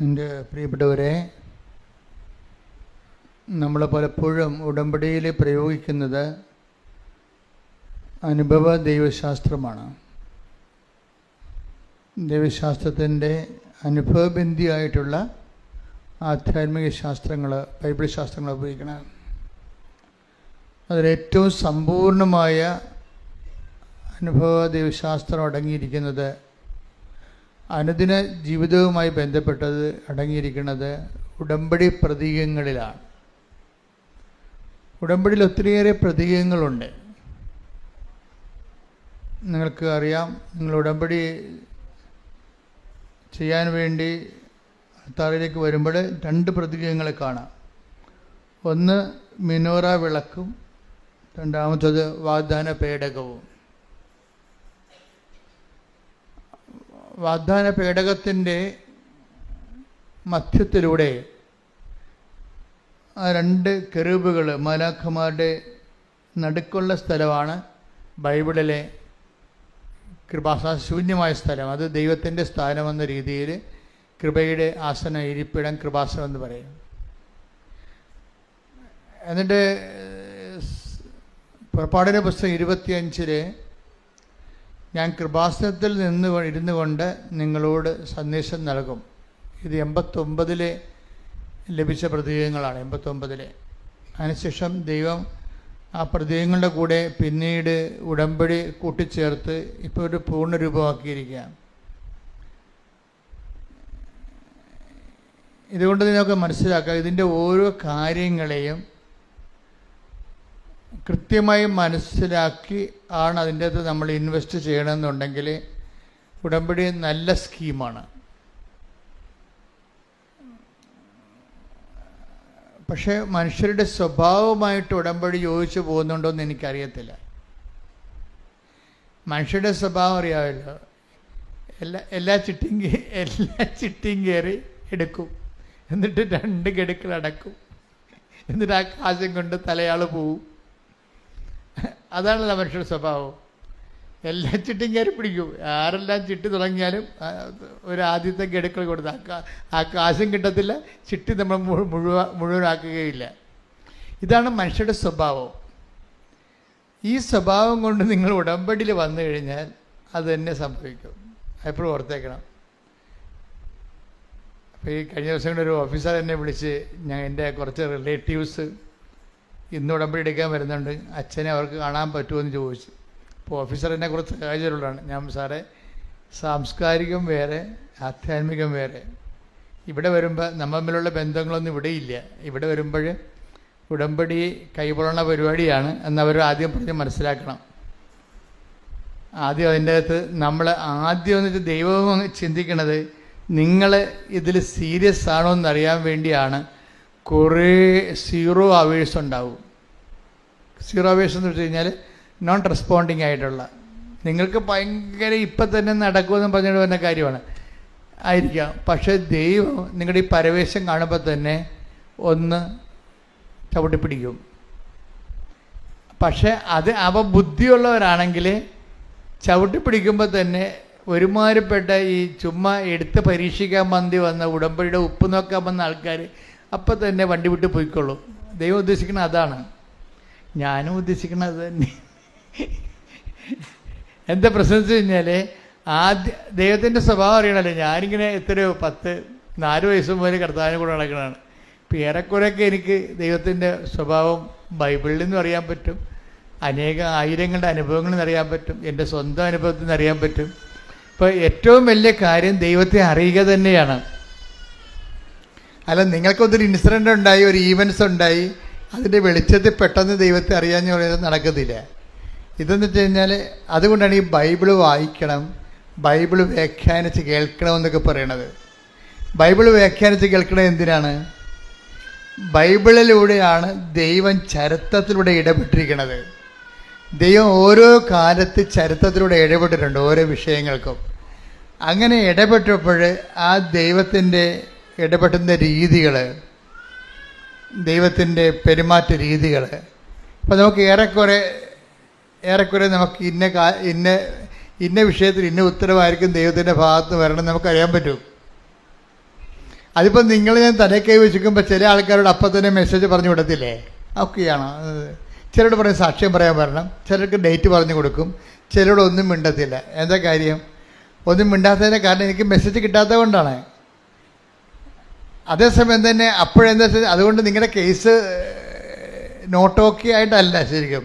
എൻ്റെ പ്രിയപ്പെട്ടവരെ, നമ്മൾ പലപ്പോഴും ഉടമ്പടിയിൽ പ്രയോഗിക്കുന്നത് അനുഭവ ദൈവശാസ്ത്രമാണ്. ദൈവശാസ്ത്രത്തിൻ്റെ അനുഭവബന്ധിയായിട്ടുള്ള ആധ്യാത്മിക ശാസ്ത്രങ്ങൾ, ബൈബിൾ ശാസ്ത്രങ്ങൾ ഉപയോഗിക്കണം. അതിലേറ്റവും സമ്പൂർണമായ അനുഭവ ദൈവശാസ്ത്രം അടങ്ങിയിരിക്കുന്നത്, അനുദിന ജീവിതവുമായി ബന്ധപ്പെട്ടത് അടങ്ങിയിരിക്കുന്നത് ഉടമ്പടി പ്രതീകങ്ങളിലാണ്. ഉടമ്പടിയിൽ ഒത്തിരിയേറെ പ്രതീകങ്ങളുണ്ട്. നിങ്ങൾക്ക് അറിയാം, നിങ്ങൾ ഉടമ്പടി ചെയ്യാൻ വേണ്ടി അൾത്താരയിലേക്ക് വരുമ്പോൾ 2 പ്രതീകങ്ങൾ കാണാം. ഒന്ന് മിനോറ വിളക്കും, രണ്ടാമത്തത് വാഗ്ദാന പേടകവും. വാഗ്ദാന പേടകത്തിൻ്റെ മധ്യത്തിലൂടെ ആ 2 കെറൂബുകൾ, മാലാഖമാരുടെ നടുക്കുള്ള സ്ഥലമാണ് ബൈബിളിലെ ശൂന്യമായ സ്ഥലം. അത് ദൈവത്തിൻ്റെ സ്ഥാനമെന്ന രീതിയിൽ കൃപയുടെ ആസനം, ഇരിപ്പിടം, കൃപാസനം എന്ന് പറയും. എന്നിട്ട് പുറപ്പാടിൻ്റെ പുസ്തകം 25 ഞാൻ കൃപാസനത്തിൽ ഇരുന്നു കൊണ്ട് നിങ്ങളോട് സന്ദേശം നൽകും. ഇത് 89 ലഭിച്ച പ്രതീകങ്ങളാണ്. 89 അതിനുശേഷം ദൈവം ആ പ്രതീകങ്ങളുടെ കൂടെ പിന്നീട് ഉടമ്പടി കൂട്ടിച്ചേർത്ത് ഇപ്പോൾ ഒരു പൂർണ്ണരൂപമാക്കിയിരിക്കുക. ഇതുകൊണ്ട് നിങ്ങൾക്ക് മനസ്സിലാക്കാം, ഇതിൻ്റെ ഓരോ കാര്യങ്ങളെയും കൃത്യമായി മനസ്സിലാക്കി ആണ് അതിൻ്റെ അകത്ത് നമ്മൾ ഇൻവെസ്റ്റ് ചെയ്യണമെന്നുണ്ടെങ്കിൽ ഉടമ്പടി നല്ല സ്കീമാണ്. പക്ഷേ മനുഷ്യരുടെ സ്വഭാവമായിട്ട് ഉടമ്പടി യോജിച്ച് പോകുന്നുണ്ടോ എന്ന് എനിക്കറിയത്തില്ല. മനുഷ്യരുടെ സ്വഭാവം അറിയാമല്ലോ, എല്ലാ ചിട്ടിയും കയറി എടുക്കും, എന്നിട്ട് 2 ഗഡുക്കൾ അടക്കും, എന്നിട്ട് ആ കാശം കൊണ്ട് തലയാൾ പോവും. അതാണല്ലോ മനുഷ്യരുടെ സ്വഭാവം. എല്ലാ ചിട്ടിയും കയറി പിടിക്കും. ആരെല്ലാം ചിട്ടി തുടങ്ങിയാലും ഒരു ആദ്യത്തെ ഗഡുക്കൾ കൊടുത്ത് ആ കാശും കിട്ടത്തില്ല, ചിട്ടി നമ്മൾ മുഴുവനാക്കുകയില്ല. ഇതാണ് മനുഷ്യരുടെ സ്വഭാവം. ഈ സ്വഭാവം കൊണ്ട് നിങ്ങൾ ഉടമ്പടിയിൽ വന്നു കഴിഞ്ഞാൽ അത് തന്നെ സംഭവിക്കും. എപ്പോഴും ഓർത്തേക്കണം. അപ്പോൾ ഈ കഴിഞ്ഞ ദിവസം ഒരു ഓഫീസർ എന്നെ വിളിച്ച്, എൻ്റെ കുറച്ച് റിലേറ്റീവ്സ് ഇന്ന് ഉടമ്പടി എടുക്കാൻ വരുന്നുണ്ട്, അച്ഛനെ അവർക്ക് കാണാൻ പറ്റുമോ എന്ന് ചോദിച്ചു. അപ്പോൾ ഓഫീസർ എന്നെ കുറച്ച് സഹായിച്ചുള്ളതാണ്. ഞാൻ സാറേ, സാംസ്കാരികം വേറെ, ആധ്യാത്മികം വേറെ. ഇവിടെ വരുമ്പോൾ നമ്മൾ തമ്മിലുള്ള ബന്ധങ്ങളൊന്നും ഇവിടെ ഇല്ല. ഇവിടെ വരുമ്പോൾ ഉടമ്പടി കൈപൊള്ളണ പരിപാടിയാണ് എന്നവർ ആദ്യം പറഞ്ഞ് മനസ്സിലാക്കണം. ആദ്യം അതിൻ്റെ അകത്ത് നമ്മൾ ആദ്യം എന്നിട്ട് ദൈവം ചിന്തിക്കണത് നിങ്ങൾ ഇതിൽ സീരിയസ് ആണോ എന്നറിയാൻ വേണ്ടിയാണ്. കുറേ 0 അവേഴ്സ് ഉണ്ടാവും. 0 അവേഴ്സ് എന്ന് വെച്ച് കഴിഞ്ഞാൽ നോൺ റെസ്പോണ്ടിങ് ആയിട്ടുള്ള, നിങ്ങൾക്ക് ഭയങ്കര ഇപ്പം തന്നെ നടക്കുമെന്ന് പറഞ്ഞിട്ട് വരുന്ന കാര്യമാണ് ആയിരിക്കാം. പക്ഷേ ദൈവം നിങ്ങളുടെ ഈ പരവേശം കാണുമ്പോൾ തന്നെ ഒന്ന് ചവിട്ടിപ്പിടിക്കും. പക്ഷേ അവ ബുദ്ധിയുള്ളവരാണെങ്കിൽ ചവിട്ടിപ്പിടിക്കുമ്പോൾ തന്നെ ഒരുമാതിരിപ്പെട്ട ഈ ചുമ്മാ എടുത്ത് പരീക്ഷിക്കാൻ വന്ന ഉടമ്പടിയുടെ ഉപ്പ് നോക്കാൻ വന്ന ആൾക്കാർ അപ്പം തന്നെ വണ്ടി വിട്ട് പോയിക്കൊള്ളൂ. ദൈവം ഉദ്ദേശിക്കുന്നത് അതാണ്, ഞാനും ഉദ്ദേശിക്കുന്നത് അത് തന്നെ. എന്താ പ്രശ്നം വെച്ച് കഴിഞ്ഞാൽ ദൈവത്തിൻ്റെ സ്വഭാവം അറിയണമല്ലോ. ഞാനിങ്ങനെ എത്രയോ 4 വയസ്സ് മുതൽ കർത്താവിനെ കൂടെ നടക്കണതാണ്. ഇപ്പം ഏറെക്കുറെയൊക്കെ എനിക്ക് ദൈവത്തിൻ്റെ സ്വഭാവം ബൈബിളിൽ നിന്നും അറിയാൻ പറ്റും, ആയിരങ്ങളുടെ അനുഭവങ്ങളിൽ നിന്ന് അറിയാൻ പറ്റും, എൻ്റെ സ്വന്തം അനുഭവത്തിൽ നിന്ന് അറിയാൻ പറ്റും. ഇപ്പോൾ ഏറ്റവും വലിയ കാര്യം ദൈവത്തെ അറിയുക തന്നെയാണ്. അല്ല, നിങ്ങൾക്കൊരു ഇൻസിഡൻ്റ് ഉണ്ടായി, ഒരു ഈവൻസ് ഉണ്ടായി, അതിൻ്റെ വെളിച്ചത്തിൽ പെട്ടെന്ന് ദൈവത്തെ അറിയാമെന്ന് പറയുന്നത് നടക്കത്തില്ല. ഇതെന്ന് വെച്ച് കഴിഞ്ഞാൽ അതുകൊണ്ടാണ് ഈ ബൈബിള് വായിക്കണം, ബൈബിള് വ്യാഖ്യാനിച്ച് കേൾക്കണമെന്നൊക്കെ പറയണത്. ബൈബിള് വ്യാഖ്യാനിച്ച് കേൾക്കണത് എന്തിനാണ്? ബൈബിളിലൂടെയാണ് ദൈവം ചരിത്രത്തിലൂടെ ഇടപെട്ടിരിക്കുന്നത്. ദൈവം ഓരോ കാലത്ത് ചരിത്രത്തിലൂടെ ഇടപെട്ടിട്ടുണ്ട്, ഓരോ വിഷയങ്ങൾക്കും. അങ്ങനെ ഇടപെട്ടപ്പോൾ ആ ദൈവത്തിൻ്റെ ഇടപെട്ടുന്ന രീതികൾ, ദൈവത്തിൻ്റെ പെരുമാറ്റ രീതികൾ, അപ്പോൾ നമുക്ക് ഏറെക്കുറെ നമുക്ക് ഇന്ന വിഷയത്തിൽ ഇന്ന ഉത്തരവായിരിക്കും ദൈവത്തിൻ്റെ ഭാഗത്ത് വരണം നമുക്കറിയാൻ പറ്റും. അതിപ്പോൾ നിങ്ങൾ ഞാൻ തലേ കൈ വെച്ചിരിക്കുമ്പോൾ ചില ആൾക്കാരോട് അപ്പം തന്നെ മെസ്സേജ് പറഞ്ഞു വിടത്തില്ലേ? ഒക്കെയാണോ? ചിലരോട് പറയും സാക്ഷ്യം പറയാൻ വരണം, ചിലർക്ക് ഡേറ്റ് പറഞ്ഞു കൊടുക്കും, ചിലരോട് ഒന്നും മിണ്ടത്തില്ല. എന്താ കാര്യം? ഒന്നും മിണ്ടാത്തതിൻ്റെ കാരണം എനിക്ക് മെസ്സേജ് കിട്ടാത്തത് കൊണ്ടാണ്. അതേസമയം തന്നെ അപ്പോഴെന്താ വെച്ചാൽ അതുകൊണ്ട് നിങ്ങളുടെ കേസ് നോട്ട് ഓക്കെ ആയിട്ടല്ല, ശരിക്കും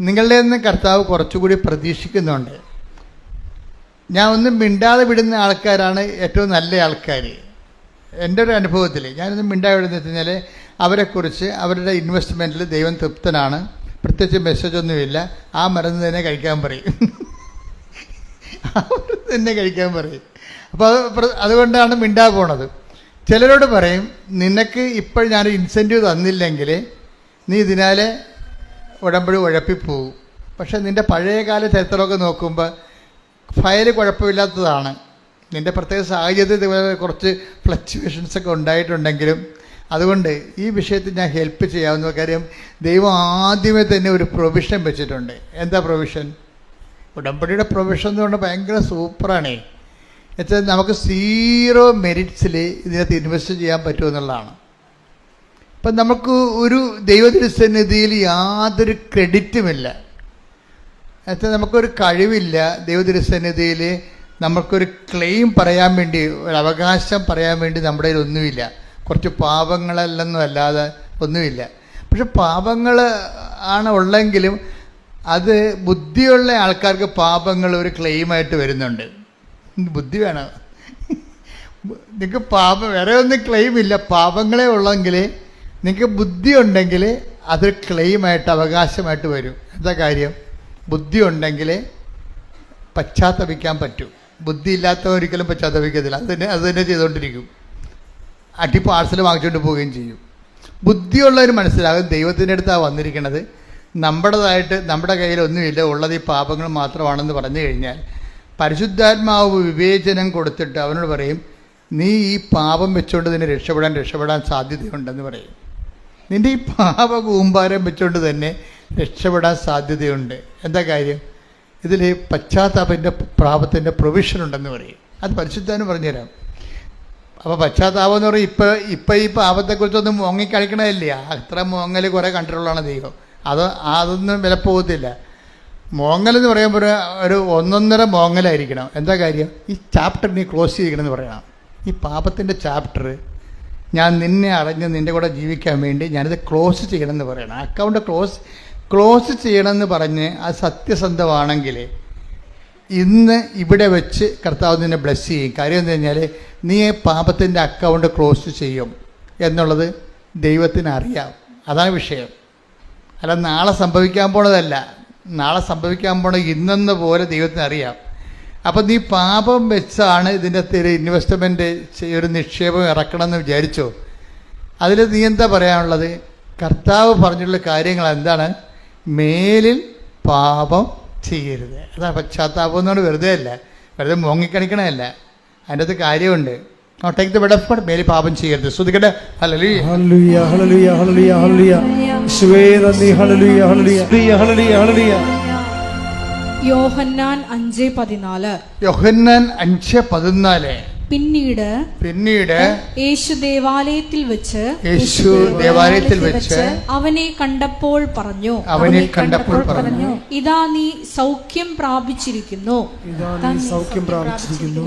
നിങ്ങളുടെ നിന്ന് കർത്താവ് കുറച്ചുകൂടി പ്രതീക്ഷിക്കുന്നുണ്ട്. ഞാൻ ഒന്നും മിണ്ടാതെ വിടുന്ന ആൾക്കാരാണ് ഏറ്റവും നല്ല ആൾക്കാർ. എൻ്റെ ഒരു അനുഭവത്തിൽ ഞാനൊന്നും മിണ്ടാതെ വിടുന്ന വെച്ച് കഴിഞ്ഞാൽ അവരെക്കുറിച്ച് അവരുടെ ഇൻവെസ്റ്റ്മെൻറ്റിൽ ദൈവം തൃപ്തനാണ്, പ്രത്യേകിച്ച് മെസ്സേജൊന്നുമില്ല, ആ മരുന്ന് തന്നെ കഴിക്കാൻ പറയും. ആ മരുന്ന് തന്നെ കഴിക്കാൻ പറയും. അപ്പോൾ അതുകൊണ്ടാണ് മിണ്ടാ പോണത്. ചിലരോട് പറയും നിനക്ക് ഇപ്പോൾ ഞാൻ ഇൻസെൻറ്റീവ് തന്നില്ലെങ്കിൽ നീ ഇതിനാലെ ഉടമ്പടി ഉഴപ്പിപ്പോവും. പക്ഷെ നിൻ്റെ പഴയകാല ചരിത്രമൊക്കെ നോക്കുമ്പോൾ ഫയൽ കുഴപ്പമില്ലാത്തതാണ്. നിൻ്റെ പ്രത്യേക സാഹചര്യത്തിൽ കുറച്ച് ഫ്ലക്ച്വേഷൻസൊക്കെ ഉണ്ടായിട്ടുണ്ടെങ്കിലും അതുകൊണ്ട് ഈ വിഷയത്തിൽ ഞാൻ ഹെൽപ്പ് ചെയ്യാവുന്ന കാര്യം ദൈവം ആദ്യമേ തന്നെ ഒരു പ്രൊവിഷൻ വെച്ചിട്ടുണ്ട്. എന്താ പ്രൊവിഷൻ? ഉടമ്പടിയുടെ പ്രൊവിഷൻ എന്ന് പറഞ്ഞാൽ ഭയങ്കര സൂപ്പറാണേ. എന്നുവെച്ചാൽ നമുക്ക് 0 മെറിറ്റ്സിൽ ഇതിനകത്ത് ഇൻവെസ്റ്റ് ചെയ്യാൻ പറ്റുമെന്നുള്ളതാണ്. ഇപ്പം നമുക്ക് ഒരു ദൈവതിരുസന്നിധിയിൽ യാതൊരു ക്രെഡിറ്റുമില്ല. എന്നുവെച്ചാൽ നമുക്കൊരു കഴിവില്ല. ദൈവതിരുസന്നിധിയിൽ നമുക്കൊരു ക്ലെയിം പറയാൻ വേണ്ടി, ഒരു അവകാശം പറയാൻ വേണ്ടി നമ്മുടെ കയ്യിൽ ഒന്നുമില്ല. കുറച്ച് പാപങ്ങളല്ലെന്നും അല്ലാതെ ഒന്നുമില്ല. പക്ഷെ പാപങ്ങൾ ആണ് ഉള്ളെങ്കിലും അത് ബുദ്ധിയുള്ള ആൾക്കാർക്ക് പാപങ്ങൾ ഒരു ക്ലെയിമായിട്ട് വരുന്നുണ്ട്. ബുദ്ധി വേണം. നിങ്ങൾക്ക് പാപം വേറെ ഒന്നും ക്ലെയിമില്ല, പാപങ്ങളെ ഉള്ളെങ്കിൽ നിങ്ങൾക്ക് ബുദ്ധി ഉണ്ടെങ്കിൽ അതൊരു ക്ലെയിമായിട്ട് അവകാശമായിട്ട് വരും. എന്താ കാര്യം? ബുദ്ധി ഉണ്ടെങ്കിൽ പശ്ചാത്തപിക്കാൻ പറ്റും. ബുദ്ധി ഇല്ലാത്തവർ ഒരിക്കലും പശ്ചാത്തപിക്കത്തില്ല. അത് തന്നെ ചെയ്തുകൊണ്ടിരിക്കും. അടി പാർസൽ വാങ്ങിച്ചുകൊണ്ട് പോവുകയും ചെയ്യും. ബുദ്ധിയുള്ളവർ മനസ്സിലാകും ദൈവത്തിൻ്റെ അടുത്താണ് വന്നിരിക്കുന്നത്, നമ്മുടേതായിട്ട് നമ്മുടെ കയ്യിലൊന്നുമില്ല, ഉള്ളത് ഈ പാപങ്ങൾ മാത്രമാണെന്ന് പറഞ്ഞു കഴിഞ്ഞാൽ പരിശുദ്ധാത്മാവ് വിവേചനം കൊടുത്തിട്ട് അവനോട് പറയും നീ ഈ പാപം വെച്ചുകൊണ്ട് നിന്നെ രക്ഷപ്പെടാൻ സാധ്യതയുണ്ടെന്ന് പറയും. നിൻ്റെ ഈ പാപ കൂമ്പാരം വെച്ചുകൊണ്ട് തന്നെ രക്ഷപ്പെടാൻ സാധ്യതയുണ്ട്. എന്താ കാര്യം? ഇതിൽ പശ്ചാത്താപത്തിൻ്റെ പാപത്തിൻ്റെ പ്രൊവിഷനുണ്ടെന്ന് പറയും. അത് പരിശുദ്ധാത്മാവ് പറഞ്ഞുതരാം. അപ്പോൾ പശ്ചാത്താപം എന്ന് പറയും ഇപ്പം ഈ പാപത്തെക്കുറിച്ചൊന്നും മോങ്ങിക്കളിക്കണമില്ല. അത്ര മോങ്ങൽ കുറേ കണ്ടിട്ടുള്ളതാണ് ദൈവം. അതൊന്നും വിലപ്പോകത്തില്ല. മോങ്ങലെന്ന് പറയുമ്പോൾ ഒരു 1.5 മോങ്ങലായിരിക്കണം. എന്താ കാര്യം? ഈ ചാപ്റ്റർ നീ ക്ലോസ് ചെയ്യിക്കണമെന്ന് പറയണം. ഈ പാപത്തിൻ്റെ ചാപ്റ്റർ ഞാൻ നിന്നെ അറിഞ്ഞ് നിൻ്റെ കൂടെ ജീവിക്കാൻ വേണ്ടി ഞാനിത് ക്ലോസ് ചെയ്യണമെന്ന് പറയണം. അക്കൗണ്ട് ക്ലോസ് ചെയ്യണമെന്ന് പറഞ്ഞ് അത് സത്യസന്ധമാണെങ്കിൽ ഇന്ന് ഇവിടെ വെച്ച് കർത്താവ് നിന്നെ ബ്ലെസ് ചെയ്യും. കാര്യം എന്ന് കഴിഞ്ഞാൽ നീ പാപത്തിൻ്റെ അക്കൗണ്ട് ക്ലോസ് ചെയ്യും എന്നുള്ളത് ദൈവത്തിന് അറിയാം. അതാണ് വിഷയം. അല്ല നാളെ സംഭവിക്കാൻ പോണതല്ല. നാളെ സംഭവിക്കാൻ പോണ ഇന്നെന്ന പോലെ ദൈവത്തിന് അറിയാം. അപ്പം നീ പാപം വെച്ചാണ് ഇതിൻ്റെ അകത്ത് ഇൻവെസ്റ്റ്മെൻറ്റ് ഒരു നിക്ഷേപം ഇറക്കണമെന്ന് വിചാരിച്ചോ? അതിൽ നീ എന്താ പറയാനുള്ളത്? കർത്താവ് പറഞ്ഞിട്ടുള്ള കാര്യങ്ങൾ എന്താണ്? മേലിൽ പാപം ചെയ്യരുത്. അതാണ് പശ്ചാത്താപം എന്നുകൊണ്ട് വെറുതെ അല്ല, വെറുതെ മോങ്ങിക്കണിക്കണമല്ല. അതിൻ്റെ അകത്ത് കാര്യമുണ്ട്. Take the bed of god. മേലിൽ പാപം ചെയ്യരുത്. ശ്രദ്ധിക്കട്ടെ. ഹല്ലേലൂയ ഹല്ലേലൂയ ഹല്ലേലൂയ ഹല്ലേലൂയ ഹല്ലേലൂയ. യേശുവേ നന്ദി. ഹല്ലേലൂയ ഹല്ലേലൂയ ഹല്ലേലൂയ ഹല്ലേലൂയ. യോഹന്നാൻ 5:14. യോഹന്നാൻ 5:14. പിന്നീട് യേശു ദേവാലയത്തിൽ വെച്ച് അവനെ കണ്ടപ്പോൾ പറഞ്ഞു ഇതാ നീ സൗഖ്യം പ്രാപിച്ചിരിക്കുന്നു,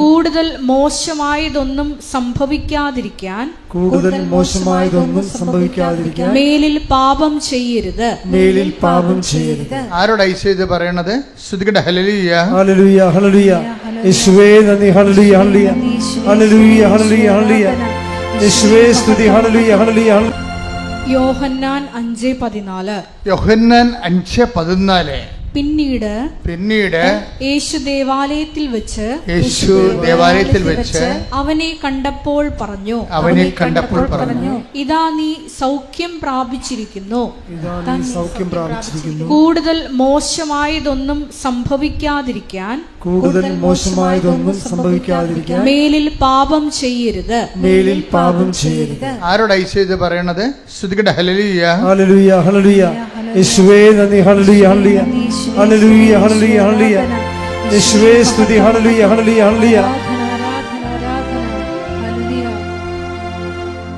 കൂടുതൽ മോശമായതൊന്നും സംഭവിക്കാതിരിക്കാൻ മേലിൽ പാപം ചെയ്യരുത്. ആരോട് ഐശ്വര്യ പറയണത്? ശ്രുതികട്ടെ. ഹല്ലേലൂയ ഹല്ലേലൂയ ഹല്ലേലൂയ. യേശുവേ നന്ദി. ഹല്ലേലൂയ ഹല്ലേലൂയ ഹല്ലേലൂയ ഹല്ലേലൂയ ഹല്ലേലൂയ. യേശുവേ സ്തുതി. ഹല്ലേലൂയ ഹല്ലേലൂയ. യോഹന്നാൻ 5:14. യോഹന്നാൻ 5:14. പിന്നീട് യേശു ദേവാലയത്തിൽ വെച്ച് അവനെ കണ്ടപ്പോൾ പറഞ്ഞു ഇതാ നീ സൗഖ്യം പ്രാപിച്ചിരിക്കുന്നു, കൂടുതൽ മോശമായതൊന്നും സംഭവിക്കാതിരിക്കാൻ മേലിൽ പാപം ചെയ്യരുത്. ആരോട് ഐശ്വര്യ പറയണത്? ശ്രുതികട്ടെ. ഹല്ലേലൂയ ഹല്ലേലൂയ ഹല്ലേലൂയ. യേശുവേ നന്ദി. ഹല്ലേലൂയ ഹല്ലേലൂയ ഹല്ലേലൂയ ഹല്ലേലൂയ ഹല്ലേലൂയ. യേശുവേ സ്തുതി. ഹല്ലേലൂയ ഹല്ലേലൂയ ഹല്ലേലൂയ.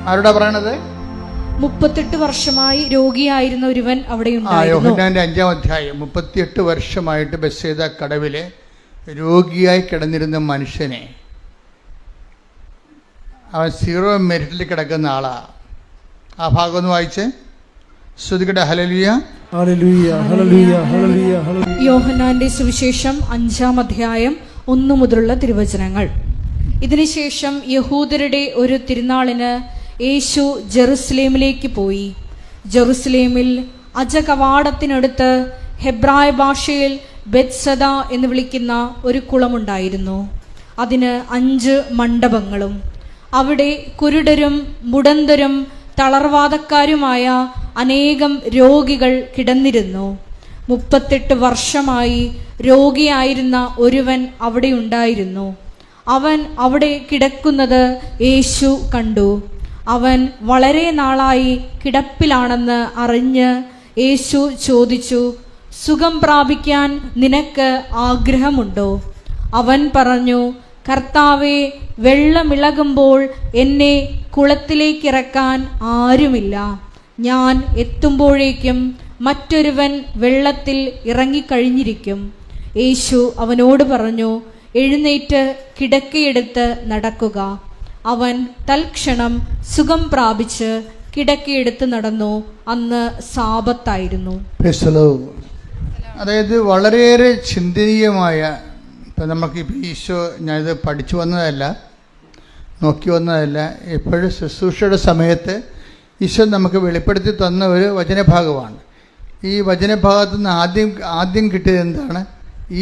ആരോടാ പറയണത്? 38 വർഷമായി രോഗിയായിരുന്ന ഒരുവൻ അവിടെ ഉണ്ടായിരുന്നു. യോഹന്നാന്റെ 5-ാം അധ്യായം. 38 വർഷമായിട്ട് ബെത്സേദ കടവിലെ രോഗിയായി കിടന്നിരുന്ന മനുഷ്യനെ, അവൻ 0 മെരിറ്റിൽ കിടക്കുന്ന ആളാ. ആ ഭാഗം ഒന്ന് വായിച്ച് ശ്രുതികട. ഹല്ലേലൂയ, ഹല്ലേലൂയ, ഹല്ലേലൂയ, ഹല്ലേലൂയ, ഹല്ലേലൂയ. യോഹന്നാന്റെ സുവിശേഷം 5-ാം അധ്യായം 1 മുതലുള്ള തിരുവചനങ്ങൾ. ഇതിനുശേഷം യഹൂദരുടെ ഒരു തിരുനാളിന് യേശു ജെറുസലേമിലേക്ക് പോയി. ജെറുസലേമിൽ അജകവാടത്തിനടുത്ത് ഹെബ്രായ ഭാഷയിൽ ബെത്സദ എന്ന് വിളിക്കുന്ന ഒരു കുളമുണ്ടായിരുന്നു. അതിന് 5 മണ്ഡപങ്ങളും. അവിടെ കുരുടരും മുടന്തരും തളർവാദക്കാരുമായ അനേകം രോഗികൾ കിടന്നിരുന്നു. 38 വർഷമായി രോഗിയായിരുന്ന ഒരുവൻ അവിടെ ഉണ്ടായിരുന്നു. അവൻ അവിടെ കിടക്കുന്നത് യേശു കണ്ടു. അവൻ വളരെ നാളായി കിടപ്പിലാണെന്ന് അറിഞ്ഞ് യേശു ചോദിച്ചു, സുഖം പ്രാപിക്കാൻ നിനക്ക് ആഗ്രഹമുണ്ടോ? അവൻ പറഞ്ഞു, കർത്താവേ, വെള്ളമിളകുമ്പോൾ എന്നെ കുളത്തിലേക്കിറക്കാൻ ആരുമില്ല. ഞാൻ എത്തുമ്പോഴേക്കും മറ്റൊരുവൻ വെള്ളത്തിൽ ഇറങ്ങിക്കഴിഞ്ഞിരിക്കും. യേശു അവനോട് പറഞ്ഞു, എഴുന്നേറ്റ് കിടക്കയെടുത്ത് നടക്കുക. അവൻ തൽക്ഷണം സുഖം പ്രാപിച്ച് കിടക്കയെടുത്ത് നടന്നു. അന്ന് സാബത്തായിരുന്നു. അതായത് വളരെയേറെ ചിന്തനീയമായ, ഇപ്പം നമുക്കിപ്പോൾ ഈശോ, ഞാനിത് പഠിച്ചു വന്നതല്ല, നോക്കി വന്നതല്ല, എപ്പോഴും ശുശ്രൂഷയുടെ സമയത്ത് ഈശോ നമുക്ക് വെളിപ്പെടുത്തി തന്ന ഒരു വചനഭാഗമാണ്. ഈ വചനഭാഗത്തു നിന്ന് ആദ്യം കിട്ടിയത് എന്താണ്?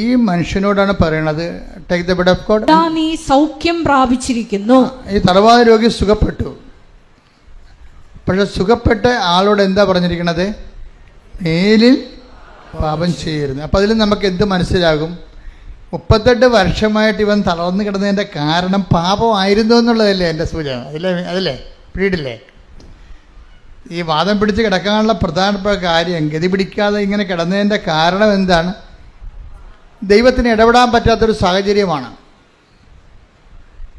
ഈ മനുഷ്യനോടാണ് പറയണത്, take the bed of God, നീ സൗഖ്യം പ്രാപിച്ചിരിക്കുന്നു. ഈ തളർവാദ രോഗി സുഖപ്പെട്ടു. പക്ഷെ സുഖപ്പെട്ട ആളോട് എന്താ പറഞ്ഞിരിക്കണത്? മേലിൽ പാപം ചെയ്യരുത്. അപ്പം അതിൽ നമുക്ക് എന്ത് മനസ്സിലാകും? 38 വർഷമായിട്ട് ഇവൻ തളർന്നു കിടന്നതിൻ്റെ കാരണം പാപമായിരുന്നു എന്നുള്ളതല്ലേ എൻ്റെ സൂചന? അതല്ലേ പിടിയില്ലേ? ഈ വാദം പിടിച്ച് കിടക്കാനുള്ള പ്രധാനപ്പെട്ട കാര്യം, ഗതി പിടിക്കാതെ ഇങ്ങനെ കിടന്നതിൻ്റെ കാരണം എന്താണ്? ദൈവത്തിന് ഇടപെടാൻ പറ്റാത്തൊരു സാഹചര്യമാണ്.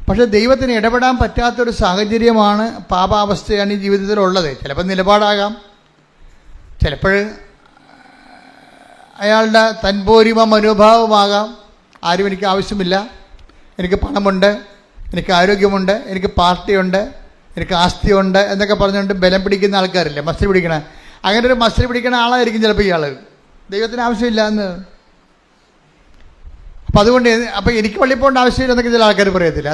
പക്ഷെ ദൈവത്തിന് ഇടപെടാൻ പറ്റാത്തൊരു സാഹചര്യമാണ്, പാപാവസ്ഥയാണ് ഈ ജീവിതത്തിലുള്ളത്. ചിലപ്പോൾ നിലപാടാകാം, ചിലപ്പോൾ അയാളുടെ തൻപോരിമ മനോഭാവമാകാം. ആരും എനിക്ക് ആവശ്യമില്ല, എനിക്ക് പണമുണ്ട്, എനിക്ക് ആരോഗ്യമുണ്ട്, എനിക്ക് പാർട്ടിയുണ്ട്, എനിക്ക് ആസ്തിയുണ്ട് എന്നൊക്കെ പറഞ്ഞുകൊണ്ട് ബലം പിടിക്കുന്ന ആൾക്കാരില്ലേ, മസിൽ പിടിക്കണ. അങ്ങനെ ഒരു മസിൽ പിടിക്കണ ആളായിരിക്കും ചിലപ്പോൾ ഇയാൾ. ദൈവത്തിന് ആവശ്യമില്ല എന്ന്. അപ്പം അതുകൊണ്ട് എനിക്ക് പള്ളിയിൽ പോകേണ്ട ആവശ്യമില്ല എന്നൊക്കെ ചില ആൾക്കാർ പറയത്തില്ല.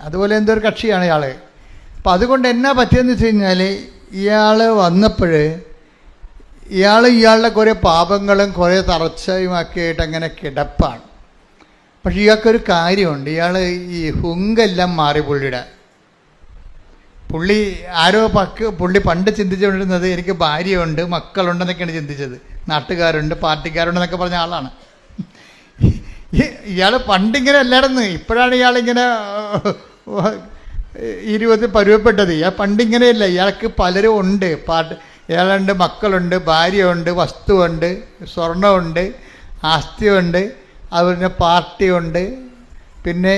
അതുപോലെ എന്തൊരു കക്ഷിയാണ് ഇയാൾ. അപ്പം അതുകൊണ്ട് എന്നാ പറ്റിയെന്ന് വെച്ച് കഴിഞ്ഞാൽ, ഇയാൾ വന്നപ്പോൾ ഇയാളുടെ കുറേ പാപങ്ങളും കുറേ തളർച്ചയുമൊക്കെ ആയിട്ട് അങ്ങനെ കിടപ്പാണ്. പക്ഷെ ഇയാൾക്കൊരു കാര്യമുണ്ട്, ഇയാൾ ഈ ഹുങ്കെല്ലാം മാറി പുള്ളി പുള്ളി പണ്ട് ചിന്തിച്ചുകൊണ്ടിരുന്നത് എനിക്ക് ഭാര്യയുണ്ട്, മക്കളുണ്ടെന്നൊക്കെയാണ് ചിന്തിച്ചത്. നാട്ടുകാരുണ്ട്, പാർട്ടിക്കാരുണ്ടെന്നൊക്കെ പറഞ്ഞ ആളാണ് ഇയാൾ. പണ്ടിങ്ങനെ അല്ലായിരുന്നു, ഇപ്പോഴാണ് ഇയാളിങ്ങനെ ജീവിതത്തിൽ പരുവപ്പെട്ടത്. ഇയാൾ പണ്ടിങ്ങനെയല്ല, ഇയാൾക്ക് പലരും ഉണ്ട്. ഇയാളുണ്ട്, മക്കളുണ്ട്, ഭാര്യയുണ്ട്, വസ്തുവുണ്ട്, സ്വർണ്ണമുണ്ട്, ആസ്തിയുണ്ട്, അതുപോലെ പാർട്ടിയുണ്ട്, പിന്നെ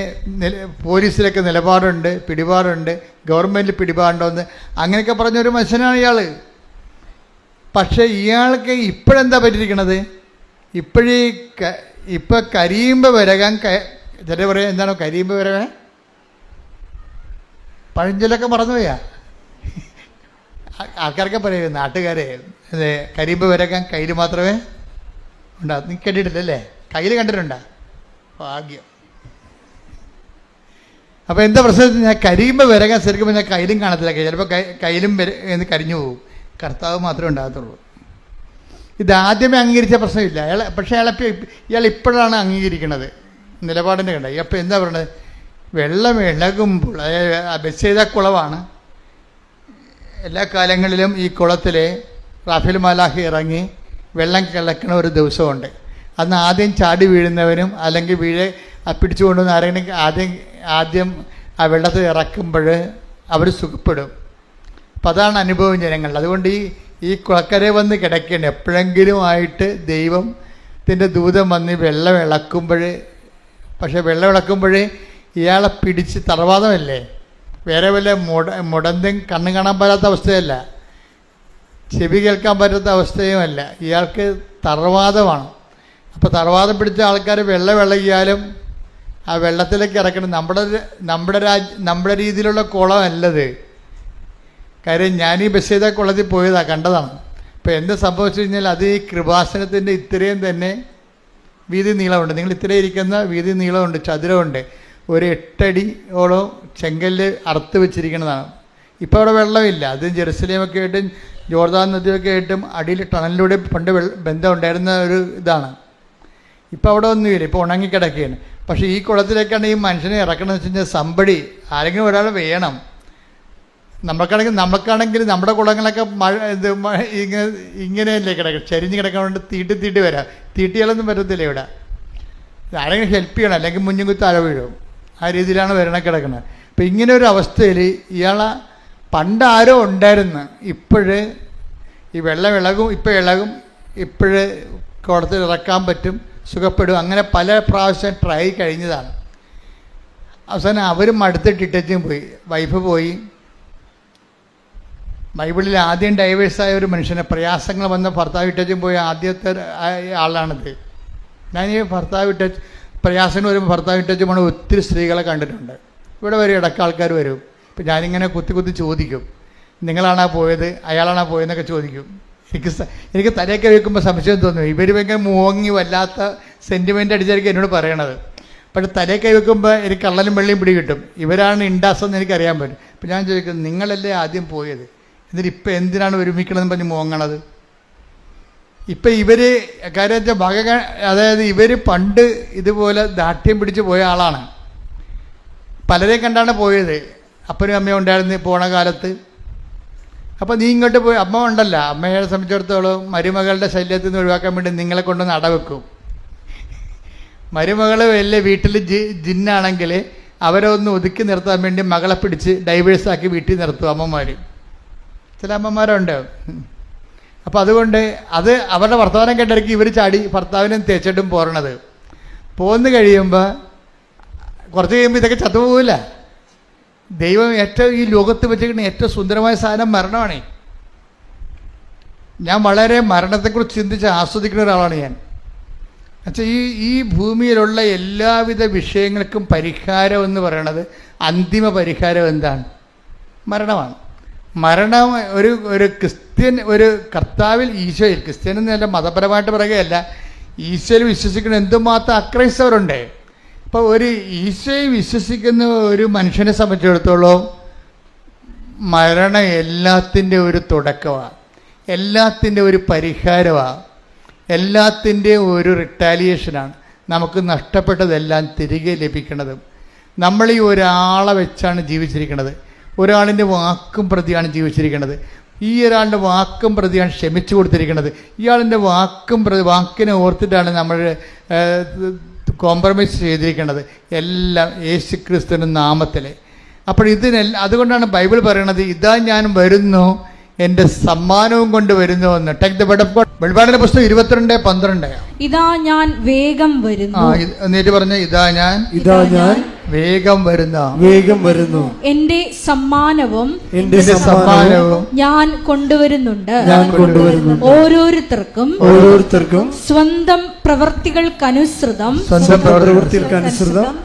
പോലീസിലൊക്കെ നിലപാടുണ്ട്, പിടിപാടുണ്ട്, ഗവൺമെൻറ് പിടിപാടുണ്ടോന്ന് അങ്ങനെയൊക്കെ പറഞ്ഞൊരു മനുഷ്യനാണ് ഇയാൾ. പക്ഷേ ഇയാൾക്ക് ഇപ്പോഴെന്താ പറ്റിയിരിക്കണത്? ഇപ്പം കരിയുമ്പോൾ വരകാൻ, ചില പറയാം എന്താണോ കരിയുമ്പോൾ വരകാൻ, പഴഞ്ചൊല്ലൊക്കെ മറന്നുപോയാ ആൾക്കാരൊക്കെ പറയും, നാട്ടുകാരെ, കരിയുമ്പോൾ വരകാൻ കയ്യിൽ മാത്രമേ ഉണ്ടാകും. നീ കേട്ടിട്ടില്ലല്ലേ? കയ്യിൽ കണ്ടിട്ടുണ്ടോ? ഭാഗ്യം. അപ്പോൾ എന്താ പ്രശ്നം? ഞാൻ കരിയുമ്പോൾ വരകാൻ ശരിക്കും ഞാൻ കയ്യിലും കാണത്തില്ല. ചിലപ്പോൾ കയ്യിലും കരിഞ്ഞു പോകും. കർത്താവ് മാത്രമേ ഉണ്ടാകത്തുള്ളൂ. ഇതാദ്യമേ അംഗീകരിച്ച പ്രശ്നമില്ല അയാൾ. പക്ഷേ ഇയാൾ ഇപ്പോഴാണ് അംഗീകരിക്കുന്നത് നിലപാടിൻ്റെ കണ്ട. അപ്പോൾ എന്താ പറയുന്നത്? വെള്ളം ഇളകുമ്പോൾ, അതായത് ബെത്സേദ കുളമാണ്. എല്ലാ കാലങ്ങളിലും ഈ കുളത്തിൽ റാഫേൽ മാലാഖി ഇറങ്ങി വെള്ളം കിളക്കണ ഒരു ദിവസമുണ്ട്. അന്ന് ആദ്യം ചാടി വീഴുന്നവനും അല്ലെങ്കിൽ പിടിച്ചുകൊണ്ടുവന്ന് ആരെങ്കിലും ആദ്യം ആ വെള്ളത്തിൽ ഇറക്കുമ്പോൾ അവർ സുഖപ്പെടും. അപ്പം അതാണ് അനുഭവം ജനങ്ങൾ. അതുകൊണ്ട് ഈ കുളക്കരെ വന്ന് കിടക്കേണ്ട എപ്പോഴെങ്കിലും ആയിട്ട് ദൈവത്തിൻ്റെ ദൂതം വന്ന് വെള്ളം ഇളക്കുമ്പോൾ, പക്ഷേ വെള്ളം ഇളക്കുമ്പോൾ ഇയാളെ പിടിച്ച്, തളർവാദമല്ലേ, വേറെ വല്ല മുടന്തും കണ്ണ് കാണാൻ പറ്റാത്ത അവസ്ഥയല്ല, ചെവി കേൾക്കാൻ പറ്റാത്ത അവസ്ഥയുമല്ല. ഇയാൾക്ക് തറവാദമാണ്. അപ്പോൾ തറവാദം പിടിച്ച ആൾക്കാർ വെള്ളകിയാലും ആ വെള്ളത്തിലേക്ക് ഇറക്കണം. നമ്മുടെ രീതിയിലുള്ള കുളമല്ലത്. കാര്യം ഞാൻ ഈ ബസ് ചെയ്ത കുളത്തിൽ പോയതാണ്, കണ്ടതാണ്. അപ്പോൾ എന്ത് സംഭവിച്ചു കഴിഞ്ഞാൽ അത് ഈ കൃപാസനത്തിൻ്റെ ഇത്രയും തന്നെ വീതി നീളമുണ്ട്. നിങ്ങൾ ഇത്രയും ഇരിക്കുന്ന വീതി നീളമുണ്ട്, ചതുരമുണ്ട്. ഒരു 8 അടിയോളം ചെങ്കല്ല് അറുത്ത് വെച്ചിരിക്കുന്നതാണ്. ഇപ്പോൾ അവിടെ വെള്ളമില്ല. അത് ജെറുസലേമൊക്കെ ആയിട്ടും ജോർദാൻ നദിയൊക്കെ ആയിട്ടും അടിയിൽ ടണലിലൂടെ പണ്ട് ബന്ധം ഉണ്ടായിരുന്ന ഒരു ഇതാണ്. ഇപ്പോൾ അവിടെ ഒന്നുമില്ല, ഇപ്പോൾ ഉണങ്ങിക്കിടക്കുകയാണ്. പക്ഷേ ഈ കുളത്തിലേക്കാണ് ഈ മനുഷ്യനെ ഇറക്കണമെന്ന് വെച്ച് കഴിഞ്ഞാൽ സമ്പടി ആരെങ്കിലും ഒരാൾ വേണം. നമുക്കാണെങ്കിൽ നമ്മുടെ കുളങ്ങളൊക്കെ ഇങ്ങനെയല്ലേ കിടക്കും, ചരിഞ്ഞ് കിടക്കാൻ വേണ്ടി തീട്ടി വരാം. തീട്ടിയാലൊന്നും പറ്റത്തില്ല ഇവിടെ. ആരെങ്കിലും ഹെൽപ്പ് ചെയ്യണം, അല്ലെങ്കിൽ മുഞ്ഞുകുത്ത് അല വീഴും. ആ രീതിയിലാണ് കിടക്കുന്നത്. അപ്പം ഇങ്ങനെ ഒരു അവസ്ഥയിൽ ഇയാളെ പണ്ട് ആരോ ഉണ്ടായിരുന്നു. ഇപ്പോഴ് ഈ വെള്ളം ഇളകും, ഇപ്പോഴ് കുളത്തിൽ ഇറക്കാൻ പറ്റും, സുഖപ്പെടും. അങ്ങനെ പല പ്രാവശ്യം ട്രൈ കഴിഞ്ഞതാണ്. അവസാനം അവരും അടുത്തിട്ടിട്ടും പോയി, വൈഫ് പോയി. ബൈബിളിൽ ആദ്യം ഡൈവേഴ്സായ ഒരു മനുഷ്യനെ, പ്രയാസങ്ങൾ വന്ന ഭർത്താവ് ഇട്ടും പോയ ആദ്യത്തെ ആളാണിത്. ഞാൻ ഈ ഭർത്താവ് പ്രയാസങ്ങൾ വരുമ്പോൾ ഭർത്താവ് ഇട്ടും പോണ ഒത്തിരി സ്ത്രീകളെ കണ്ടിട്ടുണ്ട്. ഇവിടെ വരും, ഇടയ്ക്ക് ആൾക്കാർ വരും. ഇപ്പം ഞാനിങ്ങനെ കുത്തി ചോദിക്കും, നിങ്ങളാണോ പോയത്, അയാളാണോ പോയതെന്നൊക്കെ ചോദിക്കും. എനിക്ക് തലയൊക്കെ വെക്കുമ്പോൾ സംശയം തോന്നും. ഇവർ ഭയങ്കര മോങ്ങി വല്ലാത്ത സെൻറ്റിമെൻ്റ് അടിച്ചായിരിക്കും എന്നോട് പറയണത്. പക്ഷേ തലയൊക്കെ വെക്കുമ്പോൾ എനിക്ക് കള്ളനും വെള്ളിയും പിടി കിട്ടും. ഇവരാണ് ഇൻഡാസെന്ന് എനിക്കറിയാൻ പറ്റും. അപ്പം ഞാൻ ചോദിക്കുന്നത്, നിങ്ങളല്ലേ ആദ്യം പോയത്, എന്നിട്ട് ഇപ്പം എന്തിനാണ് ഒരുമിക്കണമെന്ന് പറഞ്ഞ് മോങ്ങണത്? ഇപ്പം ഇവർ കാര്യം വെച്ചാൽ അതായത് ഇവർ പണ്ട് ഇതുപോലെ ദാഠ്യം പിടിച്ച് പോയ ആളാണ്. പലരെയും കണ്ടാണ് പോയത്. അപ്പനും അമ്മയും ഉണ്ടായിരുന്നു പോണ കാലത്ത്. അപ്പോൾ നീ ഇങ്ങോട്ട് പോയി, അമ്മ ഉണ്ടല്ല, അമ്മയെ സംബന്ധിച്ചിടത്തോളം മരുമകളുടെ ശല്യത്തിൽ നിന്ന് ഒഴിവാക്കാൻ വേണ്ടി നിങ്ങളെ കൊണ്ടൊന്ന് അടവെക്കും. മരുമകൾ വലിയ വീട്ടിൽ ജിന്നാണെങ്കിൽ അവരെ ഒന്ന് ഒതുക്കി നിർത്താൻ വേണ്ടി മകളെ പിടിച്ച് ഡൈവേഴ്സാക്കി വീട്ടിൽ നിർത്തും അമ്മമാർ. ചില അമ്മമാരുണ്ട്. അപ്പോൾ അതുകൊണ്ട് അത് അവരുടെ വർത്തമാനം കേട്ടിടയ്ക്ക് ഇവർ ചാടി ഭർത്താവിനും തേച്ചിട്ടും പോരണത്. പോന്നു കഴിയുമ്പോൾ കുറച്ച് കഴിയുമ്പോൾ ഇതൊക്കെ ചത്തുപോകില്ല. ദൈവം ഏറ്റവും ഈ ലോകത്ത് വെച്ചിരിക്കുന്ന ഏറ്റവും സുന്ദരമായ സാധനം മരണമാണ്. ഞാൻ വളരെ മരണത്തെക്കുറിച്ച് ചിന്തിച്ച് ആസ്വദിക്കുന്ന ഒരാളാണ് ഞാൻ. എന്നുവെച്ചാൽ ഈ ഭൂമിയിലുള്ള എല്ലാവിധ വിഷയങ്ങൾക്കും പരിഹാരം എന്ന് പറയണത്, അന്തിമ പരിഹാരം എന്താണ്? മരണമാണ്. മരണം ഒരു ക്രിസ്ത്യൻ, ഒരു കർത്താവിൽ, ഈശോയിൽ, ക്രിസ്ത്യൻ എന്നല്ല മതപരമായിട്ട് പറയുകയല്ല, ഈശോയിൽ വിശ്വസിക്കുന്ന എന്തുമാത്രം അക്രൈസ്തവരുണ്ട്. അപ്പോൾ ഒരു ഈശോയെ വിശ്വസിക്കുന്ന ഒരു മനുഷ്യനെ സംബന്ധിച്ചിടത്തോളം മരണം എല്ലാത്തിൻ്റെ ഒരു തുടക്കമാണ്, എല്ലാത്തിൻ്റെ ഒരു പരിഹാരമാണ്, എല്ലാത്തിൻ്റെ ഒരു റിട്ടാലിയേഷനാണ്. നമുക്ക് നഷ്ടപ്പെട്ടതെല്ലാം തിരികെ ലഭിക്കുന്നത്. നമ്മൾ ഈ ഒരാളെ വെച്ചാണ് ജീവിച്ചിരിക്കുന്നത്. ഒരാളിൻ്റെ വാക്കും പ്രതിയാണ് ജീവിച്ചിരിക്കുന്നത്. ഈ ഒരാളുടെ വാക്കും പ്രതിയാണ് ക്ഷമിച്ചു കൊടുത്തിരിക്കുന്നത്. ഇയാളിൻ്റെ വാക്കിനെ ഓർത്തിട്ടാണ് നമ്മൾ കോംപ്രമൈസ് ചെയ്തിരിക്കുന്നത്. എല്ലാം യേശുക്രിസ്തുവിൻ്റെ നാമത്തിൽ. അപ്പോൾ അതുകൊണ്ടാണ് ബൈബിൾ പറയണത്, ഇതാ ഞാൻ വരുന്നു, എൻ്റെ സമ്മാനവും കൊണ്ട് വരുന്നു എന്ന്. Take the word of god. വെളിപ്പാടിന്റെ പുസ്തകം 22:12. ഇതാ ഞാൻ വേഗം വരുന്നു. എന്നിട്ട് പറഞ്ഞ, ഇതാ ഞാൻ വേഗം വരുന്നു, എന്റെ സമ്മാനവും ഞാൻ കൊണ്ടുവരുന്നുണ്ട്. ഓരോരുത്തർക്കും സ്വന്തം പ്രവർത്തികൾക്കനുസൃതം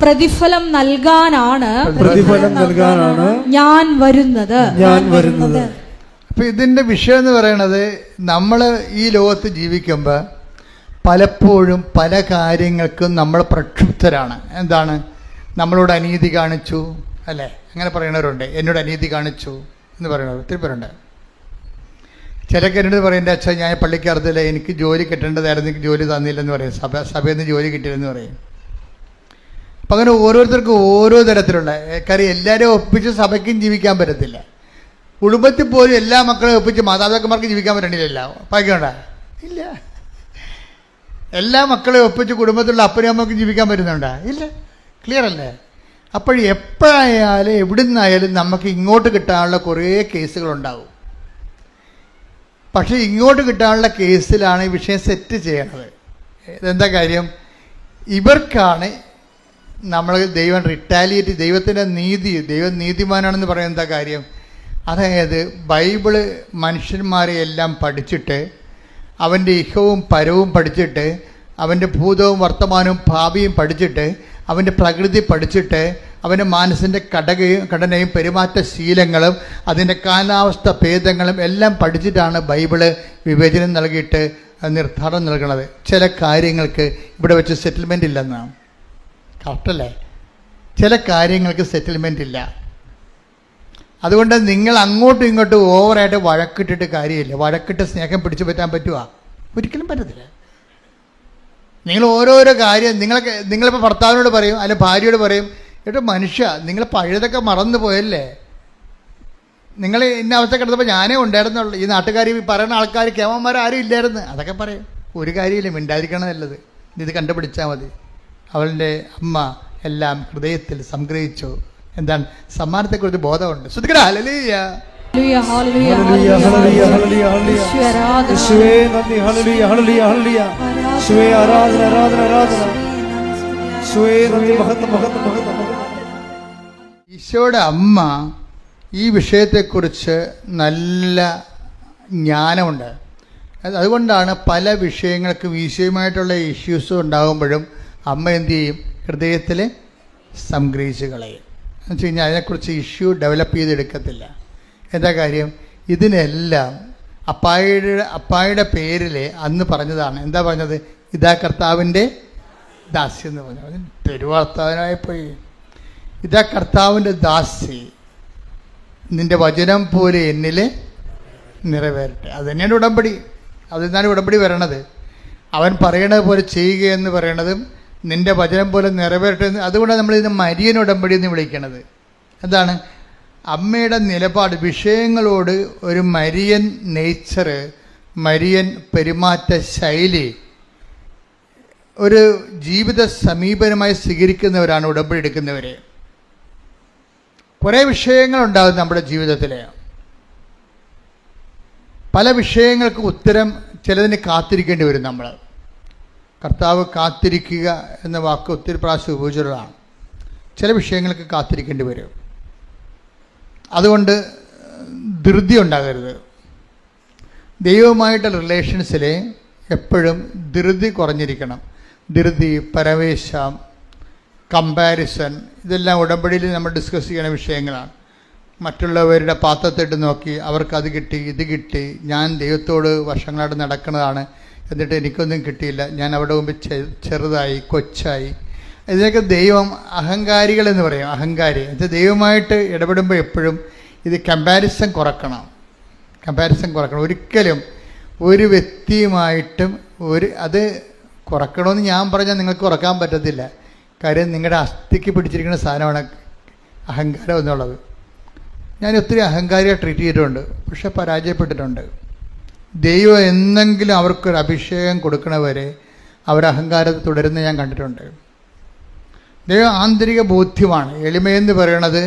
പ്രതിഫലം നൽകാനാണ് ഞാൻ വരുന്നത്. അപ്പം ഇതിൻ്റെ വിഷയം എന്ന് പറയണത്, നമ്മൾ ഈ ലോകത്ത് ജീവിക്കുമ്പോൾ പലപ്പോഴും പല കാര്യങ്ങൾക്കും നമ്മൾ പ്രക്ഷുബ്ധരാണ്. എന്താണ്? നമ്മളോട് അനീതി കാണിച്ചു, അല്ലേ? അങ്ങനെ പറയുന്നവരുണ്ട്. എന്നോട് അനീതി കാണിച്ചു എന്ന് പറയുന്നവർ ഒത്തിരി പേരുണ്ട്. ചിലക്ക് എന്നോട് പറയുന്നത്, അച്ഛാ ഞാൻ പള്ളിക്കകത്തില്ല, എനിക്ക് ജോലി കിട്ടേണ്ടതായിരുന്നു, എനിക്ക് ജോലി തന്നില്ലെന്ന് പറയും. സഭയിൽ നിന്ന് ജോലി കിട്ടിയില്ലെന്ന് പറയും. അപ്പം അങ്ങനെ ഓരോരുത്തർക്കും ഓരോ തരത്തിലുള്ള കാര്യം. എല്ലാവരും ഒപ്പിച്ച് സഭയ്ക്കും ജീവിക്കാൻ പറ്റത്തില്ല. കുടുംബത്തിൽ പോലും എല്ലാ മക്കളെയും ഒപ്പിച്ച് മാതാപിതാക്കന്മാർക്ക് ജീവിക്കാൻ പറ്റണില്ല. ഭാഗ്യമുണ്ടോ? ഇല്ല. എല്ലാ മക്കളെയും ഒപ്പിച്ച് കുടുംബത്തിലുള്ള അപ്പനും അമ്മക്കും ജീവിക്കാൻ പറ്റുന്നുണ്ടോ? ഇല്ല. ക്ലിയർ അല്ലേ? അപ്പോൾ എപ്പോഴായാലും എവിടുന്നായാലും നമുക്ക് ഇങ്ങോട്ട് കിട്ടാനുള്ള കുറേ കേസുകളുണ്ടാവും. പക്ഷേ ഇങ്ങോട്ട് കിട്ടാനുള്ള കേസിലാണ് ഈ വിഷയം സെറ്റ് ചെയ്യണത്. ഇതെന്താ കാര്യം? ഇവർക്കാണ് നമ്മൾ ദൈവം റിറ്റാലിയേറ്റ്, ദൈവത്തിൻ്റെ നീതി, ദൈവം നീതിമാനാണെന്ന് പറയുന്ന എന്താ കാര്യം? അതായത് ബൈബിള് മനുഷ്യന്മാരെ എല്ലാം പഠിച്ചിട്ട്, അവൻ്റെ ഇഹവും പരവും പഠിച്ചിട്ട്, അവൻ്റെ ഭൂതവും വർത്തമാനവും ഭാവിയും പഠിച്ചിട്ട്, അവൻ്റെ പ്രകൃതി പഠിച്ചിട്ട്, അവൻ്റെ മനസ്സിൻ്റെ ഘടനയും പെരുമാറ്റ ശീലങ്ങളും അതിൻ്റെ കാലാവസ്ഥ ഭേദങ്ങളും എല്ലാം പഠിച്ചിട്ടാണ് ബൈബിള് വിവേചനം നൽകിയിട്ട് നിർദ്ധാരണം നൽകുന്നത്. ചില കാര്യങ്ങൾക്ക് ഇവിടെ വെച്ച് സെറ്റിൽമെൻ്റ് ഇല്ലെന്നാണ്. കറക്റ്റല്ലേ? ചില കാര്യങ്ങൾക്ക് സെറ്റിൽമെൻ്റ് ഇല്ല. അതുകൊണ്ട് നിങ്ങൾ അങ്ങോട്ടും ഇങ്ങോട്ടും ഓവറായിട്ട് വഴക്കിട്ടിട്ട് കാര്യമില്ല. വഴക്കിട്ട് സ്നേഹം പിടിച്ചു പറ്റാൻ പറ്റുമോ? ഒരിക്കലും പറ്റത്തില്ല. നിങ്ങൾ ഓരോരോ കാര്യം നിങ്ങളിപ്പോൾ ഭർത്താവിനോട് പറയും, അല്ലെ ഭാര്യയോട് പറയും, ഏട്ടോ മനുഷ്യ, നിങ്ങൾ പഴയതൊക്കെ മറന്നു പോയല്ലേ, നിങ്ങൾ ഇന്ന അവസ്ഥ കിടന്നപ്പോൾ ഞാനേ ഉണ്ടായിരുന്നുള്ളൂ, ഈ നാട്ടുകാർ പറയുന്ന ആൾക്കാർ കേമന്മാരും ഇല്ലായിരുന്നു, അതൊക്കെ പറയും. ഒരു കാര്യമില്ല, മിണ്ടാതിരിക്കണം നല്ലത്. ഇത് കണ്ടുപിടിച്ചാൽ മതി. അവളുടെ അമ്മ എല്ലാം ഹൃദയത്തിൽ സംഗ്രഹിച്ചു. എന്താണ്? സമ്മാനത്തെക്കുറിച്ച് ബോധമുണ്ട്. ശ്രദ്ധിക്കടാ. ഹല്ലേലൂയ. ഈശോയുടെ അമ്മ ഈ വിഷയത്തെക്കുറിച്ച് നല്ല ജ്ഞാനമുണ്ട്. അതുകൊണ്ടാണ് പല വിഷയങ്ങൾക്കും ഈശോയുമായിട്ടുള്ള ഇഷ്യൂസും ഉണ്ടാകുമ്പോഴും അമ്മ എന്തു ചെയ്യും? ഹൃദയത്തിൽ സംഗ്രഹിച്ച് കളയും. എന്ന് വെച്ച് കഴിഞ്ഞാൽ അതിനെക്കുറിച്ച് ഇഷ്യൂ ഡെവലപ്പ് ചെയ്തെടുക്കത്തില്ല. എന്താ കാര്യം? ഇതിനെല്ലാം അപ്പായുടെ പേരിൽ അന്ന് പറഞ്ഞതാണ്. എന്താ പറഞ്ഞത്? ഇതാ കർത്താവിൻ്റെ ദാസി എന്ന് പറഞ്ഞു. തെരുവാർത്താവനായിപ്പോയി. ഇതാ കർത്താവിൻ്റെ ദാസി, നിൻ്റെ വചനം പോലെ എന്നിൽ നിറവേറട്ടെ. അത് തന്നെയാണ് ഉടമ്പടി. അതിന്നാണ് ഉടമ്പടി വരണത്. അവൻ പറയണത് പോലെ ചെയ്യുക എന്ന് പറയണതും നിൻ്റെ വചനം പോലെ നിറവേറട്ടെ. അതുകൊണ്ടാണ് നമ്മളിതിനെ മരിയൻ ഉടമ്പടി എന്ന് വിളിക്കണത്. എന്താണ്? അമ്മയുടെ നിലപാട്, വിഷയങ്ങളോട് ഒരു മരിയൻ നേച്ചറ്, മരിയൻ പെരുമാറ്റ ശൈലി, ഒരു ജീവിത സമീപനമായി സ്വീകരിക്കുന്നവരാണ് ഉടമ്പടി എടുക്കുന്നവർ. കുറേ വിഷയങ്ങളുണ്ടാകും നമ്മുടെ ജീവിതത്തിൽ. പല വിഷയങ്ങൾക്ക് ഉത്തരം ചിലതിന് കാത്തിരിക്കേണ്ടി വരും. നമ്മൾ കർത്താവ് കാത്തിരിക്കുക എന്ന വാക്ക് ഒത്തിരി പ്രാവശ്യം ഉപയോഗിച്ചതാണ്. ചില വിഷയങ്ങൾക്ക് കാത്തിരിക്കേണ്ടി വരും. അതുകൊണ്ട് ധൃതി ഉണ്ടാകരുത്. ദൈവവുമായിട്ടുള്ള റിലേഷൻസിൽ എപ്പോഴും ധൃതി കുറഞ്ഞിരിക്കണം. ധൃതി, പരവേശം, കമ്പാരിസൺ, ഇതെല്ലാം ഉടമ്പടിയിൽ നമ്മൾ ഡിസ്കസ് ചെയ്യുന്ന വിഷയങ്ങളാണ്. മറ്റുള്ളവരുടെ പാത്രത്തിട്ട് നോക്കി അവർക്കത് കിട്ടി, ഇത് കിട്ടി, ഞാൻ ദൈവത്തോട് വർഷങ്ങളായിട്ട് നടക്കുന്നതാണ്, എന്നിട്ട് എനിക്കൊന്നും കിട്ടിയില്ല, ഞാൻ അവിടെ മുമ്പ് ചെറുതായി, കൊച്ചായി. ഇതിനൊക്കെ ദൈവം അഹങ്കാരികളെന്ന് പറയും. അഹങ്കാരി എന്നുവെച്ചാൽ ദൈവമായിട്ട് ഇടപെടുമ്പോൾ എപ്പോഴും ഇത് കമ്പാരിസൺ കുറക്കണം. ഒരിക്കലും ഒരു വ്യക്തിയുമായിട്ടും അത് കുറക്കണമെന്ന് ഞാൻ പറഞ്ഞാൽ നിങ്ങൾക്ക് കുറക്കാൻ പറ്റത്തില്ല. കാര്യം നിങ്ങളുടെ അസ്ഥിക്ക് പിടിച്ചിരിക്കുന്ന സാധനമാണ് അഹങ്കാരം എന്നുള്ളത്. ഞാൻ ഒത്തിരി അഹങ്കാരിയെ ട്രീറ്റ് ചെയ്തിട്ടുണ്ട്, പക്ഷെ പരാജയപ്പെട്ടിട്ടുണ്ട്. ദൈവം എന്തെങ്കിലും അവർക്കൊരു അഭിഷേകം കൊടുക്കണവരെ അവർ അഹങ്കാരത്തെ തുടരുന്ന ഞാൻ കണ്ടിട്ടുണ്ട്. ദൈവം ആന്തരിക ബോധ്യമാണ്. എളിമയെന്ന് പറയണത്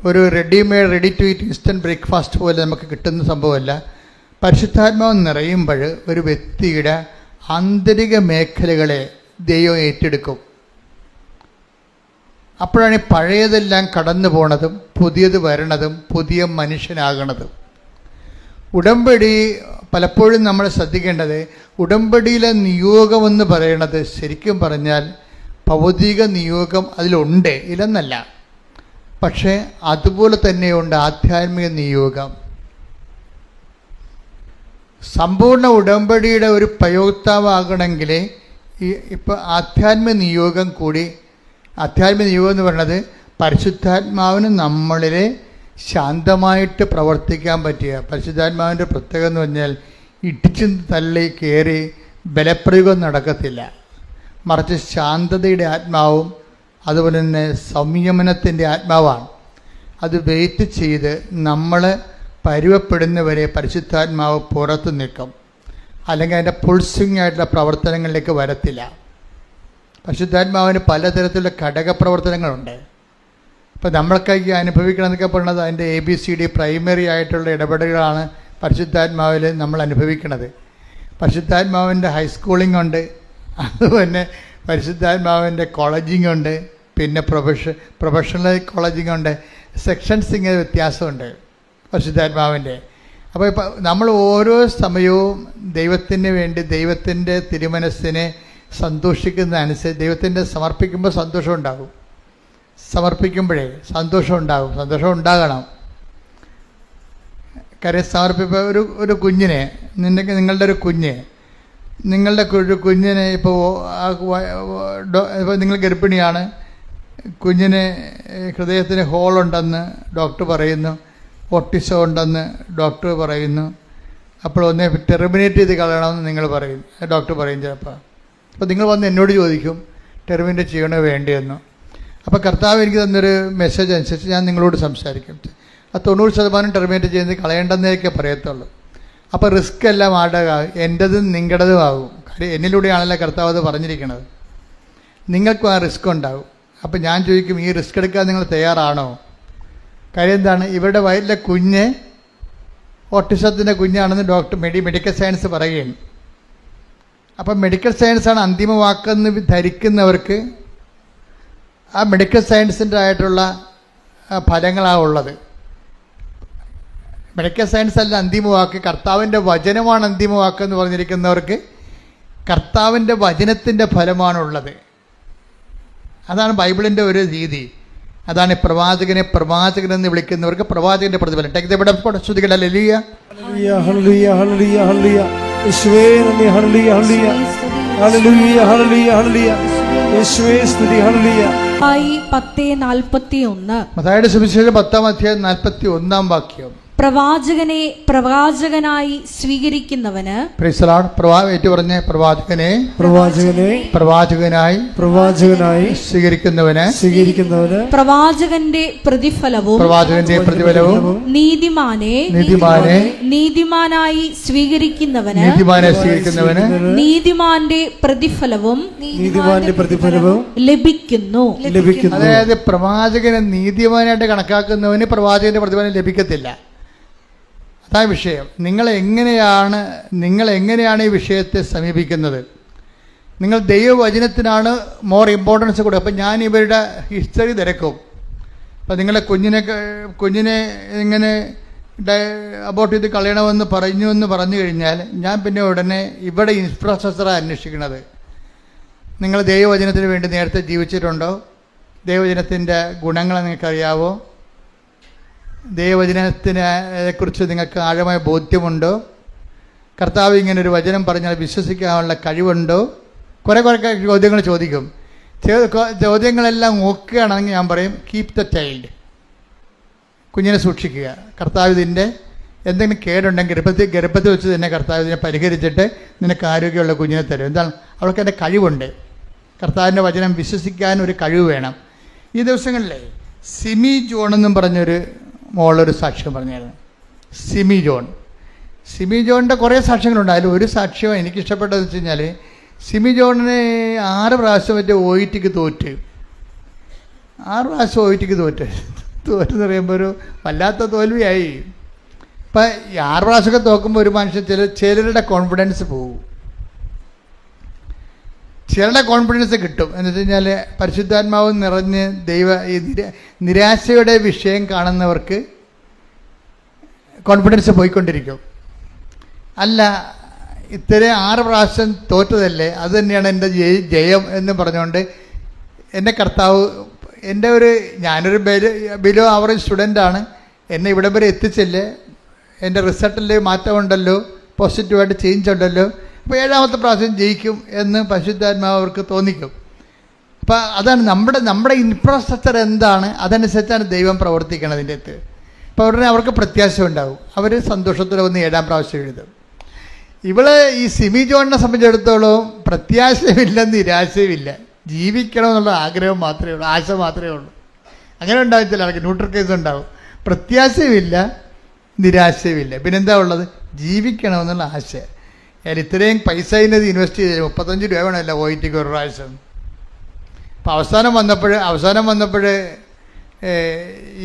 ഒരു readymade, ready to eat instant breakfast പോലെ നമുക്ക് കിട്ടുന്ന സംഭവമല്ല. പരിശുദ്ധാത്മാവ് നിറയുമ്പോൾ ഒരു വ്യക്തിയുടെ ആന്തരിക മേഖലകളെ ദൈവം ഏറ്റെടുക്കും. അപ്പോഴാണ് പഴയതെല്ലാം കടന്നു പോണതും പുതിയത് വരണതും പുതിയ മനുഷ്യനാകണതും. ഉടമ്പടി പലപ്പോഴും നമ്മൾ ശ്രദ്ധിക്കേണ്ടത്, ഉടമ്പടിയിലെ നിയോഗമെന്ന് പറയണത് ശരിക്കും പറഞ്ഞാൽ ഭൗതിക നിയോഗം അതിലുണ്ട്, ഇല്ലെന്നല്ല. പക്ഷേ അതുപോലെ തന്നെയുണ്ട് ആധ്യാത്മിക നിയോഗം. സമ്പൂർണ്ണ ഉടമ്പടിയുടെ ഒരു പ്രയോക്താവാകണമെങ്കിൽ ഇപ്പോൾ ആധ്യാത്മിക നിയോഗം കൂടി. ആധ്യാത്മിക നിയോഗം എന്ന് പറയുന്നത് പരിശുദ്ധാത്മാവിന് നമ്മളിൽ ശാന്തമായിട്ട് പ്രവർത്തിക്കാൻ പറ്റിയ, പരിശുദ്ധാത്മാവിൻ്റെ പ്രത്യേകത എന്ന് പറഞ്ഞാൽ ഇടിച്ചു തള്ളി കയറി ബലപ്രയോഗം നടക്കത്തില്ല. മറിച്ച് ശാന്തതയുടെ ആത്മാവും അതുപോലെ തന്നെ സംയമനത്തിൻ്റെ ആത്മാവാണ്. അത് വെയിറ്റ് ചെയ്ത് നമ്മൾ പരുവപ്പെടുന്നവരെ പരിശുദ്ധാത്മാവ് പുറത്ത് നിൽക്കും. അല്ലെങ്കിൽ അതിൻ്റെ പുൾസിങ് ആയിട്ടുള്ള പ്രവർത്തനങ്ങളിലേക്ക് വരത്തില്ല. പരിശുദ്ധാത്മാവിന് പലതരത്തിലുള്ള ഘടകപ്രവർത്തനങ്ങളുണ്ട്. ഇപ്പോൾ നമ്മൾക്കൊക്കെ അനുഭവിക്കണമെന്നൊക്കെ പറയുന്നത് അതിൻ്റെ ABCD പ്രൈമറി ആയിട്ടുള്ള ഇടപെടലുകളാണ് പരിശുദ്ധാത്മാവിൽ നമ്മൾ അനുഭവിക്കുന്നത്. പരിശുദ്ധാത്മാവിൻ്റെ ഹൈസ്കൂളിംഗ് ഉണ്ട്, അതുപോലെ പരിശുദ്ധാത്മാവിൻ്റെ കോളേജിംഗ് ഉണ്ട്, പിന്നെ പ്രൊഫഷണൽ കോളേജിങ് ഉണ്ട്, സെക്ഷൻസിങ് വ്യത്യാസമുണ്ട് പരിശുദ്ധാത്മാവിൻ്റെ. അപ്പോൾ ഇപ്പം നമ്മൾ ഓരോ സമയവും ദൈവത്തിന് വേണ്ടി ദൈവത്തിൻ്റെ തിരുമനസ്സിനെ സന്തോഷിക്കുന്നതനുസരിച്ച് ദൈവത്തിൻ്റെ സമർപ്പിക്കുമ്പോൾ സന്തോഷം ഉണ്ടാകും. സമർപ്പിക്കുമ്പോഴേ സന്തോഷം ഉണ്ടാകും, സന്തോഷം ഉണ്ടാകണം. കാര്യം സമർപ്പിപ്പോൾ ഒരു കുഞ്ഞിനെ നിങ്ങളുടെ ഒരു കുഞ്ഞിനെ ഇപ്പോൾ നിങ്ങൾ ഗർഭിണിയാണ്, കുഞ്ഞിന് ഹൃദയത്തിന് ഹോളുണ്ടെന്ന് ഡോക്ടർ പറയുന്നു, ഓട്ടിസം ഉണ്ടെന്ന് ഡോക്ടർ പറയുന്നു. അപ്പോൾ ഒന്നേ ടെർമിനേറ്റ് ചെയ്ത് കളയണമെന്ന് നിങ്ങൾ പറയും, ഡോക്ടർ പറയും ചിലപ്പോൾ. അപ്പോൾ നിങ്ങൾ വന്ന് എന്നോട് ചോദിക്കും ടെർമിനേറ്റ് ചെയ്യണോ വേണ്ടിയെന്ന്. അപ്പോൾ കർത്താവ് എനിക്ക് തന്നൊരു മെസ്സേജ് അനുസരിച്ച് ഞാൻ നിങ്ങളോട് സംസാരിക്കും. ആ 90% ടെർമിനേറ്റ് ചെയ്യുന്നത് കളയേണ്ടെന്നേക്കെ പറയത്തുള്ളൂ. അപ്പോൾ റിസ്ക് എല്ലാം ആരുടെ എൻ്റെതും നിങ്ങളുടേതും ആകും. കാര്യം എന്നിലൂടെയാണല്ലോ കർത്താവ് അത് പറഞ്ഞിരിക്കുന്നത്. നിങ്ങൾക്കും ആ റിസ്ക് ഉണ്ടാകും. അപ്പോൾ ഞാൻ ചോദിക്കും, ഈ റിസ്ക് എടുക്കാൻ നിങ്ങൾ തയ്യാറാണോ? കാര്യം എന്താണ്, ഇവരുടെ വയറ്റിലെ കുഞ്ഞ് ഓട്ടിസത്തിൻ്റെ കുഞ്ഞാണെന്ന് മെഡിക്കൽ സയൻസ് പറയുകയാണ്. അപ്പം മെഡിക്കൽ സയൻസാണ് അന്തിമ വാക്കെന്ന് ധരിക്കുന്നവർക്ക് ആ മെഡിക്കൽ സയൻസിൻ്റെ ആയിട്ടുള്ള ഫലങ്ങളാണ് ഉള്ളത്. മെഡിക്കൽ സയൻസ് അല്ല അന്തിമ വാക്ക്, കർത്താവിൻ്റെ വചനമാണ് അന്തിമ വാക്കെന്ന് പറഞ്ഞിരിക്കുന്നവർക്ക് കർത്താവിൻ്റെ വചനത്തിൻ്റെ ഫലമാണുള്ളത്. അതാണ് ബൈബിളിൻ്റെ ഒരു രീതി. അതാണ് പ്രവാചകനെന്ന് വിളിക്കുന്നവർക്ക് പ്രവാചകന്റെ പ്രതിഫലം. മത്തായിയുടെ സുവിശേഷം 10:41 വാക്യം. പ്രവാചകനെ പ്രവാചകനായി സ്വീകരിക്കുന്നവന് പ്രവാചകനായി സ്വീകരിക്കുന്നവന് പ്രവാചകന്റെ പ്രതിഫലവും നീതിമാനായി സ്വീകരിക്കുന്നവന് നീതിമാന്റെ പ്രതിഫലവും ലഭിക്കുന്നു. അതായത് പ്രവാചകനെ നീതിമാനായിട്ട് കണക്കാക്കുന്നവന് പ്രവാചകന്റെ പ്രതിഫലം ലഭിക്കത്തില്ല. അതാ വിഷയം. നിങ്ങൾ എങ്ങനെയാണ് ഈ വിഷയത്തെ സമീപിക്കുന്നത്? നിങ്ങൾ ദൈവവചനത്തിനാണ് മോർ ഇമ്പോർട്ടൻസ് കൊടുക്കുക. അപ്പം ഞാൻ ഇവരുടെ ഹിസ്റ്ററി തിരക്കും. അപ്പം നിങ്ങളെ കുഞ്ഞിനെ ഇങ്ങനെ അബോർട്ട് ചെയ്ത് കളയണമെന്ന് പറഞ്ഞു കഴിഞ്ഞാൽ ഞാൻ പിന്നെ ഉടനെ ഇവിടെ ഇൻഫ്രാസ്ട്രക്ചറാണ് അന്വേഷിക്കുന്നത്. നിങ്ങൾ ദൈവവചനത്തിന് വേണ്ടി നേരത്തെ ജീവിച്ചിട്ടുണ്ടോ? ദൈവവചനത്തിൻ്റെ ഗുണങ്ങൾ നിങ്ങൾക്കറിയാവോ? ദൈവവചനത്തിനെക്കുറിച്ച് നിങ്ങൾക്ക് ആഴമായ ബോധ്യമുണ്ടോ? കർത്താവ് ഇങ്ങനെ ഒരു വചനം പറഞ്ഞാൽ വിശ്വസിക്കാനുള്ള കഴിവുണ്ടോ? കുറേ ചോദ്യങ്ങൾ ചോദിക്കും. ചോദ്യങ്ങളെല്ലാം നോക്കുകയാണെങ്കിൽ ഞാൻ പറയും, കീപ് ദ ചൈൽഡ്, കുഞ്ഞിനെ സൂക്ഷിക്കുക. കർത്താവ് ഇതിൻ്റെ എന്തെങ്കിലും കേടുണ്ടെങ്കിൽ ഗർഭത്തിൽ വെച്ച് തന്നെ കർത്താവ് ഇതിനെ പരിഹരിച്ചിട്ട് നിനക്ക് ആരോഗ്യമുള്ള കുഞ്ഞിനെ തരും. എന്താണ്? അവൾക്ക് എൻ്റെ കഴിവുണ്ട്. കർത്താവിൻ്റെ വചനം വിശ്വസിക്കാൻ ഒരു കഴിവ് വേണം. ഈ ദിവസങ്ങളിലെ സിമി ജോൺ എന്നും പറഞ്ഞൊരു മോളൊരു സാക്ഷ്യം പറഞ്ഞായിരുന്നു. സിമി ജോണിൻ്റെ കുറേ സാക്ഷ്യങ്ങളുണ്ട്. അതിൽ ഒരു സാക്ഷ്യം എനിക്കിഷ്ടപ്പെട്ടതെന്ന് വെച്ച് കഴിഞ്ഞാൽ, സിമി ജോണിന് 6 പ്രാവശ്യം മറ്റേ OETക്ക് തോറ്റ്. 6 പ്രാവശ്യം OETക്ക് തോറ്റെന്ന് പറയുമ്പോൾ ഒരു വല്ലാത്ത തോൽവിയായി. ഇപ്പം 6 പ്രാവശ്യമൊക്കെ തോക്കുമ്പോൾ ഒരു മനുഷ്യൻ ചിലരുടെ കോൺഫിഡൻസ് പോകും, ചിലരുടെ കോൺഫിഡൻസ് കിട്ടും. എന്ന് വെച്ച് കഴിഞ്ഞാൽ പരിശുദ്ധാത്മാവ് നിറഞ്ഞ് നിരാശയുടെ വിഷയം കാണുന്നവർക്ക് കോൺഫിഡൻസ് പോയിക്കൊണ്ടിരിക്കും. അല്ല, ഇത്രയും 6 പ്രാവശ്യം തോറ്റതല്ലേ, അത് തന്നെയാണ് എൻ്റെ ജയം എന്ന് പറഞ്ഞുകൊണ്ട് എന്നെ കർത്താവ് ഞാനൊരു ബിലോ ആവറേജ് സ്റ്റുഡൻ്റാണ്, എന്നെ ഇവിടം വരെ എത്തിച്ചില്ലേ, എൻ്റെ റിസൾട്ടിൽ മാറ്റമുണ്ടല്ലോ, പോസിറ്റീവായിട്ട് ചേഞ്ച് ഉണ്ടല്ലോ, അപ്പോൾ 7ാമത്തെ പ്രാവശ്യം ജയിക്കും എന്ന് പരിശുദ്ധാത്മാവ് അവർക്ക് തോന്നിക്കും. അപ്പോൾ അതാണ് നമ്മുടെ ഇൻഫ്രാസ്ട്രക്ചർ എന്താണ്, അതനുസരിച്ചാണ് ദൈവം പ്രവർത്തിക്കണതിൻ്റെ അടുത്ത്. അപ്പോൾ ഉടനെ അവർക്ക് പ്രത്യാശ ഉണ്ടാവും. അവർ സന്തോഷത്തോടെ വന്ന് 7ാം പ്രാവശ്യം എഴുതും. ഈ സിമി ജോണിനെ സംബന്ധിച്ചിടത്തോളം പ്രത്യാശയുമില്ല, നിരാശയുമില്ല, ജീവിക്കണമെന്നുള്ള ആഗ്രഹം മാത്രമേ ഉള്ളൂ, ആശ മാത്രമേ ഉള്ളൂ. അങ്ങനെ ഉണ്ടാകത്തില്ല, അവർക്ക് ന്യൂട്രൽ കേസ് ഉണ്ടാവും. പ്രത്യാശയുമില്ല, നിരാശയുമില്ല, പിന്നെന്താ ഉള്ളത്? ജീവിക്കണമെന്നുള്ള ആശ. ഞാൻ ഇത്രയും പൈസ ഇതിനത് ഇൻവെസ്റ്റ് ചെയ്ത് 35 രൂപ വേണമല്ല OETക്ക് ഒരു പ്രാവശ്യം. അപ്പോൾ അവസാനം വന്നപ്പോൾ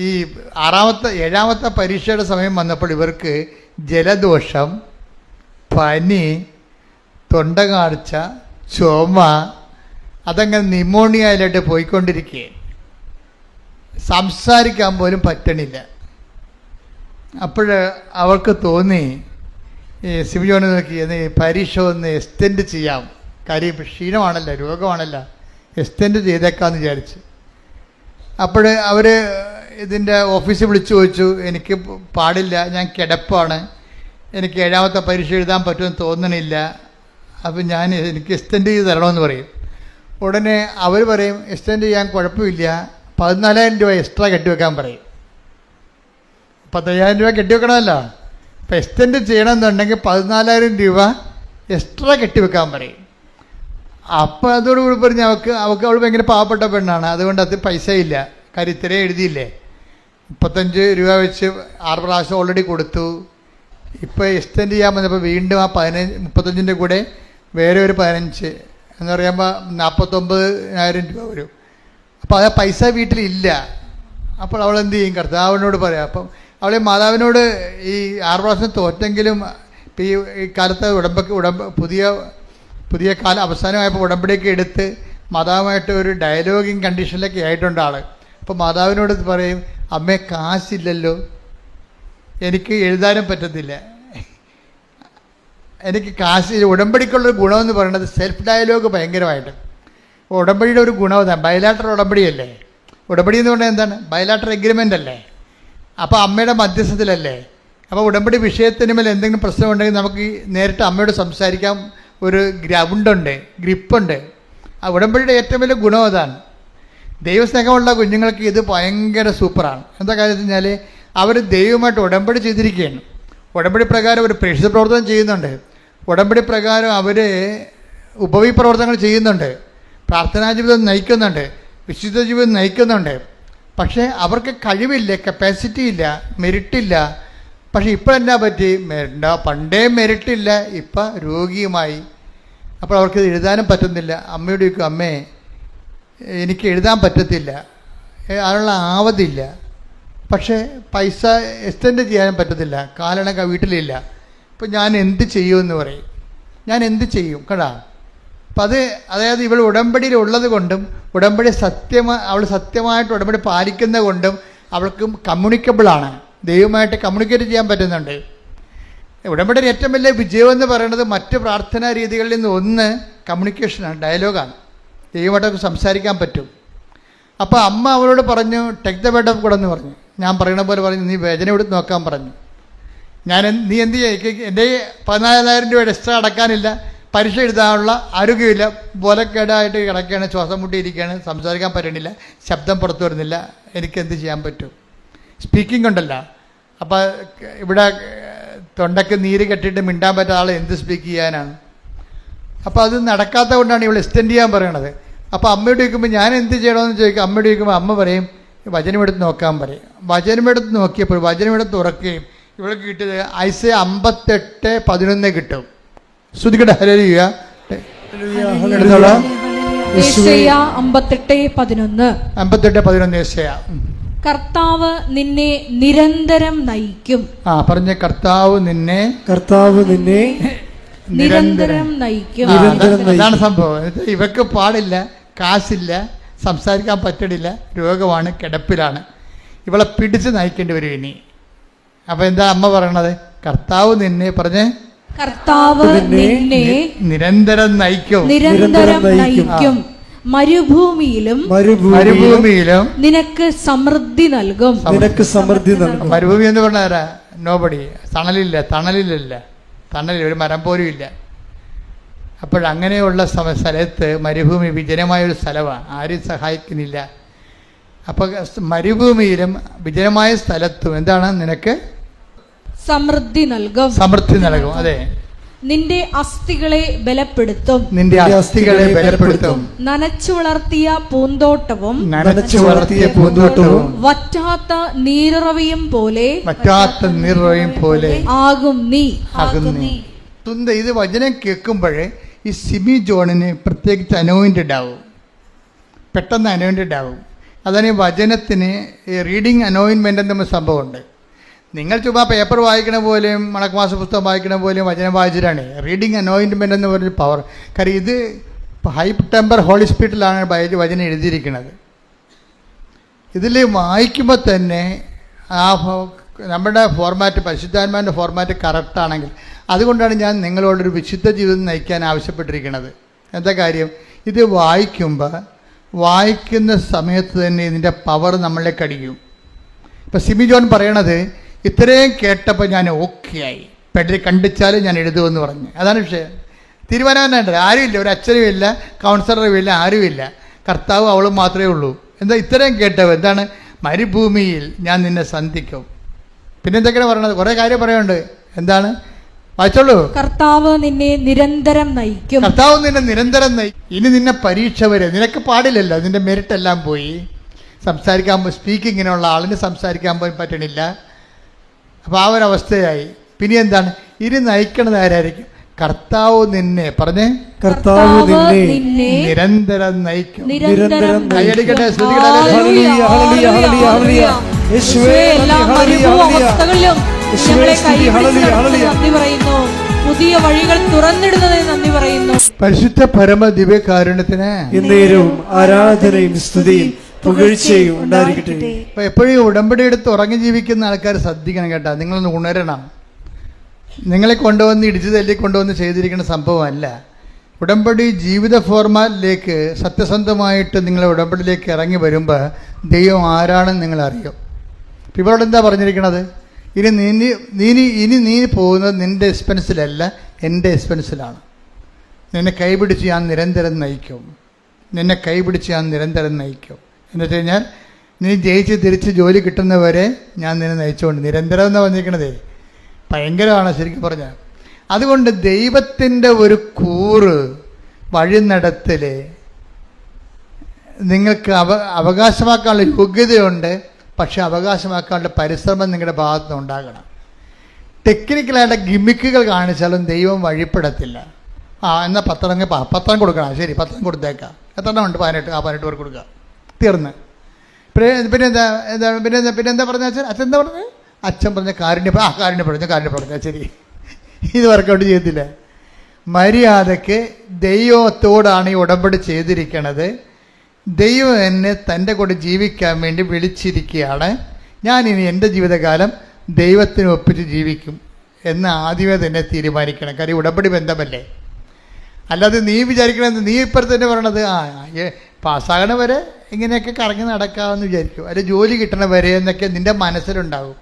ഈ 7ാമത്തെ പരീക്ഷയുടെ സമയം വന്നപ്പോൾ ഇവർക്ക് ജലദോഷം, പനി, തൊണ്ടകാഴ്ച, ചുമ, അതങ്ങനെ ന്യൂമോണിയയിലായിട്ട് പോയിക്കൊണ്ടിരിക്കുകയാണ്. സംസാരിക്കാൻ പോലും പറ്റണില്ല. അപ്പോൾ അവൾക്ക് തോന്നി, ഈ സിമിജോനെ നോക്കി, എന്ന് പരീക്ഷ ഒന്ന് എക്സ്റ്റെൻഡ് ചെയ്യാം, കാര്യം ക്ഷീണമാണല്ലോ, രോഗമാണല്ലോ, എക്സ്റ്റെൻഡ് ചെയ്തേക്കാമെന്ന് വിചാരിച്ച്. അപ്പോൾ അവർ ഇതിൻ്റെ ഓഫീസിൽ വിളിച്ചു ചോദിച്ചു, എനിക്ക് പാടില്ല, ഞാൻ കിടപ്പാണ്, എനിക്ക് 7ാമത്തെ പരീക്ഷ എഴുതാൻ പറ്റുമെന്ന് തോന്നണില്ല, അപ്പം എനിക്ക് എക്സ്റ്റെൻഡ് ചെയ്ത് തരണമെന്ന് പറയും. ഉടനെ അവർ പറയും എക്സ്റ്റെൻഡ് ചെയ്യാൻ കുഴപ്പമില്ല, 14,000 രൂപ എക്സ്ട്രാ കെട്ടിവെക്കാൻ പറയും. 15,000 രൂപ കെട്ടിവെക്കണമല്ലോ. അപ്പോൾ എക്സ്റ്റെൻഡ് ചെയ്യണമെന്നുണ്ടെങ്കിൽ 14,000 രൂപ എക്സ്ട്രാ കെട്ടിവെക്കാൻ പറയും. അപ്പോൾ അതോടുകൂടി പറഞ്ഞ് അവൾ ഭയങ്കര പാവപ്പെട്ട പെണ്ണാണ്, അതുകൊണ്ട് അത് പൈസ ഇല്ല, കാര്യം ഇത്രയും എഴുതിയില്ലേ, 35 രൂപ വെച്ച് 6 പ്രാവശ്യം ഓൾറെഡി കൊടുത്തു. ഇപ്പോൾ എക്സ്റ്റെൻഡ് ചെയ്യാൻ വന്നപ്പോൾ വീണ്ടും ആ 35 കൂടെ വേറെ ഒരു 15 എന്ന് പറയുമ്പോൾ 49,000 രൂപ വരും. അപ്പോൾ ആ പൈസ വീട്ടിലില്ല. അപ്പോൾ അവൾ എന്ത് ചെയ്യും? കർത്താവിനോട് പറയാം. അപ്പം അവളെ മാതാവിനോട് ഈ 6 പ്രാവശ്യം തോറ്റെങ്കിലും ഇപ്പം ഈ കാലത്ത് പുതിയ കാലം അവസാനമായപ്പോൾ ഉടമ്പടിയൊക്കെ എടുത്ത് മാതാവുമായിട്ട് ഒരു ഡയലോഗിങ് കണ്ടീഷനിലൊക്കെ ആയിട്ടുണ്ട് ആൾ. അപ്പോൾ മാതാവിനോട് പറയും, അമ്മേ കാശില്ലല്ലോ, എനിക്ക് എഴുതാനും പറ്റത്തില്ല, എനിക്ക് കാശ്. ഉടമ്പടിക്കുള്ളൊരു ഗുണമെന്ന് പറയുന്നത് സെൽഫ് ഡയലോഗ് ഭയങ്കരമായിട്ട്. ഉടമ്പടിയുടെ ഒരു ഗുണം അതാണ്. ബയലാട്ടർ ഉടമ്പടിയല്ലേ, ഉടമ്പടി എന്ന് പറഞ്ഞാൽ എന്താണ്? ബയലാട്ടർ എഗ്രിമെൻ്റ് അല്ലേ. അപ്പോൾ അമ്മയുടെ മധ്യസ്ഥത്തിലല്ലേ. അപ്പോൾ ഉടമ്പടി വിഷയത്തിന് മേലെ എന്തെങ്കിലും പ്രശ്നമുണ്ടെങ്കിൽ നമുക്ക് നേരിട്ട് അമ്മയോട് സംസാരിക്കാം. ഒരു ഗ്രൗണ്ടുണ്ട്, ഗ്രിപ്പുണ്ട്. ആ ഉടമ്പടിയുടെ ഏറ്റവും വലിയ ഗുണം അതാണ്. ദൈവസ്നേഹമുള്ള കുഞ്ഞുങ്ങൾക്ക് ഇത് ഭയങ്കര സൂപ്പറാണ്. എന്താ കാര്യം വെച്ച് കഴിഞ്ഞാൽ അവർ ദൈവമായിട്ട് ഉടമ്പടി ചെയ്തിരിക്കുകയാണ്. ഉടമ്പടി പ്രകാരം ഒരു പ്രേക്ഷിത പ്രവർത്തനം ചെയ്യുന്നുണ്ട്. ഉടമ്പടി പ്രകാരം അവർ ഉപവി പ്രവർത്തനങ്ങൾ ചെയ്യുന്നുണ്ട്, പ്രാർത്ഥനാ ജീവിതം നയിക്കുന്നുണ്ട്, വിശുദ്ധ ജീവിതം നയിക്കുന്നുണ്ട്. പക്ഷേ അവർക്ക് കഴിവില്ല, കപ്പാസിറ്റി ഇല്ല, മെരിറ്റില്ല. പക്ഷേ ഇപ്പോൾ എന്നാ പറ്റി? പണ്ടേ മെരിറ്റില്ല, ഇപ്പം രോഗിയുമായി. അപ്പോൾ അവർക്ക് എഴുതാനും പറ്റുന്നില്ല. അമ്മയോട് ചോദിക്കും, അമ്മേ എനിക്ക് എഴുതാൻ പറ്റത്തില്ല, അതിനുള്ള ആവതില്ല, പക്ഷേ പൈസ എക്സ്റ്റെൻഡ് ചെയ്യാനും പറ്റത്തില്ല, കാരണം വീട്ടിലില്ല. അപ്പോൾ ഞാൻ എന്ത് ചെയ്യുമെന്ന് പറയും. ഞാൻ എന്ത് ചെയ്യും കേടാ. അപ്പം അതായത് ഇവൾ ഉടമ്പടിയിൽ ഉള്ളത് കൊണ്ടും ഉടമ്പടി അവൾ സത്യമായിട്ട് ഉടമ്പടി പാലിക്കുന്നത് കൊണ്ടും അവൾക്ക് കമ്മ്യൂണിക്കബിളാണ്, ദൈവമായിട്ട് കമ്മ്യൂണിക്കേറ്റ് ചെയ്യാൻ പറ്റുന്നുണ്ട്. ഉടമ്പടിയുടെ ഏറ്റവും വലിയ വിജയമെന്ന് പറയുന്നത് മറ്റ് പ്രാർത്ഥനാ രീതികളിൽ നിന്ന് ഒന്ന് കമ്മ്യൂണിക്കേഷനാണ്, ഡയലോഗാണ്. ദൈവമായിട്ടൊക്കെ സംസാരിക്കാൻ പറ്റും. അപ്പോൾ അമ്മ അവളോട് പറഞ്ഞു, tech the bed of God എന്ന് പറഞ്ഞു. ഞാൻ പറയണ പോലെ പറഞ്ഞു, നീ വേദന എടുത്ത് നോക്കാൻ പറഞ്ഞു. നീ എന്ത് ചെയ്യുക? എൻ്റെ 14,000 രൂപ എക്സ്ട്രാ അടക്കാനില്ല, പരീക്ഷ എഴുതാനുള്ള ആരോഗ്യമില്ല, ബോലക്കേടായിട്ട് കിടക്കുകയാണ്, ശ്വാസം മുട്ടിയിരിക്കുകയാണ്, സംസാരിക്കാൻ പറ്റണില്ല, ശബ്ദം പുറത്തു വരുന്നില്ല, എനിക്കെന്ത് ചെയ്യാൻ പറ്റും? സ്പീക്കിംഗ് ഉണ്ടല്ലോ. അപ്പോൾ ഇവിടെ തൊണ്ടയ്ക്ക് നീര് കെട്ടിയിട്ട് മിണ്ടാൻ പറ്റാത്ത ആൾ എന്ത് സ്പീക്ക് ചെയ്യാനാണ്? അപ്പോൾ അത് നടക്കാത്തത് കൊണ്ടാണ് ഇവൾ എക്സ്റ്റെൻഡ് ചെയ്യാൻ പറയണത്. അപ്പോൾ അമ്മയോട് ചോദിക്കുമ്പോൾ ഞാൻ എന്ത് ചെയ്യണമെന്ന് ചോദിക്കും. അമ്മയോട് ചോദിക്കുമ്പോൾ അമ്മ പറയും വചനമെടുത്ത് നോക്കാൻ പറയും. വചനമെടുത്ത് നോക്കിയപ്പോൾ വചനമെടുത്ത് തുറക്കുകയും ഇവൾക്ക് കിട്ടിയത് ഐസയ 58:11 കിട്ടും. ശ്രുതികട്ടെ, ഹല്ലേലൂയ. യെശയ്യാ 58:11 യെശയ്യാ. കർത്താവ് നിന്നെ നിരന്തരം നയിക്കും. പറഞ്ഞ കർത്താവ് നിന്നെ നിരന്തരം നയിക്കും. അതാണ് സംഭവം. ഇവക്ക് പാടില്ല, കാശില്ല, സംസാരിക്കാൻ പറ്റണില്ല, രോഗമാണ്, കിടപ്പിലാണ്. ഇവളെ പിടിച്ച് നയിക്കേണ്ടി വരും ഇനി. അപ്പം എന്താ അമ്മ പറയണത്? കർത്താവ് നിന്നെ പറഞ്ഞേ, കർത്താവ് നിന്നെ നിരന്തരം നയിക്കും. മരുഭൂമിയിലും നിനക്ക് സമൃദ്ധി നൽകും. മരുഭൂമി എന്ന് പറഞ്ഞാരാ? നോബഡി. തണലില്ല, ഒരു മരം പോലും ഇല്ല. അപ്പോഴങ്ങനെയുള്ള സ്ഥലത്ത് മരുഭൂമി വിജനമായൊരു സ്ഥലമാണ്, ആരും സഹായിക്കുന്നില്ല. അപ്പോൾ മരുഭൂമിയിലും വിജനമായ സ്ഥലത്തും എന്താണ്? നിനക്ക് സമൃദ്ധി നൽകും. അതെ, നിന്റെ അസ്ഥികളെ ബലപ്പെടുത്തും. നനച്ചു വളർത്തിയ പൂന്തോട്ടവും വറ്റാത്ത നീരുറവയും പോലെ ആകും നീ. ഇത് വചനം കേൾക്കുമ്പോഴേ ഈ സിമി ജോണിന് പ്രത്യേകിച്ച് അനോയിന്റഡ് ആവും, പെട്ടെന്ന് അനോയിന്റഡ് ആവും. അതാണ് ഈ വചനത്തിന് ഈ റീഡിങ് അനോയിൻമെൻ്റ് എന്ന സംഭവമുണ്ട്. നിങ്ങൾ ചുമ്മാ പേപ്പർ വായിക്കണ പോലെയും മണക്കുമാസ പുസ്തകം വായിക്കണ പോലെയും വചനം വായിച്ചിട്ടാണ്. റീഡിങ് അനോയിൻമെൻ്റ് എന്ന് പറഞ്ഞ പവർ. കാര്യം ഇത് ഹൈ ടെമ്പർ ഹോളി സ്പിരിറ്റിലാണ് വചനം എഴുതിയിരിക്കുന്നത്. ഇതിൽ വായിക്കുമ്പോൾ തന്നെ ആ നമ്മുടെ ഫോർമാറ്റ്, പരിശുദ്ധാത്മാവിൻ്റെ ഫോർമാറ്റ് കറക്റ്റാണെങ്കിൽ, അതുകൊണ്ടാണ് ഞാൻ നിങ്ങളോടൊരു വിശുദ്ധ ജീവിതം നയിക്കാൻ ആവശ്യപ്പെട്ടിരിക്കുന്നത്. എന്താ കാര്യം? ഇത് വായിക്കുന്ന സമയത്ത് തന്നെ ഇതിൻ്റെ പവർ നമ്മളിലേക്ക് അടിക്കും. ഇപ്പം സിമി ജോൺ പറയണത്, ഇത്രയും കേട്ടപ്പോൾ ഞാൻ ഓക്കെ ആയി, പെട്ടെന്ന് കണ്ടിച്ചാലും ഞാൻ എഴുതുമെന്ന് പറഞ്ഞു. അതാണ് വിഷയം. തീരുമാനമായിട്ട് ആരുമില്ല, ഒരു അച്ഛനും ഇല്ല, കൗൺസിലറും ഇല്ല, ആരുമില്ല, കർത്താവ് അവളും മാത്രമേ ഉള്ളൂ. എന്താ ഇത്രയും കേട്ടവ? എന്താണ്? മരുഭൂമിയിൽ ഞാൻ നിന്നെ സന്ധിക്കും. പിന്നെ എന്തൊക്കെയാണ് പറയണത്? കുറേ കാര്യം പറയുന്നുണ്ട്. എന്താണ്? വായിച്ചോളൂ. കർത്താവ് നിന്നെ നിരന്തരം നയിക്കും. കർത്താവ് നിന്നെ നിരന്തരം നയിക്കും. ഇനി നിന്നെ പരീക്ഷ വരെ നിനക്ക് പാടില്ലല്ലോ, നിന്റെ മെറിറ്റ് എല്ലാം പോയി. സംസാരിക്കാൻ സ്പീക്കിങ്ങിനുള്ള ആളിന് സംസാരിക്കാൻ പോയി പറ്റണില്ല. അപ്പോൾ ആ ഒരവസ്ഥയായി. പിന്നെ എന്താണ്? ഇനി നയിക്കണത് ആരായിരിക്കും? കർത്താവ് നിന്നെ പറഞ്ഞേ, കർത്താവ് നിന്നെ നിരന്തരം നയിക്കും. നിരന്തരം കൈയടിക്കട്ടെ, ഹല്ലേലൂയ, ഹല്ലേലൂയ, ഹല്ലേലൂയ, ഹല്ലേലൂയ. യേശുവേ എല്ലാ ഹല്ലേലൂയ, ഹല്ലേലൂയ. അവസ്ഥകളിലും ഞങ്ങളെ ഹല്ലേലൂയ, ഹല്ലേലൂയ. നന്ദി പറയുന്നു. പുതിയ വഴികൾ തുറന്നിടുന്നതിന് നന്ദി പറയുന്നു. പരിശുദ്ധ പരമ ദിവ്യകാരുണ്യത്തിന് എന്നേരവും ആരാധനയും സ്തുതിയും പുകഴ്ചയും ഉണ്ടായിരിക്കട്ടെ. അപ്പോൾ എപ്പോഴും ഉടമ്പടി എടുത്ത് ഉറങ്ങി ജീവിക്കുന്ന ആൾക്കാർ ശ്രദ്ധിക്കണം കേട്ടോ. നിങ്ങളൊന്ന് ഉണരണം. നിങ്ങളെ കൊണ്ടുവന്ന് ഇടിച്ചു തല്ലി കൊണ്ടുവന്ന് ചെയ്തിരിക്കുന്ന സംഭവമല്ല. ഉടമ്പടി ജീവിത ഫോർമാറ്റിലേക്ക് സത്യസന്ധമായിട്ട് നിങ്ങൾ ഉടമ്പടിയിലേക്ക് ഇറങ്ങി വരുമ്പോൾ ദൈവം ആരാണെന്ന് നിങ്ങൾ അറിയും. ഇവരോട് എന്താ പറഞ്ഞിരിക്കണത്? ഇനി നീ പോകുന്നത് നിൻ്റെ എക്സ്പെൻസിലല്ല, എൻ്റെ എക്സ്പെൻസിലാണ്. നിന്നെ കൈപിടിച്ച് ഞാൻ നിരന്തരം നയിക്കും. നിന്നെ കൈപിടിച്ച് ഞാൻ നിരന്തരം നയിക്കും എന്ന് വെച്ച് കഴിഞ്ഞാൽ നീ ജയിച്ച് തിരിച്ച് ജോലി കിട്ടുന്നവരെ ഞാൻ നിന്നെ നയിച്ചുകൊണ്ട്. നിരന്തരം എന്ന് പറഞ്ഞിരിക്കണതേ ഭയങ്കരമാണ് ശരിക്കും പറഞ്ഞാൽ. അതുകൊണ്ട് ദൈവത്തിൻ്റെ ഒരു കൂറ് വഴിനടത്തൽ നിങ്ങൾക്ക് അവകാശമാക്കാനുള്ള യോഗ്യതയുണ്ട്. പക്ഷെ അവകാശമാക്കാനുള്ള പരിശ്രമം നിങ്ങളുടെ ഭാഗത്തുനിന്ന് ഉണ്ടാകണം. ടെക്നിക്കലായിട്ട് ഗിമ്മിക്കുകൾ കാണിച്ചാലും ദൈവം വഴിപ്പെടത്തില്ല. എന്നാൽ പത്രം കൊടുക്കണം. ശരി, പത്രം കൊടുത്തേക്കാം. എത്രണ്ണം ഉണ്ട്? 18 പേർക്ക് കൊടുക്കുക. തീർന്ന്. പിന്നെന്താ പറഞ്ഞ അച്ഛൻ? അച്ഛൻ എന്താ പറഞ്ഞത്? അച്ഛൻ പറഞ്ഞ കാരുണ്യപ്പെടുന്ന. ശരി, ഇത് വർക്കൗട്ട് ചെയ്യത്തില്ല. മര്യാദയ്ക്ക് ദൈവത്തോടാണ് ഈ ഉടമ്പടി ചെയ്തിരിക്കണത്. ദൈവം എന്നെ തൻ്റെ കൂടെ ജീവിക്കാൻ വേണ്ടി വിളിച്ചിരിക്കുകയാണ്. ഞാനിനി എൻ്റെ ജീവിതകാലം ദൈവത്തിന് ഒപ്പിച്ച് ജീവിക്കും എന്ന് ആദ്യമേ തന്നെ തീരുമാനിക്കണം. കാര്യം ഉടമ്പടി ബന്ധമല്ലേ. അല്ലാതെ നീ വിചാരിക്കണത്, നീ ഇപ്പുറത്ത് തന്നെ പറയണത് പാസ്സാകണ വരെ ഇങ്ങനെയൊക്കെ കറങ്ങി നടക്കാമെന്ന് വിചാരിക്കും, അല്ലെങ്കിൽ ജോലി കിട്ടണ വരെ എന്നൊക്കെ നിൻ്റെ മനസ്സിലുണ്ടാകും.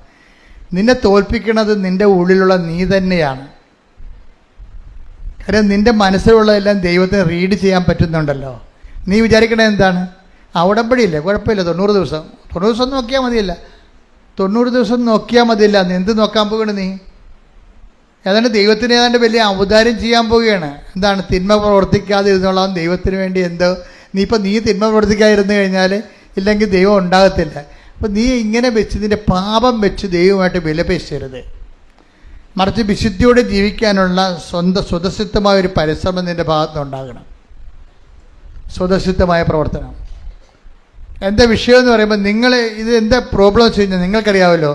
നിന്നെ തോൽപ്പിക്കണത് നിൻ്റെ ഉള്ളിലുള്ള നീ തന്നെയാണ്. കാര്യം നിൻ്റെ മനസ്സിലുള്ളതെല്ലാം ദൈവത്തിന് റീഡ് ചെയ്യാൻ പറ്റുന്നുണ്ടല്ലോ. നീ വിചാരിക്കണത് എന്താണ്? ഉടമ്പടിയില്ലേ, കുഴപ്പമില്ല, 90 ദിവസം നോക്കിയാൽ മതിയല്ല. 90 ദിവസം നോക്കിയാൽ മതിയല്ല. എന്ത് നോക്കാൻ പോവുകയാണ് നീ? ഏതാണ്ട് ദൈവത്തിന് ഏതാണ്ട് വലിയ ഔദാര്യം ചെയ്യാൻ പോവുകയാണ്. എന്താണ്? തിന്മ പ്രവർത്തിക്കാതെ ഇരുന്നോളാം ദൈവത്തിന് വേണ്ടി. എന്തോ നീ തിന്മ പ്രവർത്തിക്കാതിരുന്നു കഴിഞ്ഞാൽ ഇല്ലെങ്കിൽ ദൈവം ഉണ്ടാകത്തില്ല. അപ്പം നീ ഇങ്ങനെ വെച്ച് നിൻ്റെ പാപം വെച്ച് ദൈവമായിട്ട് വിലപേശരുത്. മറിച്ച് വിശുദ്ധിയോടെ ജീവിക്കാനുള്ള സ്വതസിദ്ധമായ ഒരു പരിശ്രമം നിൻ്റെ ഭാഗത്തുനിന്ന് ഉണ്ടാകണം. സ്വതസിദ്ധമായ പ്രവർത്തനം. എന്താ വിഷയം എന്ന് പറയുമ്പോൾ ഇത് എന്താ പ്രോബ്ലം വെച്ച് കഴിഞ്ഞാൽ നിങ്ങൾക്കറിയാമല്ലോ.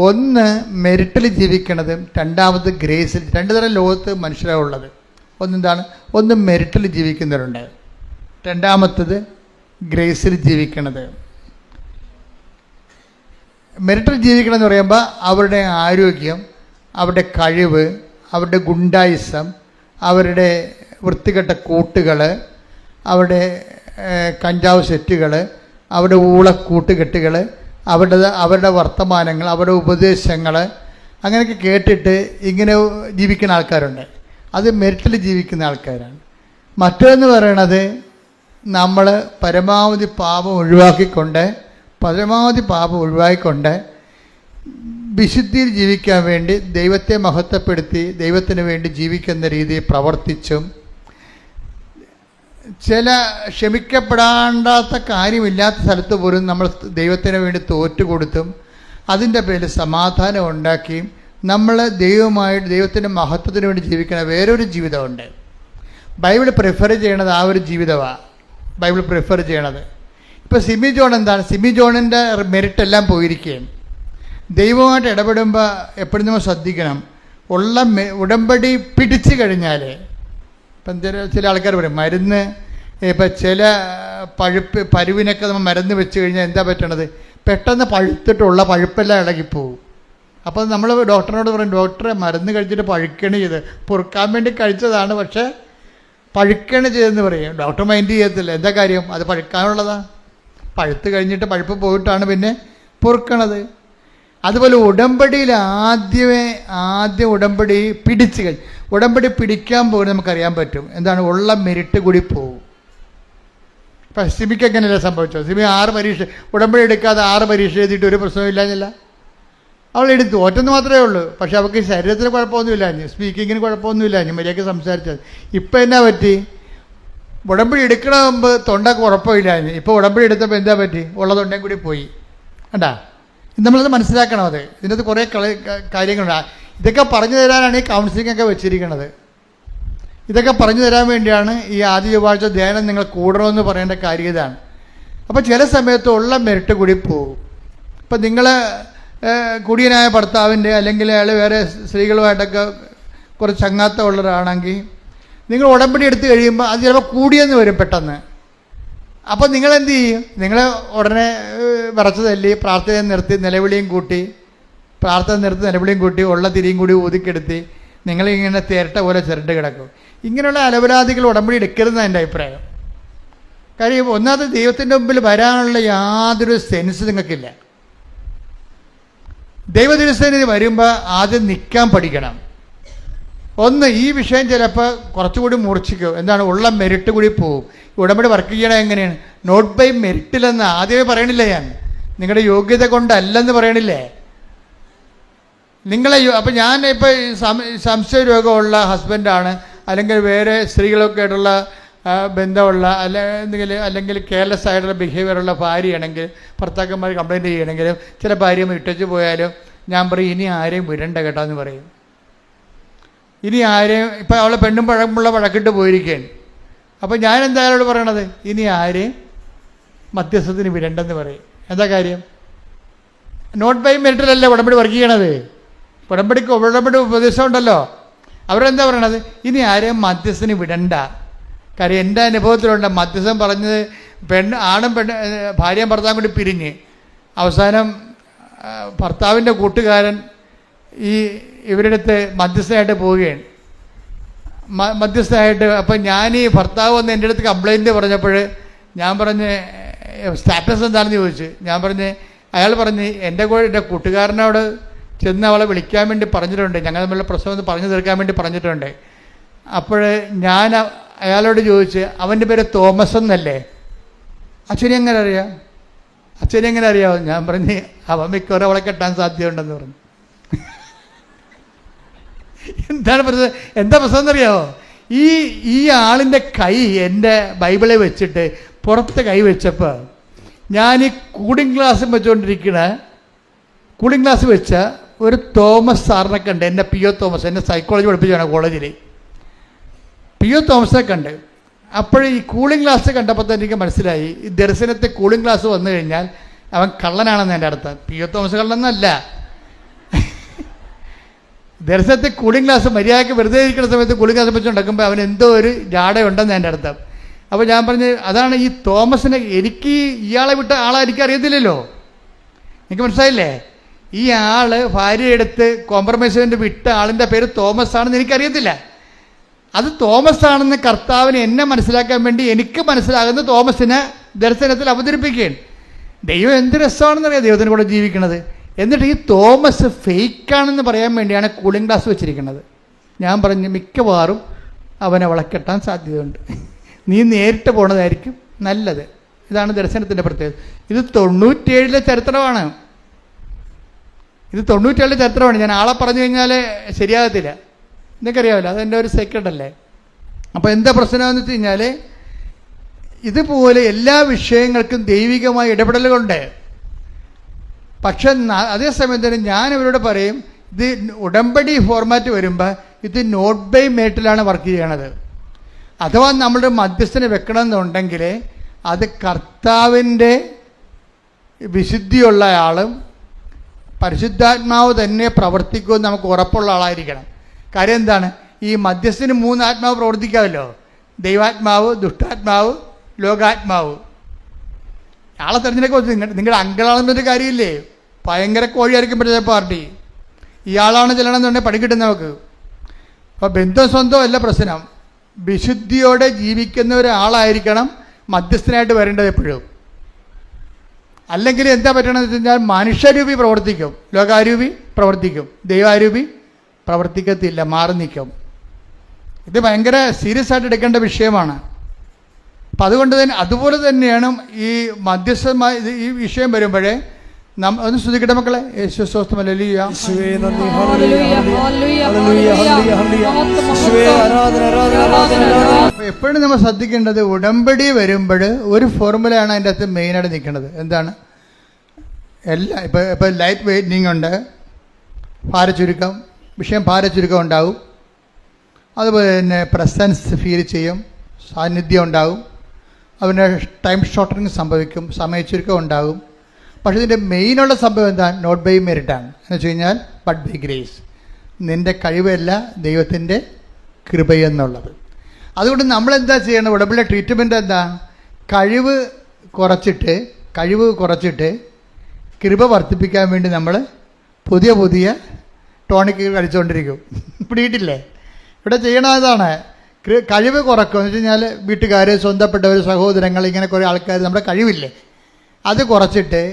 ഒന്ന് മെറിറ്റിൽ ജീവിക്കണതും രണ്ടാമത് ഗ്രേസിൽ. 2 തരം ലോകത്ത് മനുഷ്യരാണ് ഉള്ളത്. ഒന്ന് മെറിറ്റിൽ ജീവിക്കുന്നവരുണ്ട്, രണ്ടാമത്തത് ഗ്രേസിൽ ജീവിക്കണത്. മെറിറ്റിൽ ജീവിക്കണമെന്ന് പറയുമ്പോൾ അവരുടെ ആരോഗ്യം, അവരുടെ കഴിവ്, അവരുടെ ഗുണ്ടായിസം, അവരുടെ വൃത്തികെട്ട കൂട്ടുകൾ, അവരുടെ കഞ്ചാവ് സെറ്റുകൾ, അവരുടെ ഊളക്കൂട്ടുകെട്ടുകൾ, അവരുടെ വർത്തമാനങ്ങൾ, അവരുടെ ഉപദേശങ്ങൾ, അങ്ങനെയൊക്കെ കേട്ടിട്ട് ഇങ്ങനെ ജീവിക്കുന്ന ആൾക്കാരുണ്ട്. അത് മെറിറ്റിൽ ജീവിക്കുന്ന ആൾക്കാരാണ്. മറ്റൊന്ന് പറയണത് നമ്മൾ പരമാവധി പാപം ഒഴിവാക്കിക്കൊണ്ട് വിശുദ്ധിയിൽ ജീവിക്കാൻ വേണ്ടി ദൈവത്തെ മഹത്വപ്പെടുത്തി ദൈവത്തിന് വേണ്ടി ജീവിക്കുന്ന രീതിയിൽ പ്രവർത്തിച്ചും ചില ക്ഷമിക്കപ്പെടാണ്ടാത്ത കാര്യമില്ലാത്ത സ്ഥലത്ത് പോലും നമ്മൾ ദൈവത്തിന് വേണ്ടി തോറ്റുകൊടുത്തും അതിൻ്റെ പേരിൽ സമാധാനം ഉണ്ടാക്കിയും നമ്മൾ ദൈവത്തിൻ്റെ മഹത്വത്തിന് വേണ്ടി ജീവിക്കുന്ന വേറൊരു ജീവിതമുണ്ട്. ബൈബിൾ പ്രിഫർ ചെയ്യണത് ആ ഒരു ജീവിതമാണ്. ബൈബിൾ പ്രിഫർ ചെയ്യണത്. ഇപ്പോൾ സിമി ജോൺ എന്താണ്? സിമി ജോണിൻ്റെ മെറിറ്റ് എല്ലാം പോയിരിക്കുകയും ദൈവമായിട്ട് ഇടപെടുമ്പോൾ എപ്പോഴും നമ്മൾ ശ്രദ്ധിക്കണം. ഉടമ്പടി പിടിച്ചു കഴിഞ്ഞാൽ, ഇപ്പം ചില ആൾക്കാർ പറയും മരുന്ന്, ഇപ്പം ചില പരുവിനൊക്കെ നമ്മൾ മരുന്ന് വെച്ച് കഴിഞ്ഞാൽ എന്താ പറ്റണത്? പെട്ടെന്ന് പഴുത്തിട്ടുള്ള പഴുപ്പെല്ലാം ഇളകിപ്പോവും. അപ്പോൾ നമ്മൾ ഡോക്ടറിനോട് പറയും, ഡോക്ടറെ മരുന്ന് കഴിച്ചിട്ട് പഴുക്കണ ചെയ്ത്, പൊറുക്കാൻ വേണ്ടി കഴിച്ചതാണ്, പക്ഷേ പഴുക്കണ ചെയ്തെന്ന് പറയും. ഡോക്ടർ മൈൻഡ് ചെയ്യത്തില്ല. എന്താ കാര്യം? അത് പഴുക്കാനുള്ളതാണ്. പഴുത്ത് കഴിഞ്ഞിട്ട് പഴുപ്പ് പോയിട്ടാണ് പിന്നെ പൊറുക്കണത്. അതുപോലെ ഉടമ്പടിയിൽ ആദ്യം ഉടമ്പടി പിടിച്ച് കഴിഞ്ഞ് ഉടമ്പടി പിടിക്കാൻ പോകുന്നത് നമുക്കറിയാൻ പറ്റും. എന്താണ്? ഉള്ള മെരിറ്റ് കൂടി പോകും. ഇപ്പം സിമിക്ക് എങ്ങനെയല്ല സംഭവിച്ചത്? സിമി 6 പരീക്ഷ ഉടമ്പടി എടുക്കാതെ 6 പരീക്ഷ എഴുതിയിട്ട് ഒരു പ്രശ്നവും ഇല്ലാഞ്ഞില്ല. അവൾ എടുത്തു, ഒറ്റന്ന് മാത്രമേ ഉള്ളൂ. പക്ഷെ അവൾക്ക് ശരീരത്തിന് കുഴപ്പമൊന്നുമില്ല, സ്പീക്കിങ്ങിന് കുഴപ്പമൊന്നുമില്ല, മര്യാദയ്ക്ക് സംസാരിച്ചത്. ഇപ്പം എന്നാ പറ്റി? ഉടമ്പടി എടുക്കണ മുമ്പ് തൊണ്ടക്ക് കുഴപ്പമില്ല, ഇപ്പോൾ ഉടമ്പടി എടുത്തപ്പോൾ എന്താ പറ്റി? ഉള്ള തൊണ്ടയും കൂടി പോയി. കണ്ടാ? നമ്മളത് മനസ്സിലാക്കണം. അത് ഇതിനകത്ത് കുറേ കാര്യങ്ങളുണ്ട്. ഇതൊക്കെ പറഞ്ഞു തരാനാണ് ഈ കൗൺസിലിംഗ് ഒക്കെ വെച്ചിരിക്കുന്നത്. ഇതൊക്കെ പറഞ്ഞു തരാൻ വേണ്ടിയാണ് ഈ ആദ്യ ചൊവ്വാഴ്ച ധ്യാനം നിങ്ങൾ കൂടണമെന്ന് പറയേണ്ട കാര്യം ഇതാണ്. അപ്പോൾ ചില സമയത്ത് ഉള്ള മെറിറ്റ് കൂടി പോകും. ഇപ്പം നിങ്ങൾ കുടിയനായ ഭർത്താവിൻ്റെ അല്ലെങ്കിൽ അയാൾ വേറെ സ്ത്രീകളുമായിട്ടൊക്കെ കുറച്ച് ചങ്ങാത്തം ഉള്ളവരാണെങ്കിൽ നിങ്ങൾ ഉടമ്പടി എടുത്ത് കഴിയുമ്പോൾ അത് ചിലപ്പോൾ കൂടിയെന്ന് വരും പെട്ടെന്ന്. അപ്പോൾ നിങ്ങളെന്ത് ചെയ്യും? നിങ്ങൾ ഉടനെ വിറച്ച് തല്ലി പ്രാർത്ഥന നിർത്തി നിലവിളിയും കൂട്ടി ഉള്ള തിരിയും കൂടി ഊതിക്കെടുത്തി നിങ്ങളിങ്ങനെ തേരട്ട പോലെ ചിരണ്ട് കിടക്കും. ഇങ്ങനെയുള്ള അലപരാധികൾ ഉടമ്പടി എടുക്കരുതെന്ന് എൻ്റെ അഭിപ്രായം. കാര്യം ഒന്നാമത് ദൈവത്തിൻ്റെ മുമ്പിൽ വരാനുള്ള യാതൊരു സെൻസ് നിങ്ങൾക്കില്ല. ദൈവദിവസത്തിന് വരുമ്പോൾ ആദ്യം നിൽക്കാൻ പഠിക്കണം. ഒന്ന്, ഈ വിഷയം ചിലപ്പോൾ കുറച്ചുകൂടി മൂർച്ഛിക്കും. എന്താണ്? ഉള്ള മെരിറ്റ് കൂടി പോവും. ഉടമ്പടി വർക്ക് ചെയ്യണം എങ്ങനെയാണ്? നോട്ട് ബൈ മെരിറ്റിലെന്ന് ആദ്യമേ പറയണില്ല ഞാൻ, നിങ്ങളുടെ യോഗ്യത കൊണ്ടല്ലെന്ന് പറയണില്ലേ നിങ്ങളെ. അപ്പം ഞാൻ ഇപ്പോൾ സംശയ രോഗമുള്ള ഹസ്ബൻഡാണ്, അല്ലെങ്കിൽ വേറെ സ്ത്രീകളൊക്കെ ആയിട്ടുള്ള ബന്ധമുള്ള അല്ലെങ്കിൽ കെയർലെസ് ആയിട്ടുള്ള ബിഹേവിയറുള്ള ഭാര്യയാണെങ്കിൽ, ഭർത്താക്കന്മാർ കംപ്ലയിൻറ്റ് ചെയ്യണമെങ്കിലും ചില ഭാര്യ ഇട്ടച്ച് പോയാലും ഞാൻ പറയും, ഇനി ആരെയും വിടണ്ട കേട്ടോ എന്ന് പറയും. ഇനി ആരെയും, ഇപ്പം അവളെ പെണ്ണും പഴമുള്ള വഴക്കിട്ട് പോയിരിക്കുകയാണ്. അപ്പോൾ ഞാൻ എന്തായാലും പറയണത്, ഇനി ആരെയും മധ്യസ്ഥത്തിന് വിടണ്ടെന്ന് പറയും. എന്താ കാര്യം? നോട്ട് ബൈ മെറിറ്റിലല്ല ഉടമ്പടി വർക്ക് ചെയ്യണത്. ഉടമ്പടി ഉപദേശം ഉണ്ടല്ലോ. അവരെന്താ പറയണത്? ഇനി ആരെയും മധ്യസ്ഥന് വിടണ്ട. കാര്യം എൻ്റെ അനുഭവത്തിലുണ്ട്, മധ്യസ്ഥൻ പറഞ്ഞത് ഭാര്യയും ഭർത്താവും കൂടി പിരിഞ്ഞ് അവസാനം ഭർത്താവിൻ്റെ കൂട്ടുകാരൻ ഇവരുടെ അടുത്ത് മധ്യസ്ഥനായിട്ട് പോവുകയാണ്. മധ്യസ്ഥനായിട്ട് അപ്പം ഞാൻ ഭർത്താവ് വന്ന് എൻ്റെ അടുത്ത് കംപ്ലയിൻറ്റ് പറഞ്ഞപ്പോൾ ഞാൻ പറഞ്ഞ് സ്റ്റാറ്റസ് എന്താണെന്ന് ചോദിച്ചു. ഞാൻ പറഞ്ഞ്, അയാൾ പറഞ്ഞ് എൻ്റെ കൂട്ടുകാരനോട് ചെന്ന് അവളെ വിളിക്കാൻ വേണ്ടി പറഞ്ഞിട്ടുണ്ട്, ഞങ്ങൾ തമ്മിലുള്ള പ്രശ്നം ഒന്ന് പറഞ്ഞു തീർക്കാൻ വേണ്ടി പറഞ്ഞിട്ടുണ്ട്. അപ്പോൾ ഞാൻ അയാളോട് ചോദിച്ച്, അവൻ്റെ പേര് തോമസ് എന്നല്ലേ? അച്ഛനെ എങ്ങനെ അറിയാം? ഞാൻ പറഞ്ഞ്, അവൻ മിക്കവാറും അവളെ കെട്ടാൻ സാധ്യതയുണ്ടെന്ന് പറഞ്ഞു. എന്താ പ്രശ്നം എന്നറിയാമോ? ഈ ആളിൻ്റെ കൈ എൻ്റെ ബൈബിളിൽ വെച്ചിട്ട് പുറത്ത് കൈ വെച്ചപ്പോൾ ഞാൻ ഈ കൂളിംഗ് ഗ്ലാസ് വെച്ച ഒരു തോമസ് സാറിനെ കണ്ട്, എൻ്റെ പി ഒ തോമസ്, എന്നെ സൈക്കോളജി പഠിപ്പിച്ചാണ് കോളേജിൽ. പി ഒ തോമസിനെ കണ്ട്. അപ്പോൾ ഈ കൂളിംഗ് ഗ്ലാസ് കണ്ടപ്പോൾ തന്നെ എനിക്ക് മനസ്സിലായി, ഈ ദർശനത്തെ കൂളിംഗ് ഗ്ലാസ് വന്നു കഴിഞ്ഞാൽ അവൻ കള്ളനാണെന്ന് എൻ്റെ അർത്ഥം. പി ഒ തോമസ് കള്ളനല്ല. ദർശനത്തെ കൂളിംഗ് ഗ്ലാസ് മര്യാദയ്ക്ക് വെറുതെ ഇരിക്കുന്ന സമയത്ത് കൂളിംഗ് ഗ്ലാസ് വെച്ച് ഉണ്ടാക്കുമ്പോൾ അവൻ എന്തോ ഒരു ജാടയുണ്ടെന്ന് എൻ്റെ അർത്ഥം. അപ്പോൾ ഞാൻ പറഞ്ഞ്, അതാണ് ഈ തോമസിനെ, എനിക്ക് ഇയാളെ വിട്ട ആളെ എനിക്കറിയത്തില്ലല്ലോ. എനിക്ക് മനസ്സിലായില്ലേ? ഈ ആൾ ഭാര്യയെടുത്ത് കോംപ്രമൈസ് ചെയ്ത് വിട്ട ആളിൻ്റെ പേര് തോമസ് ആണെന്ന് എനിക്കറിയത്തില്ല. അത് തോമസ് ആണെന്ന് കർത്താവിന് എന്നെ മനസ്സിലാക്കാൻ വേണ്ടി എനിക്ക് മനസ്സിലാകുന്ന തോമസിനെ ദർശനത്തിൽ അവതരിപ്പിക്കുകയാണ്. ദൈവം എന്ത് രസമാണെന്നറിയാം ദൈവത്തിന് കൂടെ ജീവിക്കണത്. എന്നിട്ട് ഈ തോമസ് ഫേക്കാണെന്ന് പറയാൻ വേണ്ടിയാണ് കൂളിംഗ് ഗ്ലാസ് വെച്ചിരിക്കുന്നത്. ഞാൻ പറഞ്ഞു, മിക്കവാറും അവനെ വളക്കെട്ടാൻ സാധ്യതയുണ്ട്, നീ നേരിട്ട് പോണതായിരിക്കും നല്ലത്. ഇതാണ് ദർശനത്തിൻ്റെ പ്രത്യേകത. ഇത് 97 ചരിത്രമാണ്. ഞാൻ ആളെ പറഞ്ഞു കഴിഞ്ഞാൽ ശരിയാകത്തില്ല, നിനക്കറിയാമല്ലോ, അതെൻ്റെ ഒരു സീക്രട്ട് അല്ലേ. അപ്പോൾ എന്താ പ്രശ്നമെന്ന് വെച്ച് കഴിഞ്ഞാൽ, ഇതുപോലെ എല്ലാ വിഷയങ്ങൾക്കും ദൈവികമായ ഇടപെടലുകളുണ്ട്. പക്ഷെ അതേസമയം തന്നെ ഞാൻ ഇവരോട് പറയും, ഇത് ഉടമ്പടി ഫോർമാറ്റ് വരുമ്പോൾ ഇത് നോട്ട് ബൈ മെറിറ്റിലാണ് വർക്ക് ചെയ്യണത്. അഥവാ നമ്മളുടെ മധ്യസ്ഥനെ വെക്കണമെന്നുണ്ടെങ്കിൽ അത് കർത്താവിൻ്റെ വിശുദ്ധിയുള്ള ആളും പരിശുദ്ധാത്മാവ് തന്നെ പ്രവർത്തിക്കുമെന്ന് നമുക്ക് ഉറപ്പുള്ള ആളായിരിക്കണം. കാര്യം എന്താണ്? ഈ മധ്യസ്ഥന് 3 ആത്മാവ് പ്രവർത്തിക്കാമല്ലോ, ദൈവാത്മാവ്, ദുഷ്ടാത്മാവ്, ലോകാത്മാവ്. ആളെ തിരഞ്ഞെടുക്കുക നിങ്ങളുടെ അങ്കിളാണെന്നൊരു കാര്യമില്ലേ. ഭയങ്കര കോഴിയായിരിക്കും പറ്റുന്ന പാർട്ടി. ഇയാളാണ് ചെല്ലണമെന്നുണ്ടെങ്കിൽ പണി കിട്ടുന്ന നമുക്ക്. അപ്പോൾ ബന്ധം സ്വന്തം അല്ല പ്രശ്നം. വിശുദ്ധിയോടെ ജീവിക്കുന്ന ഒരാളായിരിക്കണം മധ്യസ്ഥനായിട്ട് വരേണ്ടത് എപ്പോഴും. അല്ലെങ്കിൽ എന്താ പറ്റണമെന്ന് വെച്ച് കഴിഞ്ഞാൽ മനുഷ്യരൂപി പ്രവർത്തിക്കും, ലോകാരൂപി പ്രവർത്തിക്കും, ദൈവാരൂപി പ്രവർത്തിക്കത്തില്ല, മാറി നിൽക്കും. ഇത് ഭയങ്കര സീരിയസ് ആയിട്ട് എടുക്കേണ്ട വിഷയമാണ്. അപ്പം അതുകൊണ്ട് തന്നെ അതുപോലെ തന്നെയാണ് ഈ മധ്യസ്ഥമായ ഈ വിഷയം വരുമ്പോഴേ ഒന്ന് ശ്രദ്ധിക്കട്ടെ മക്കളെ. യേശു സ്വസ്ഥം. ഹല്ലേലൂയ. എപ്പോഴും നമ്മൾ ശ്രദ്ധിക്കേണ്ടത് ഉടമ്പടി വരുമ്പോൾ ഒരു ഫോർമുലയാണ് അതിൻ്റെ അകത്ത് മെയിനായിട്ട് നിൽക്കുന്നത്. എന്താണ്? ഇപ്പോൾ ലൈറ്റ് വെയിറ്റിംഗ് ഉണ്ട്, ഭാരചുരുക്കം, വിഷയം ഭാരചുരുക്കം ഉണ്ടാവും. അതുപോലെ തന്നെ പ്രസൻസ് ഫീൽ ചെയ്യും, സാന്നിധ്യം ഉണ്ടാവും. അതിന് ടൈം ഷോർട്ടറിങ് സംഭവിക്കും, സമയച്ചുരുക്കം ഉണ്ടാകും. പക്ഷേ ഇതിൻ്റെ മെയിനുള്ള സംഭവം എന്താണ്? നോട്ട് ബൈ മെറിറ്റാണ്. എന്ന് വെച്ച് കഴിഞ്ഞാൽ ബട്ട് ബൈ ഗ്രേസ്. നിൻ്റെ കഴിവല്ല, ദൈവത്തിൻ്റെ കൃപയെന്നുള്ളത്. അതുകൊണ്ട് നമ്മളെന്താ ചെയ്യണം? ഉടമ്പടിയുടെ ട്രീറ്റ്മെൻറ്റ് എന്താ? കഴിവ് കുറച്ചിട്ട് കൃപ വർദ്ധിപ്പിക്കാൻ വേണ്ടി നമ്മൾ പുതിയ ടോണിക്ക് കളിച്ചുകൊണ്ടിരിക്കും. പിടിയിട്ടില്ലേ? ഇവിടെ ചെയ്യണതാണ് കഴിവ് കുറക്കും. എന്ന് വെച്ച് കഴിഞ്ഞാൽ വീട്ടുകാർ, സ്വന്തപ്പെട്ടവർ, സഹോദരങ്ങൾ, ഇങ്ങനെ കുറേ ആൾക്കാർ നമ്മുടെ കഴിവില്ലേ അത് കുറച്ചിട്ട്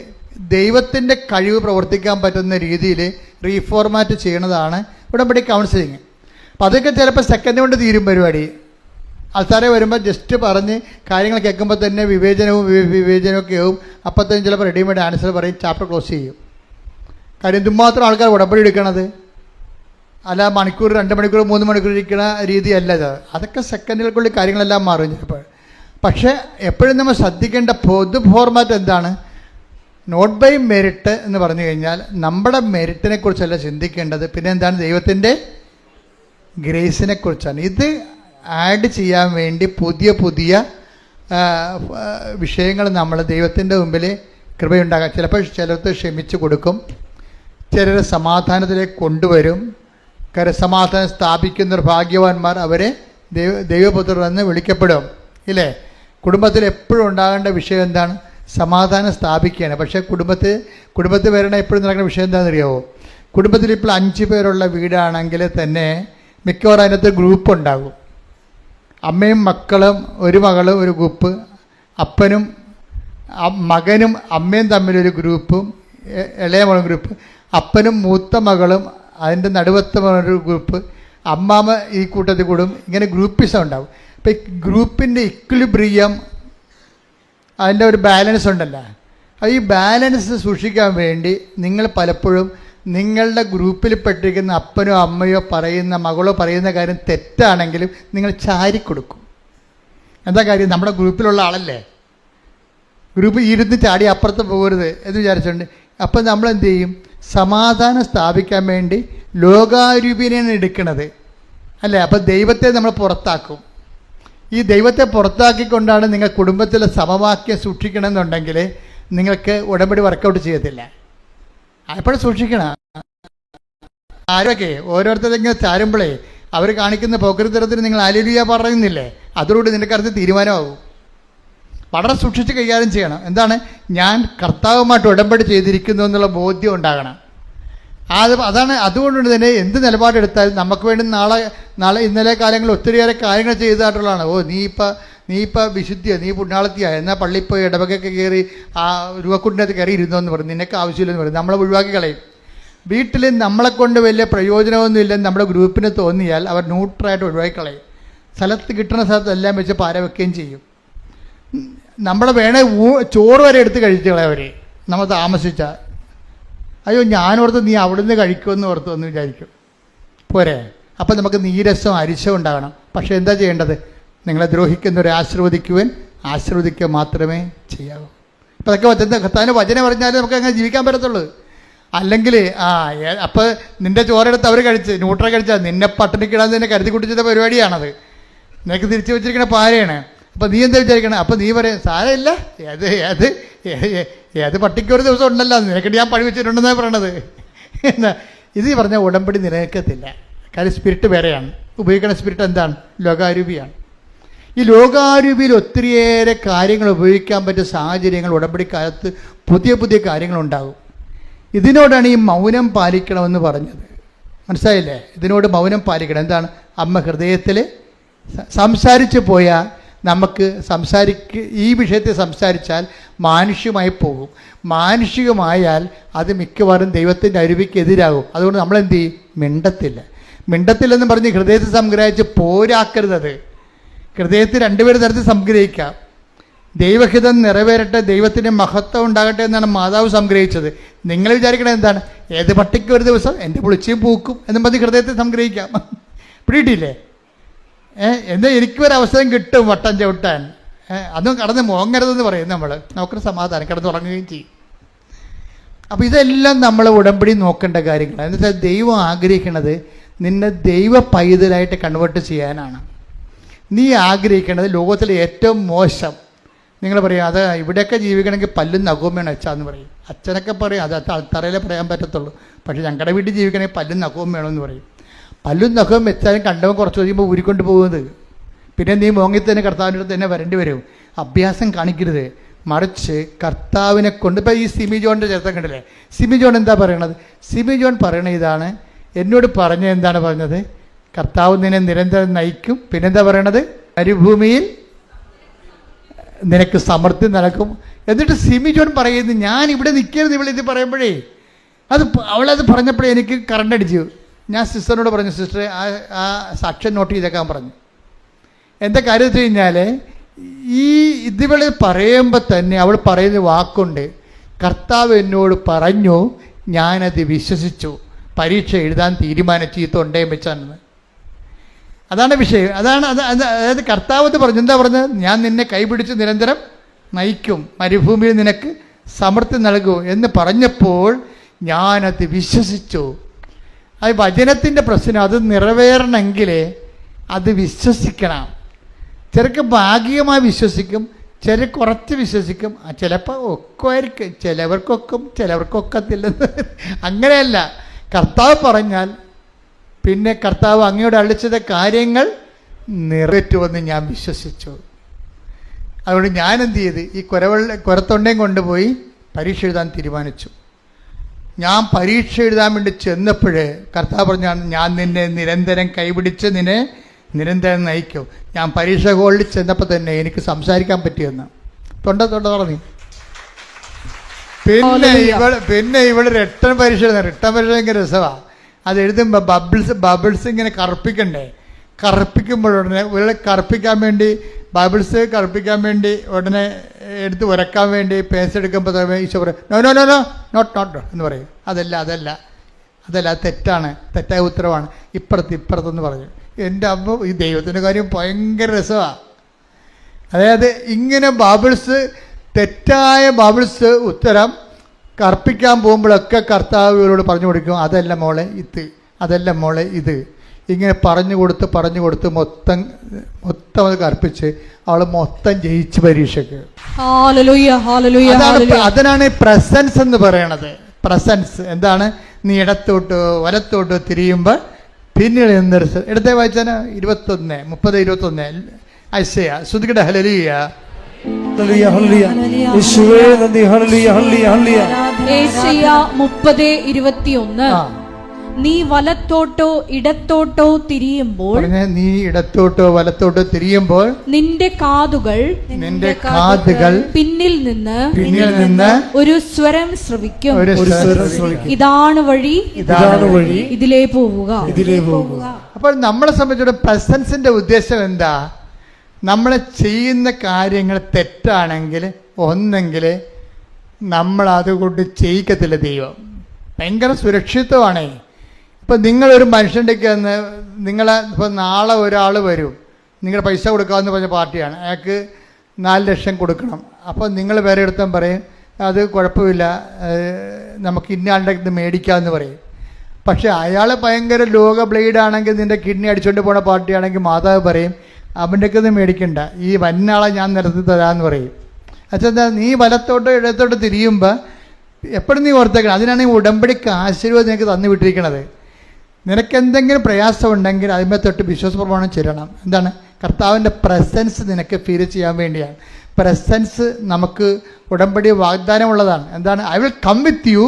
ദൈവത്തിൻ്റെ കഴിവ് പ്രവർത്തിക്കാൻ പറ്റുന്ന രീതിയിൽ റീഫോർമാറ്റ് ചെയ്യണതാണ് ഉടമ്പടി കൗൺസിലിങ്. അപ്പം അതൊക്കെ ചിലപ്പോൾ സെക്കൻഡ് കൊണ്ട് തീരും പരിപാടി. ആൾക്കാരെ വരുമ്പോൾ ജസ്റ്റ് പറഞ്ഞ് കാര്യങ്ങൾ കേൾക്കുമ്പോൾ തന്നെ വിവേചനമൊക്കെ ആവും. അപ്പം തന്നെ ചിലപ്പോൾ റെഡിമെയ്ഡ് ആൻസർ പറയും, ചാപ്റ്റർ ക്ലോസ് ചെയ്യും. കാര്യം എന്തുമാത്രം ആൾക്കാർ ഉടമ്പടി എടുക്കണത്. അല്ല മണിക്കൂർ, 2 മണിക്കൂർ, 3 മണിക്കൂർ ഇരിക്കുന്ന രീതിയല്ല ഇത്. അതൊക്കെ സെക്കൻഡുകൾക്കുള്ളിൽ കാര്യങ്ങളെല്ലാം മാറും ചിലപ്പോൾ. പക്ഷേ എപ്പോഴും നമ്മൾ ശ്രദ്ധിക്കേണ്ട പൊതു ഫോർമാറ്റ് എന്താണ്? നോട്ട് ബൈ മെറിറ്റ് എന്ന് പറഞ്ഞു കഴിഞ്ഞാൽ നമ്മുടെ മെറിറ്റിനെ കുറിച്ചല്ല ചിന്തിക്കേണ്ടത്. പിന്നെ എന്താണ്? ദൈവത്തിൻ്റെ ഗ്രേസിനെ കുറിച്ചാണ്. ഇത് ആഡ് ചെയ്യാൻ വേണ്ടി പുതിയ വിഷയങ്ങൾ നമ്മൾ ദൈവത്തിൻ്റെ മുമ്പിൽ കൃപയുണ്ടാകാം. ചിലപ്പോൾ ചിലർക്ക് ക്ഷമിച്ചു കൊടുക്കും, ചിലർ സമാധാനത്തിലേക്ക് കൊണ്ടുവരും. സമാധാനം സ്ഥാപിക്കുന്നവർ ഭാഗ്യവാന്മാർ, അവരെ ദൈവപുത്രർ എന്ന് വിളിക്കപ്പെടും. ഇല്ലേ? കുടുംബത്തിൽ എപ്പോഴും ഉണ്ടാകേണ്ട വിഷയം എന്താണ്? സമാധാനം സ്ഥാപിക്കുകയാണ്. പക്ഷേ കുടുംബത്തിൽ വരണ എപ്പോഴും നടക്കുന്ന വിഷയം എന്താണെന്ന് അറിയാമോ? കുടുംബത്തിൽ ഇപ്പോൾ 5 പേരുള്ള വീടാണെങ്കിൽ തന്നെ മിക്കവാറും അതിനകത്ത് ഗ്രൂപ്പ് ഉണ്ടാകും. അമ്മയും മക്കളും, ഒരു മകളും ഒരു ഗ്രൂപ്പ്, അപ്പനും മകനും അമ്മയും തമ്മിലൊരു ഗ്രൂപ്പും, ഇളയ മകളും ഗ്രൂപ്പ്, അപ്പനും മൂത്ത മകളും അതിൻ്റെ നടുവത്ത ഒരു ഗ്രൂപ്പ്, അമ്മാമ്മ ഈ കൂട്ടത്തിൽ കൂടും. ഇങ്ങനെ ഗ്രൂപ്പിസം ഉണ്ടാവും. അപ്പോൾ ഈ ഗ്രൂപ്പിൻ്റെ ഇക്വിലിബ്രിയം, അതിൻ്റെ ഒരു ബാലൻസ് ഉണ്ടല്ലോ. ഈ ബാലൻസ് സൂക്ഷിക്കാൻ വേണ്ടി നിങ്ങൾ പലപ്പോഴും നിങ്ങളുടെ ഗ്രൂപ്പിൽ പെട്ടിരിക്കുന്ന അപ്പനോ അമ്മയോ പറയുന്ന, മകളോ പറയുന്ന കാര്യം തെറ്റാണെങ്കിലും നിങ്ങൾ ചാരിക്കൊടുക്കും. എന്താ കാര്യം? നമ്മുടെ ഗ്രൂപ്പിലുള്ള ആളല്ലേ, ഗ്രൂപ്പ് ഇരുന്ന് ചാടി അപ്പുറത്ത് പോകരുത് എന്ന് വിചാരിച്ചുകൊണ്ട് അപ്പം നമ്മൾ എന്ത് ചെയ്യും? സമാധാനം സ്ഥാപിക്കാൻ വേണ്ടി ലോകാരൂപിനെയാണ് എടുക്കുന്നത് അല്ലേ? അപ്പം ദൈവത്തെ നമ്മൾ പുറത്താക്കും. ഈ ദൈവത്തെ പുറത്താക്കിക്കൊണ്ടാണ് നിങ്ങൾ കുടുംബത്തിലെ സമവാക്യം സൂക്ഷിക്കണമെന്നുണ്ടെങ്കിൽ നിങ്ങൾക്ക് ഉടമ്പടി വർക്കൗട്ട് ചെയ്യത്തില്ല. എപ്പോഴും സൂക്ഷിക്കണം. ആരൊക്കെ ഓരോരുത്തരെങ്കിലും ചാരുമ്പോഴേ അവർ കാണിക്കുന്ന പോക്കരുത്തരത്തിന് നിങ്ങൾ ഹല്ലേലൂയ പറയുന്നില്ലേ? അതോടുകൂടി നിൻ്റെ കാര്യത്തിൽ തീരുമാനമാകും. വളരെ സൂക്ഷിച്ച് കൈകാര്യം ചെയ്യണം. എന്താണ്? ഞാൻ കർത്താവുമായിട്ട് ഉടമ്പടി ചെയ്തിരിക്കുന്നു എന്നുള്ള ബോധ്യം ഉണ്ടാകണം. അതാണ്. അതുകൊണ്ട് തന്നെ എന്ത് നിലപാടെടുത്താലും നമുക്ക് വേണ്ടി നാളെ ഇന്നലെ കാലങ്ങളിൽ ഒത്തിരിയേറെ കാര്യങ്ങൾ ചെയ്തതായിട്ടുള്ളതാണ്. നീ ഇപ്പം വിശുദ്ധിയോ, നീ പുണ്യാളത്തിയാ, എന്നാൽ പള്ളിയിൽ പോയി ഇടവകൊക്കെ കയറി ആ രൂപക്കുണ്ടിനകത്ത് കയറി ഇരുന്നോ എന്ന് പറയും. നിനക്ക് ആവശ്യമില്ലെന്ന് പറയും. നമ്മളെ ഒഴിവാക്കി കളയും. വീട്ടിൽ നമ്മളെക്കൊണ്ട് വലിയ പ്രയോജനമൊന്നും ഇല്ലെന്ന് നമ്മുടെ ഗ്രൂപ്പിന് തോന്നിയാൽ അവർ ന്യൂട്രലായിട്ട് ഒഴിവാക്കി കളയും. സ്ഥലത്ത് കിട്ടുന്ന സ്ഥലത്ത് എല്ലാം വെച്ച് പാര വെക്കുകയും ചെയ്യും. നമ്മളെ വേണേ ചോറ് വരെ എടുത്ത് കഴിച്ചോളെ അവർ നമ്മൾ താമസിച്ച. അയ്യോ ഞാനോർത്ത് നീ അവിടുന്ന് കഴിക്കുമെന്ന് ഓർത്തു എന്ന് വിചാരിക്കും. പോരെ? അപ്പം നമുക്ക് നീരസം, അരിശം ഉണ്ടാകണം. പക്ഷേ എന്താ ചെയ്യേണ്ടത്? നിങ്ങളെ ദ്രോഹിക്കുന്നവരെ ആശീർവദിക്കുക മാത്രമേ ചെയ്യാവൂ. ഇപ്പം അതൊക്കെ കർത്താവിൻ്റെ വചനം പറഞ്ഞാലേ നമുക്ക് അങ്ങനെ ജീവിക്കാൻ പറ്റത്തുള്ളൂ. അല്ലെങ്കിൽ അപ്പോൾ നിൻ്റെ ചോറെടുത്ത് അവർ കഴിച്ച് ന്യൂട്രൽ കഴിച്ചാൽ നിന്നെ പട്ടിണിക്കിടാൻ തന്നെ കരുതി കുട്ടിച്ചിട്ട പരിപാടിയാണത്. നിനക്ക് തിരിച്ചു വെച്ചിരിക്കുന്ന പാരയാണ്. അപ്പം നീ എന്താ വിചാരിക്കണം? അപ്പം നീ പറയും സാരമില്ല, ഏത് പട്ടിക്കൊരു ദിവസം ഉണ്ടല്ലോ, നിനക്കിട്ട് ഞാൻ പഴി വെച്ചിട്ടുണ്ടെന്നാണ് പറയണത്. എന്നാ ഇത് പറഞ്ഞാൽ ഉടമ്പടി നിലനിൽക്കത്തില്ല. കാര്യം സ്പിരിറ്റ് വേറെയാണ്. ഉപയോഗിക്കുന്ന സ്പിരിറ്റ് എന്താണ്? ലോകാരൂപിയാണ്. ഈ ലോകാരൂപിയിൽ ഒത്തിരിയേറെ കാര്യങ്ങൾ ഉപയോഗിക്കാൻ പറ്റിയ സാഹചര്യങ്ങൾ ഉടമ്പടിക്കാലത്ത് പുതിയ പുതിയ കാര്യങ്ങളുണ്ടാകും. ഇതിനോടാണ് ഈ മൗനം പാലിക്കണമെന്ന് പറഞ്ഞത്. മനസ്സിലായില്ലേ? ഇതിനോട് മൗനം പാലിക്കണം. എന്താണ്? അമ്മ ഹൃദയത്തിൽ സംസാരിച്ചു പോയാൽ നമുക്ക് ഈ വിഷയത്തെ സംസാരിച്ചാൽ മാനുഷികമായി പോകും. മാനുഷികമായാൽ അത് മിക്കവാറും ദൈവത്തിൻ്റെ അരുവിക്ക് എതിരാകും. അതുകൊണ്ട് നമ്മളെന്ത് ചെയ്യും? മിണ്ടത്തില്ലെന്ന് പറഞ്ഞ് ഹൃദയത്തിൽ സംഗ്രഹിച്ച് പോരാക്കരുതത്. ഹൃദയത്തിൽ രണ്ടുപേര് തരത്തിൽ സംഗ്രഹിക്കാം. ദൈവഹിതം നിറവേറട്ടെ, ദൈവത്തിൻ്റെ മഹത്വം ഉണ്ടാകട്ടെ എന്നാണ് മാതാവ് സംഗ്രഹിച്ചത്. നിങ്ങൾ വിചാരിക്കണത് എന്താണ്? ഏത് പട്ടിക്ക് ഒരു ദിവസം എൻ്റെ പുളിച്ചയും പൂക്കും എന്നും പറഞ്ഞ് ഹൃദയത്തിൽ സംഗ്രഹിക്കാം. പിടിയിട്ടില്ലേ? എന്താ എനിക്കൊരവസരം കിട്ടും വട്ടം ചവിട്ടാൻ, അതും കടന്ന് മോങ്ങരുതെന്ന് പറയും നമുക്കൊരു സമാധാനം, കിടന്നുറങ്ങുകയും ചെയ്യും. അപ്പോൾ ഇതെല്ലാം നമ്മൾ ഉടമ്പടി നോക്കേണ്ട കാര്യങ്ങളാണ്. എന്ന് വെച്ചാൽ ദൈവം ആഗ്രഹിക്കുന്നത് നിന്നെ ദൈവ പൈതലായിട്ട് കൺവേർട്ട് ചെയ്യാനാണ്. നീ ആഗ്രഹിക്കേണ്ടത് ലോകത്തിലെ ഏറ്റവും മോശം, നിങ്ങൾ പറയും അത് ഇവിടെയൊക്കെ ജീവിക്കണമെങ്കിൽ പല്ലും നഖവും വേണം അച്ഛാന്ന് പറയും. അച്ഛനൊക്കെ പറയും അത് തറയിലേ പറയാൻ പറ്റത്തുള്ളൂ. പക്ഷേ ഞങ്ങളുടെ വീട്ടിൽ ജീവിക്കണമെങ്കിൽ പല്ലും നഖവും വേണമെന്ന് പറയും. പല്ലും നഖവും വെച്ചാലും കണ്ടവൻ കുറച്ച് കഴിയുമ്പോൾ ഊരിക്കൊണ്ട് പോകുന്നത്. പിന്നെ നീ മോങ്ങി തന്നെ കർത്താവിൻ്റെ അടുത്ത് തന്നെ വരേണ്ടി വരും. അഭ്യാസം കാണിക്കരുത്. മറിച്ച് കർത്താവിനെ കൊണ്ട്, ഇപ്പോൾ ഈ സിമി ജോണിൻ്റെ ചരിത്രം കണ്ടില്ലേ? സിമി ജോൺ എന്താ പറയണത്? സിമി ജോൺ പറയണ ഇതാണ്, എന്നോട് എന്താണ് പറഞ്ഞത്? കർത്താവ് നിന്നെ നിരന്തരം നയിക്കും. പിന്നെന്താ പറയണത്? മരുഭൂമിയിൽ നിനക്ക് സമൃദ്ധി നടക്കും. എന്നിട്ട് സിമി ജോൺ പറയുന്നു, ഞാൻ ഇവിടെ നിൽക്കരുത് ഇവളിത് പറയുമ്പോഴേ, അവളത് പറഞ്ഞപ്പോഴേ എനിക്ക് കറണ്ട് അടിച്ചു. ഞാൻ സിസ്റ്ററിനോട് പറഞ്ഞു, സിസ്റ്ററെ ആ സാക്ഷ്യം നോട്ട് ചെയ്തേക്കാൻ പറഞ്ഞു. എന്താ കാര്യം വെച്ച് കഴിഞ്ഞാൽ, ഇതിവൾ പറയുമ്പോൾ തന്നെ അവൾ പറയുന്ന വാക്കുണ്ട്, കർത്താവ് എന്നോട് പറഞ്ഞു, ഞാനത് വിശ്വസിച്ചു, പരീക്ഷ എഴുതാൻ തീരുമാനിച്ചു, ഈ തൊണ്ടയും വെച്ചാണെന്ന്. അതാണ് വിഷയം. അതായത് കർത്താവ് പറഞ്ഞു. എന്താ പറഞ്ഞത്? ഞാൻ നിന്നെ കൈപിടിച്ച് നിരന്തരം നയിക്കും, മരുഭൂമിയിൽ നിനക്ക് സമൃദ്ധി നൽകൂ എന്ന് പറഞ്ഞപ്പോൾ ഞാനത് വിശ്വസിച്ചു. അത് വചനത്തിൻ്റെ പ്രശ്നം. അത് നിറവേറണമെങ്കിൽ അത് വിശ്വസിക്കണം. ചിലർക്ക് ഭാഗികമായി വിശ്വസിക്കും, ചില കുറച്ച് വിശ്വസിക്കും, ചിലപ്പോൾ ഒക്കുമായിരിക്കും, ചിലവർക്കൊക്കത്തില്ലെന്ന്. അങ്ങനെയല്ല. കർത്താവ് പറഞ്ഞാൽ പിന്നെ കർത്താവ് അങ്ങയോട് അളിച്ചത കാര്യങ്ങൾ നിറവേറ്റുമെന്ന് ഞാൻ വിശ്വസിച്ചു. അതുകൊണ്ട് ഞാൻ എന്ത് ചെയ്ത്, ഈ കുരത്തൊണ്ടയും കൊണ്ടുപോയി പരീക്ഷ എഴുതാൻ തീരുമാനിച്ചു. ഞാൻ പരീക്ഷ എഴുതാൻ വേണ്ടി ചെന്നപ്പോഴേ കർത്താവ് പറഞ്ഞാണ്, ഞാൻ നിന്നെ നിരന്തരം കൈപിടിച്ച് നിന്നെ നിരന്തരം നയിക്കും. ഞാൻ പരീക്ഷ ഹോളിൽ ചെന്നപ്പോൾ തന്നെ എനിക്ക് സംസാരിക്കാൻ പറ്റിയെന്ന് തൊണ്ട തുടങ്ങി. പിന്നെ ഇവൾ റിട്ടേൺ പരീക്ഷ ഭയങ്കര രസമാണ്. അത് എഴുതുമ്പോൾ ബബിൾസ് ഇങ്ങനെ കറുപ്പിക്കണ്ടേ? കറുപ്പിക്കുമ്പോഴുടനെ ഇവളെ കറുപ്പിക്കാൻ വേണ്ടി കറുപ്പിക്കാൻ വേണ്ടി ഉടനെ എടുത്ത് ഉരക്കാൻ വേണ്ടി പേസ് എടുക്കുമ്പോൾ ഈശോ പറയും, നോ നോട്ട് എന്ന് പറയും. അതല്ല തെറ്റാണ്, തെറ്റായ ഉത്തരവാണ്, ഇപ്പുറത്തെന്ന് പറഞ്ഞു. എൻ്റെ അമ്മ, ഈ ദൈവത്തിൻ്റെ കാര്യം ഭയങ്കര രസമാണ്. അതായത് ഇങ്ങനെ തെറ്റായ ഉത്തരം കർപ്പിക്കാൻ പോകുമ്പോഴൊക്കെ കർത്താവ് ഇവരോട് പറഞ്ഞു കൊടുക്കും, അതല്ല മോളെ ഇത്. ഇങ്ങനെ പറഞ്ഞു കൊടുത്ത് മൊത്തം അത് കർപ്പിച്ച് അവൾ മൊത്തം ജയിച്ച് പരീക്ഷയ്ക്ക്. അതിനാണ് പ്രസൻസ് എന്ന് പറയണത്. പ്രസൻസ് എന്താണ്? നീ ഇടത്തോട്ടോ വലത്തോട്ടോ തിരിയുമ്പോൾ പിന്നീട് എന്തൊരു ഇടത്തെ വായിച്ചാൽ 30-21 ഐസയ ശ്രുതികട ഹല്ലേലൂയ. ഏശയ്യാ 30:21. നീ വലത്തോട്ടോ ഇടത്തോട്ടോ തിരിയുമ്പോൾ, നീ ഇടത്തോട്ടോ വലത്തോട്ടോ തിരിയുമ്പോൾ നിന്റെ കാതുകൾ പിന്നിൽ നിന്ന് ഒരു സ്വരം ശ്രവിക്കും. ഇതാണ് വഴി, ഇതിലേ പോവുക. അപ്പോൾ നമ്മളെ സംബന്ധിച്ചിടത്തോളം പ്രസൻസിന്റെ ഉദ്ദേശം എന്താ? നമ്മൾ ചെയ്യുന്ന കാര്യങ്ങൾ തെറ്റാണെങ്കിൽ ഒന്നെങ്കിൽ നമ്മളതുകൊണ്ട് ചെയ്യിക്കത്തില്ല ദൈവം. ഭയങ്കര സുരക്ഷിതമാണേ. ഇപ്പം നിങ്ങളൊരു മനുഷ്യൻ്റെക്ക് വന്ന് ഇപ്പോൾ നാളെ ഒരാൾ വരും, നിങ്ങൾ പൈസ കൊടുക്കാമെന്ന് പറഞ്ഞ പാർട്ടിയാണ്, അയാൾക്ക് 4 ലക്ഷം കൊടുക്കണം. അപ്പോൾ നിങ്ങൾ വേറെ എടുത്താൽ പറയും, അത് കുഴപ്പമില്ല, നമുക്ക് ഇന്നയാളുടെ ഇത് മേടിക്കാമെന്ന് പറയും. പക്ഷേ അയാൾ ഭയങ്കര ലോക ബ്ലേഡാണെങ്കിൽ, നിൻ്റെ കിഡ്നി അടിച്ചുകൊണ്ട് പോണ പാർട്ടിയാണെങ്കിൽ മാതാവ് പറയും, അവൻ്റെക്ക് ഇത് മേടിക്കണ്ട, ഈ വന്നാളെ ഞാൻ നിരത്തി തരാമെന്ന് പറയും. അച്ഛാ, നീ വലത്തോട്ടോ ഇടത്തോട്ടോ തിരിയുമ്പോൾ എപ്പോഴും നീ ഓർത്തേക്കണം. അതിനാണ് ഈ ഉടമ്പടിക്ക് ആശീർവാദം നിനക്ക് തന്നു വിട്ടിരിക്കണത്. നിനക്ക് എന്തെങ്കിലും പ്രയാസം ഉണ്ടെങ്കിൽ അതിന്മേ തൊട്ട് വിശ്വാസ പ്രമാണം ചെല്ലണം. എന്താണ്? കർത്താവിൻ്റെ പ്രസൻസ് നിനക്ക് ഫീൽ ചെയ്യാൻ വേണ്ടിയാണ്. പ്രസൻസ് നമുക്ക് ഉടമ്പടി വാഗ്ദാനമുള്ളതാണ്. എന്താണ്? I will come with you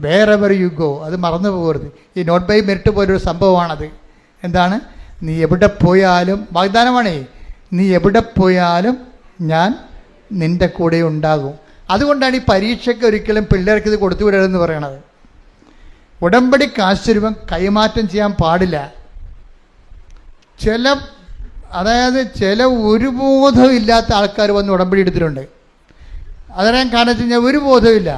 wherever you go. അത് മറന്നു പോകരുത്. ഈ നോട്ട് ബൈ മെറിറ്റ് പോലൊരു സംഭവമാണത്. എന്താണ്? നീ എവിടെ പോയാലും, വാഗ്ദാനമാണേ, നീ എവിടെ പോയാലും ഞാൻ നിൻ്റെ കൂടെ ഉണ്ടാകും. അതുകൊണ്ടാണ് ഈ പരീക്ഷയ്ക്ക് ഒരിക്കലും പിള്ളേർക്ക് ഇത് കൊടുത്തു വിടരുതെന്ന് പറയണത്. ഉടമ്പടി കാശുരൂപം കൈമാറ്റം ചെയ്യാൻ പാടില്ല. ചില ഒരു ബോധവും ഇല്ലാത്ത ആൾക്കാർ വന്ന് ഉടമ്പടി എടുത്തിട്ടുണ്ട്. അതിനെ കാരണം വെച്ച് കഴിഞ്ഞാൽ ഒരു ബോധമില്ല.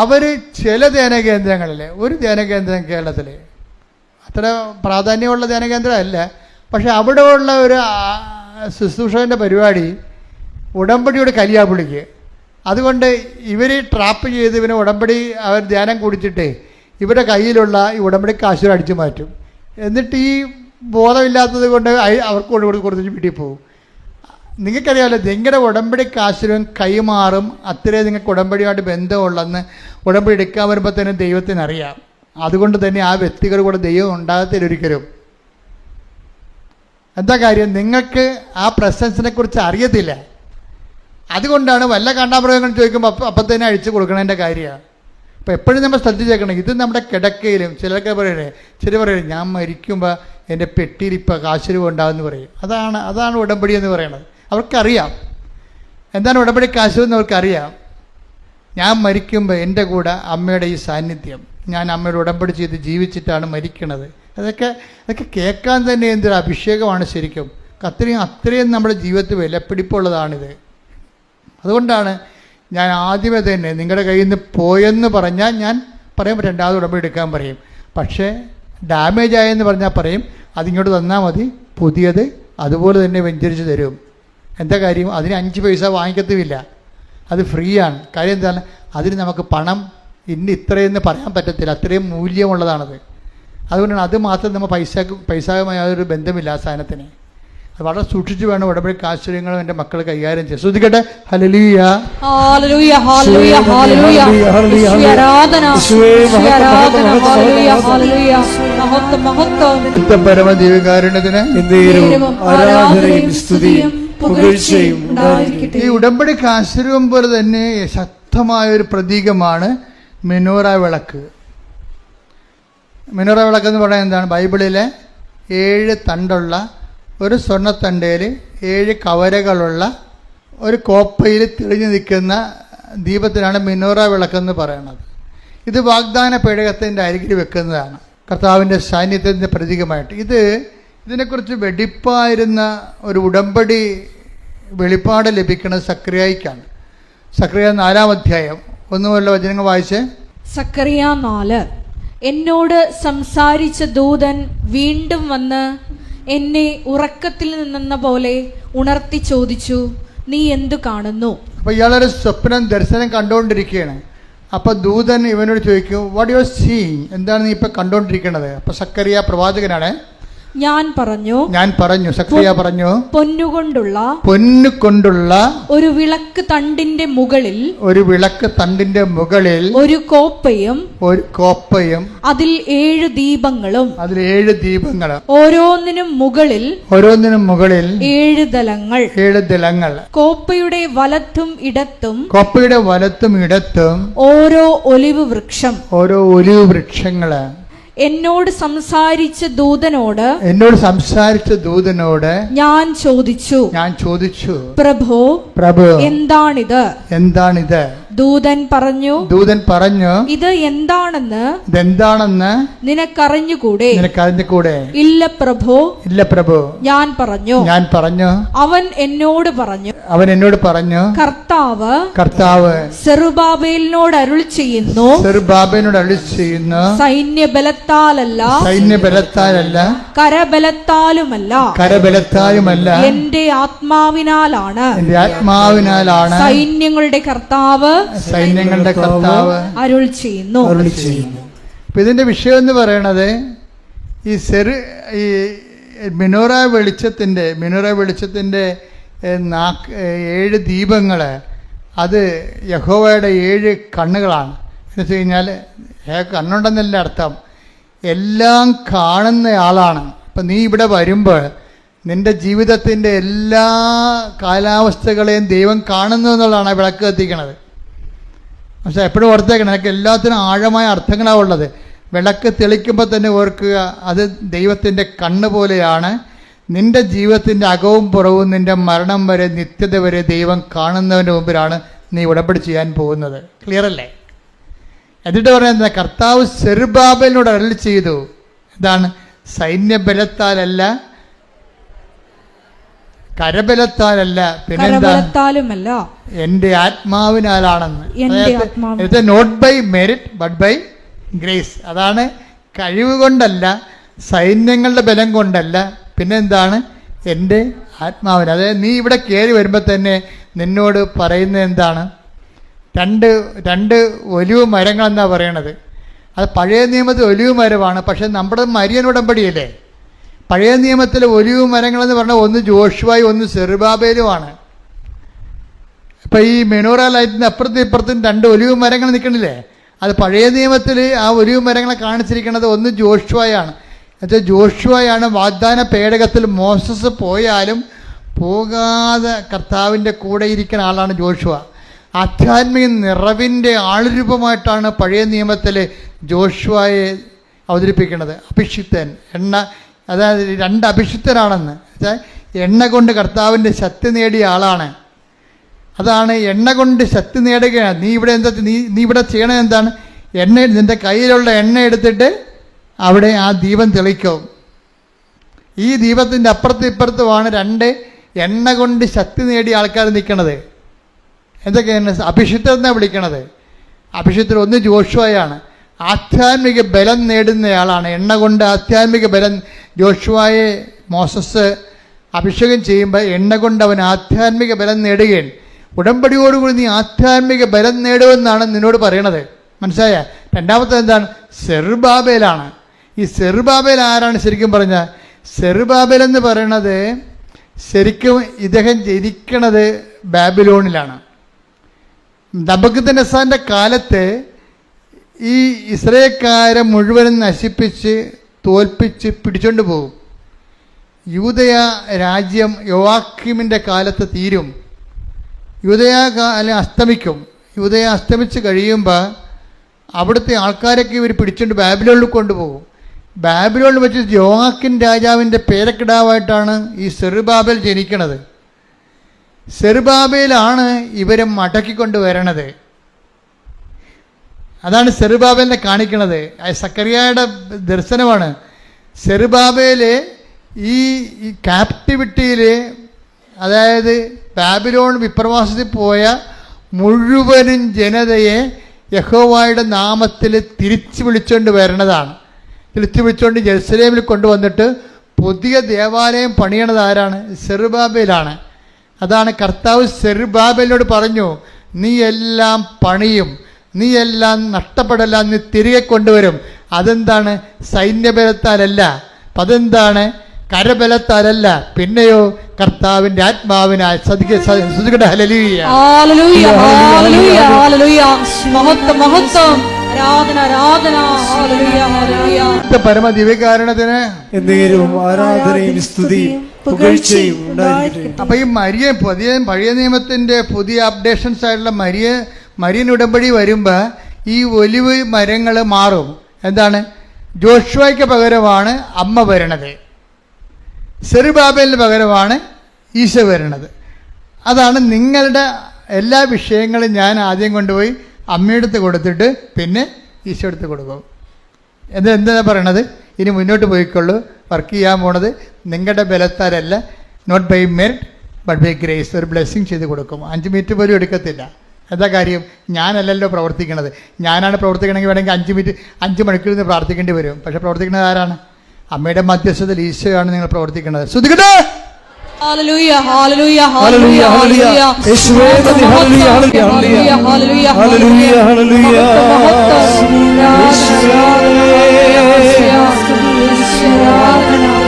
അവർ ചില ധ്യാനകേന്ദ്രങ്ങളിൽ, ഒരു ധ്യാനകേന്ദ്രം കേരളത്തിൽ അത്ര പ്രാധാന്യമുള്ള ധ്യാനകേന്ദ്രമല്ല, പക്ഷെ അവിടെ ഉള്ള ഒരു ശുശ്രൂഷകൻ്റെ പരിപാടി ഉടമ്പടിയോട് കലിയാപുളിക്ക്. അതുകൊണ്ട് ഇവർ ട്രാപ്പ് ചെയ്ത് ഇവനെ ഉടമ്പടി അവർ ധ്യാനം കുടിച്ചിട്ട് ഇവരുടെ കയ്യിലുള്ള ഈ ഉടമ്പടി കാശുകൾ അടിച്ചു മാറ്റും. എന്നിട്ട് ഈ ബോധമില്ലാത്തത് കൊണ്ട് അവർക്ക് കൊടുത്തിട്ട് വീട്ടിൽ പോകും. നിങ്ങൾക്കറിയാമല്ലോ, നിങ്ങളുടെ ഉടമ്പടി കാശുരും കൈമാറും. അത്രയും നിങ്ങൾക്ക് ഉടമ്പടിയുമായിട്ട് ബന്ധമുള്ളെന്ന് ഉടമ്പടി എടുക്കാൻ വരുമ്പോൾ തന്നെ ദൈവത്തിനറിയാം. അതുകൊണ്ട് തന്നെ ആ വ്യക്തികൾ കൂടെ ദൈവം ഉണ്ടാകത്തില്ല ഒരിക്കലും. എന്താ കാര്യം? നിങ്ങൾക്ക് ആ പ്രസൻസിനെ കുറിച്ച് അറിയത്തില്ല. അതുകൊണ്ടാണ് വല്ല കണ്ടാമൃഗങ്ങൾ ചോദിക്കുമ്പോൾ അപ്പം തന്നെ അഴിച്ചു കൊടുക്കണതിൻ്റെ കാര്യമാണ്. അപ്പോൾ എപ്പോഴും നമ്മൾ ശ്രദ്ധിച്ചേക്കണം. ഇത് നമ്മുടെ കിടക്കയിലും ചിലർക്ക് പറയണേ, പറയും ഞാൻ മരിക്കുമ്പോൾ എൻ്റെ പെട്ടിയിൽ ഇപ്പോൾ കാശുരൂപ ഉണ്ടാകുമെന്ന് പറയും. അതാണ് ഉടമ്പടി എന്ന് പറയുന്നത്. അവർക്കറിയാം എന്താണ് ഉടമ്പടി കാശുരൂപം എന്ന് അവർക്കറിയാം. ഞാൻ മരിക്കുമ്പോൾ എൻ്റെ കൂടെ അമ്മയുടെ ഈ സാന്നിധ്യം, ഞാൻ അമ്മയുടെ ഉടമ്പടി ചെയ്ത് ജീവിച്ചിട്ടാണ് മരിക്കണത്. അതൊക്കെ കേൾക്കാൻ തന്നെ എന്തൊരു അഭിഷേകമാണ് ശരിക്കും. അത്രയും നമ്മുടെ ജീവിതത്തിൽ വിലപ്പിടിപ്പുള്ളതാണിത്. അതുകൊണ്ടാണ് ഞാൻ ആദ്യമേ തന്നെ നിങ്ങളുടെ കയ്യിൽ നിന്ന് പോയെന്ന് പറഞ്ഞാൽ ഞാൻ പറയും രണ്ടാമത് ഉടമ്പടി എടുക്കാൻ പറയും. പക്ഷേ ഡാമേജ് ആയെന്ന് പറഞ്ഞാൽ പറയും അതിങ്ങോട്ട് തന്നാൽ മതി, പുതിയത് അതുപോലെ തന്നെ വെഞ്ചരിച്ച് തരും. എന്താ കാര്യം? അതിന് 5 പൈസ വാങ്ങിക്കത്തുമില്ല, അത് ഫ്രീ ആണ്. കാര്യം എന്താണ്? അതിന് നമുക്ക് പണം ഇത്രയെന്ന് പറയാൻ പറ്റത്തില്ല, അത്രയും മൂല്യമുള്ളതാണത്. അതുകൊണ്ടാണ് അത് മാത്രം നമ്മൾ പൈസയുമായി യാതൊരു ബന്ധമില്ല ആ സാധനത്തിന്. അത് വളരെ സൂക്ഷിച്ച് വേണം ഉടമ്പടി കാശുര്യങ്ങളും എൻ്റെ മക്കൾ കൈകാര്യം ചെയ്യും. ശ്രദ്ധിക്കട്ടെ. ഹല്ലേലൂയ, ഹല്ലേലൂയ, ഹല്ലേലൂയ, ഹല്ലേലൂയ, ആരാധന, ഹല്ലേലൂയ, ഹല്ലേലൂയ, മഹത്വം, മഹത്വം. പരമദൈവകാരുണ്യത്തിന് ആരാധനയും സ്തുതിയും പുകഴ്ചയും ഉണ്ടായിരിക്കട്ടെ. ഈ ഉടമ്പടി കാശുരൂപം പോലെ തന്നെ ശക്തമായൊരു പ്രതീകമാണ് മെനോറ വിളക്ക്. മെനോറ വിളക്കെന്ന് പറയുന്നത് എന്താണ്? ബൈബിളിലെ 7 തണ്ടുള്ള ഒരു സ്വർണ്ണത്തണ്ടയിൽ 7 കവരകളുള്ള ഒരു കോപ്പയിൽ തെളിഞ്ഞു നിൽക്കുന്ന ദീപത്തിനാണ് മെനോറ വിളക്കെന്ന് പറയുന്നത്. ഇത് വാഗ്ദാന പേടകത്തിൻ്റെ അരികിൽ വെക്കുന്നതാണ്, കർത്താവിൻ്റെ സാന്നിധ്യത്തിൻ്റെ പ്രതീകമായിട്ട്. ഇതിനെക്കുറിച്ച് വെടിപ്പായിരുന്ന ഒരു ഉടമ്പടി വെളിപ്പാട് ലഭിക്കുന്നത് സക്രിയായിക്കാണ്. സക്രിയ 4-ാം അധ്യായം 1 മുതലുള്ള വചനങ്ങൾ വായിച്ച്. സക്കറിയ 4. എന്നോട് സംസാരിച്ച ദൂതൻ വീണ്ടും വന്ന് എന്നെ ഉറക്കത്തിൽ നിന്നെന്ന പോലെ ഉണർത്തി ചോദിച്ചു, നീ എന്തു കാണുന്നു? അപ്പോൾ ഇയാളൊരു ദർശനം കണ്ടുകൊണ്ടിരിക്കുകയാണ്. അപ്പോൾ ദൂതൻ ഇവനോട് ചോദിക്കും, വാട്ട് യു ആർ സീയിങ്? എന്താണ് നീ ഇപ്പം കണ്ടുകൊണ്ടിരിക്കുന്നത്? അപ്പോൾ സക്കറിയ പ്രവാചകനാണ്. ഞാൻ പറഞ്ഞു സക്രിയ പറഞ്ഞു, പൊന്നുകൊണ്ടുള്ള ഒരു വിളക്ക് തണ്ടിന്റെ മുകളിൽ ഒരു കോപ്പയും അതിൽ 7 ദീപങ്ങളും ഓരോന്നിനും മുകളിൽ 7 ദലങ്ങൾ കോപ്പയുടെ വലത്തും ഇടത്തും ഓരോ ഒലിവ് വൃക്ഷങ്ങള്. എന്നോട് സംസാരിച്ച ദൂതനോട് ഞാൻ ചോദിച്ചു, പ്രഭു എന്താണിത്? ദൂതൻ പറഞ്ഞു, ഇത് എന്താണെന്ന് നിനക്കറിഞ്ഞുകൂടെ? ഇല്ല പ്രഭു. ഞാൻ പറഞ്ഞു. അവൻ എന്നോട് പറഞ്ഞു, കർത്താവ് സെറുബാബേലിനോട് അരുൾ ചെയ്യുന്നു, സൈന്യബലത്താലല്ല കരബലത്താലുമല്ല എന്റെ ആത്മാവിനാലാണ് സൈന്യങ്ങളുടെ കർത്താവ് അരുൾ ചെയ്യുന്നു. അപ്പൊ ഇതിന്റെ വിഷയം എന്ന് പറയണത് ഈ മെനോറ വെളിച്ചത്തിന്റെ 7 ദീപങ്ങള്, അത് യഹോവയുടെ 7 കണ്ണുകളാണ്. എന്ന് വെച്ച് കഴിഞ്ഞാൽ കണ്ണുണ്ടെന്നല്ല അർത്ഥം, എല്ലാം കാണുന്ന ആളാണ്. അപ്പം നീ ഇവിടെ വരുമ്പോൾ നിന്റെ ജീവിതത്തിൻ്റെ എല്ലാ കാലാവസ്ഥകളെയും ദൈവം കാണുന്നു എന്നുള്ളതാണ് വിളക്ക് കത്തിക്കണത്. പക്ഷേ എപ്പോഴും ഓർത്തേക്കണം, എനിക്ക് എല്ലാത്തിനും ആഴമായ അർത്ഥങ്ങളാണ് ഉള്ളത്. വിളക്ക് തെളിക്കുമ്പോൾ തന്നെ ഓർക്കുക, അത് ദൈവത്തിൻ്റെ കണ്ണ് പോലെയാണ്. നിന്റെ ജീവിതത്തിൻ്റെ അകവും പുറവും നിന്റെ മരണം വരെ നിത്യത വരെ ദൈവം കാണുന്നതിന് മുമ്പിലാണ് നീ ഉടമ്പടി ചെയ്യാൻ പോകുന്നത്. ക്ലിയർ അല്ലേ? എന്നിട്ട് പറയുന്നത്, കർത്താവ് സെറുബാബേലിനോട് അരുളി ചെയ്തു, ഇതാണ് സൈന്യബലത്താലല്ല, കരബലത്താലല്ല, കരബലത്താലുമല്ല, എൻ്റെ ആത്മാവിനാലാണെന്ന്. Not by merit but by grace. അതാണ് കഴിവ് കൊണ്ടല്ല, സൈന്യങ്ങളുടെ ബലം കൊണ്ടല്ല, പിന്നെ എന്താണ്? എൻ്റെ ആത്മാവിന്. അതായത് നീ ഇവിടെ കയറി വരുമ്പോൾ തന്നെ നിന്നോട് പറയുന്നത് എന്താണ്? രണ്ട് ഒലിവ് മരങ്ങളെന്നാണ് പറയണത്. അത് പഴയ നിയമത്തിൽ ഒലിവ് മരമാണ്, പക്ഷെ നമ്മുടെ മരിയൻ ഉടമ്പടിയല്ലേ. പഴയ നിയമത്തിലെ ഒലിവ് മരങ്ങളെന്ന് പറഞ്ഞാൽ ഒന്ന് ജോഷുവായും ഒന്ന് സെറുബാബേലുമാണ്. ഇപ്പം ഈ മെനോറ ലൈറ്റിൻ്റെ അപ്പുറത്തും ഇപ്പുറത്തും 2 ഒലിവ് മരങ്ങൾ നിൽക്കണില്ലേ? അത് പഴയ നിയമത്തിൽ ആ ഒലിവ് മരങ്ങളെ കാണിച്ചിരിക്കുന്നത് ഒന്ന് ജോഷുവയാണ്. എന്നുവെച്ചാൽ ജോഷുവയാണ് വാഗ്ദാന പേടകത്തിൽ മോസസ് പോയാലും പോകാതെ കർത്താവിൻ്റെ കൂടെ ഇരിക്കുന്ന ആളാണ് ജോഷുവ. ആധ്യാത്മിക നിറവിൻ്റെ ആളുരൂപമായിട്ടാണ് പഴയ നിയമത്തിൽ ജോഷുവയെ അവതരിപ്പിക്കുന്നത്. അഭിഷിക്തൻ, എണ്ണ, അതായത് 2 അഭിഷിക്തനാണെന്ന് വെച്ചാൽ എണ്ണ കൊണ്ട് കർത്താവിൻ്റെ ശക്തി നേടിയ ആളാണ്. അതാണ് എണ്ണ കൊണ്ട് ശക്തി നേടുകയാണ്. നീ ഇവിടെ നീ ഇവിടെ ചെയ്യണത് എന്താണ്? നിൻ്റെ കയ്യിലുള്ള എണ്ണ എടുത്തിട്ട് അവിടെ ആ ദീപം തെളിക്കും. ഈ ദീപത്തിൻ്റെ അപ്പുറത്തും ഇപ്പുറത്തുമാണ് 2 എണ്ണ കൊണ്ട് ശക്തി നേടിയ ആൾക്കാർ നിൽക്കണത്. എന്തൊക്കെയാണ്? അഭിഷിക്തരെന്നാണ് വിളിക്കണത്. അഭിഷിക്തർ ഒന്ന് ജോഷുവയാണ്, ആധ്യാത്മിക ബലം നേടുന്നയാളാണ്. എണ്ണ കൊണ്ട് ആധ്യാത്മിക ബലം. ജോഷുവയെ മോസസ് അഭിഷേകം ചെയ്യുമ്പോൾ എണ്ണ കൊണ്ട് അവൻ ആധ്യാത്മിക ബലം നേടുകയാണ്. ഉടമ്പടിയോടുകൂടി നീ ആധ്യാത്മിക ബലം നേടുമെന്നാണ് നിന്നോട് പറയണത്. മനസ്സിലായ? രണ്ടാമത്തെ എന്താണ്? സെറുബാബേലാണ്. ഈ സെറുബാബേൽ ആരാണ് ശരിക്കും പറഞ്ഞാൽ? സെറുബാബേൽ എന്ന് പറയണത് ശരിക്കും ഇദ്ദേഹം ജനിക്കണത് ബാബിലോണിലാണ്. നബൂഖദ്നേസറിൻ്റെ കാലത്ത് ഈ ഇസ്രായേൽക്കാരെ മുഴുവനും നശിപ്പിച്ച് തോൽപ്പിച്ച് പിടിച്ചോണ്ട് പോകും. യൂദയ രാജ്യം യോവാക്കീമിൻ്റെ കാലത്ത് തീരും. യൂദയ അസ്തമിക്കും. യൂദയ അസ്തമിച്ച് കഴിയുമ്പോൾ അവിടുത്തെ ആൾക്കാരൊക്കെ ഇവർ പിടിച്ചുകൊണ്ട് ബാബിലോണിൽ കൊണ്ടുപോകും. ബാബിലോണിൽ വെച്ച് യോവാക്കിൻ രാജാവിൻ്റെ പേരക്കിടാവായിട്ടാണ് ഈ സെറുബാബേൽ ജനിക്കണത്. സെറുബാബേലാണ് ഇവരെ മടക്കിക്കൊണ്ട് വരണത്. അതാണ് സെറുബാബേലിനെ കാണിക്കണത്. സക്കറിയായുടെ ദർശനമാണ്. സെറുബാബേൽ ഈ ക്യാപ്റ്റിവിറ്റിയിൽ, അതായത് ബാബിലോൺ വിപ്രവാസത്തിൽ പോയ മുഴുവനും ജനതയെ യഹോവയുടെ നാമത്തിൽ തിരിച്ചു വിളിച്ചുകൊണ്ട് വരണതാണ്. തിരിച്ചു വിളിച്ചുകൊണ്ട് ജെറുസലേമിൽ കൊണ്ടുവന്നിട്ട് പുതിയ ദേവാലയം പണിയണത് ആരാണ്? സെറുബാബേലാണ്. അതാണ് കർത്താവ് സെറുബാബേലിനോട് പറഞ്ഞു, നീ എല്ലാം പണിയും, നീ എല്ലാം നഷ്ടപ്പെടല്ല, നീ തിരികെ കൊണ്ടുവരും. അതെന്താണ്? സൈന്യബലത്താലല്ല, അതെന്താണ്? കരബലത്താലല്ല, പിന്നെയോ കർത്താവിന്റെ ആത്മാവിനാൽ. പരമദിവ്യകാരണത്തിന് ആരാധനയും സ്തുതിയും പുകഴ്ചയും ഉണ്ടായിരിക്കട്ടെ. അപ്പൊ ഈ പഴയ നിയമത്തിന്റെ പുതിയ അപ്ഡേഷൻസ് ആയിട്ടുള്ള മരിയൻ ഉടമ്പടി വരുമ്പോൾ ഈ ഒലിവ് മരങ്ങൾ മാറും. എന്താണ്? ജോഷുവയ്ക്ക് പകരമാണ് അമ്മ വരണത്, സെറുബാബേലിന് പകരമാണ് ഈശോ വരണത്. അതാണ് നിങ്ങളുടെ എല്ലാ വിഷയങ്ങളും ഞാൻ ആദ്യം കൊണ്ടുപോയി അമ്മയെടുത്ത് കൊടുത്തിട്ട് പിന്നെ ഈശോ എടുത്ത് കൊടുക്കും. എന്താ പറയണത്? ഇനി മുന്നോട്ട് പോയിക്കൊള്ളൂ. വർക്ക് ചെയ്യാൻ പോണത് നിങ്ങളുടെ ബലത്താലല്ല, not by merit but by grace. ഒരു ബ്ലെസ്സിങ് ചെയ്ത് കൊടുക്കും. 5 മിനിറ്റ് പോലും എടുക്കത്തില്ല. എന്താ കാര്യം? ഞാനല്ലല്ലോ പ്രവർത്തിക്കണത്. ഞാനാണ് പ്രവർത്തിക്കണമെങ്കിൽ വേണമെങ്കിൽ 5 മണിക്കൂർ നിന്ന് പ്രാർത്ഥിക്കേണ്ടി വരും. പക്ഷെ പ്രവർത്തിക്കുന്നത് ആരാണ്? അമ്മയുടെ മധ്യസ്ഥതയിൽ ഈശോയാണ് നിങ്ങൾ പ്രവർത്തിക്കുന്നത്. ശ്രദ്ധിക്കട്ടെ. ഹല്ലേലൂയ ഹല്ലേലൂയ ഹല്ലേലൂയ ഹല്ലേലൂയ യേശുവേ നന്ദി. ഹല്ലേലൂയ ഹല്ലേലൂയ ഹല്ലേലൂയ ഹല്ലേലൂയ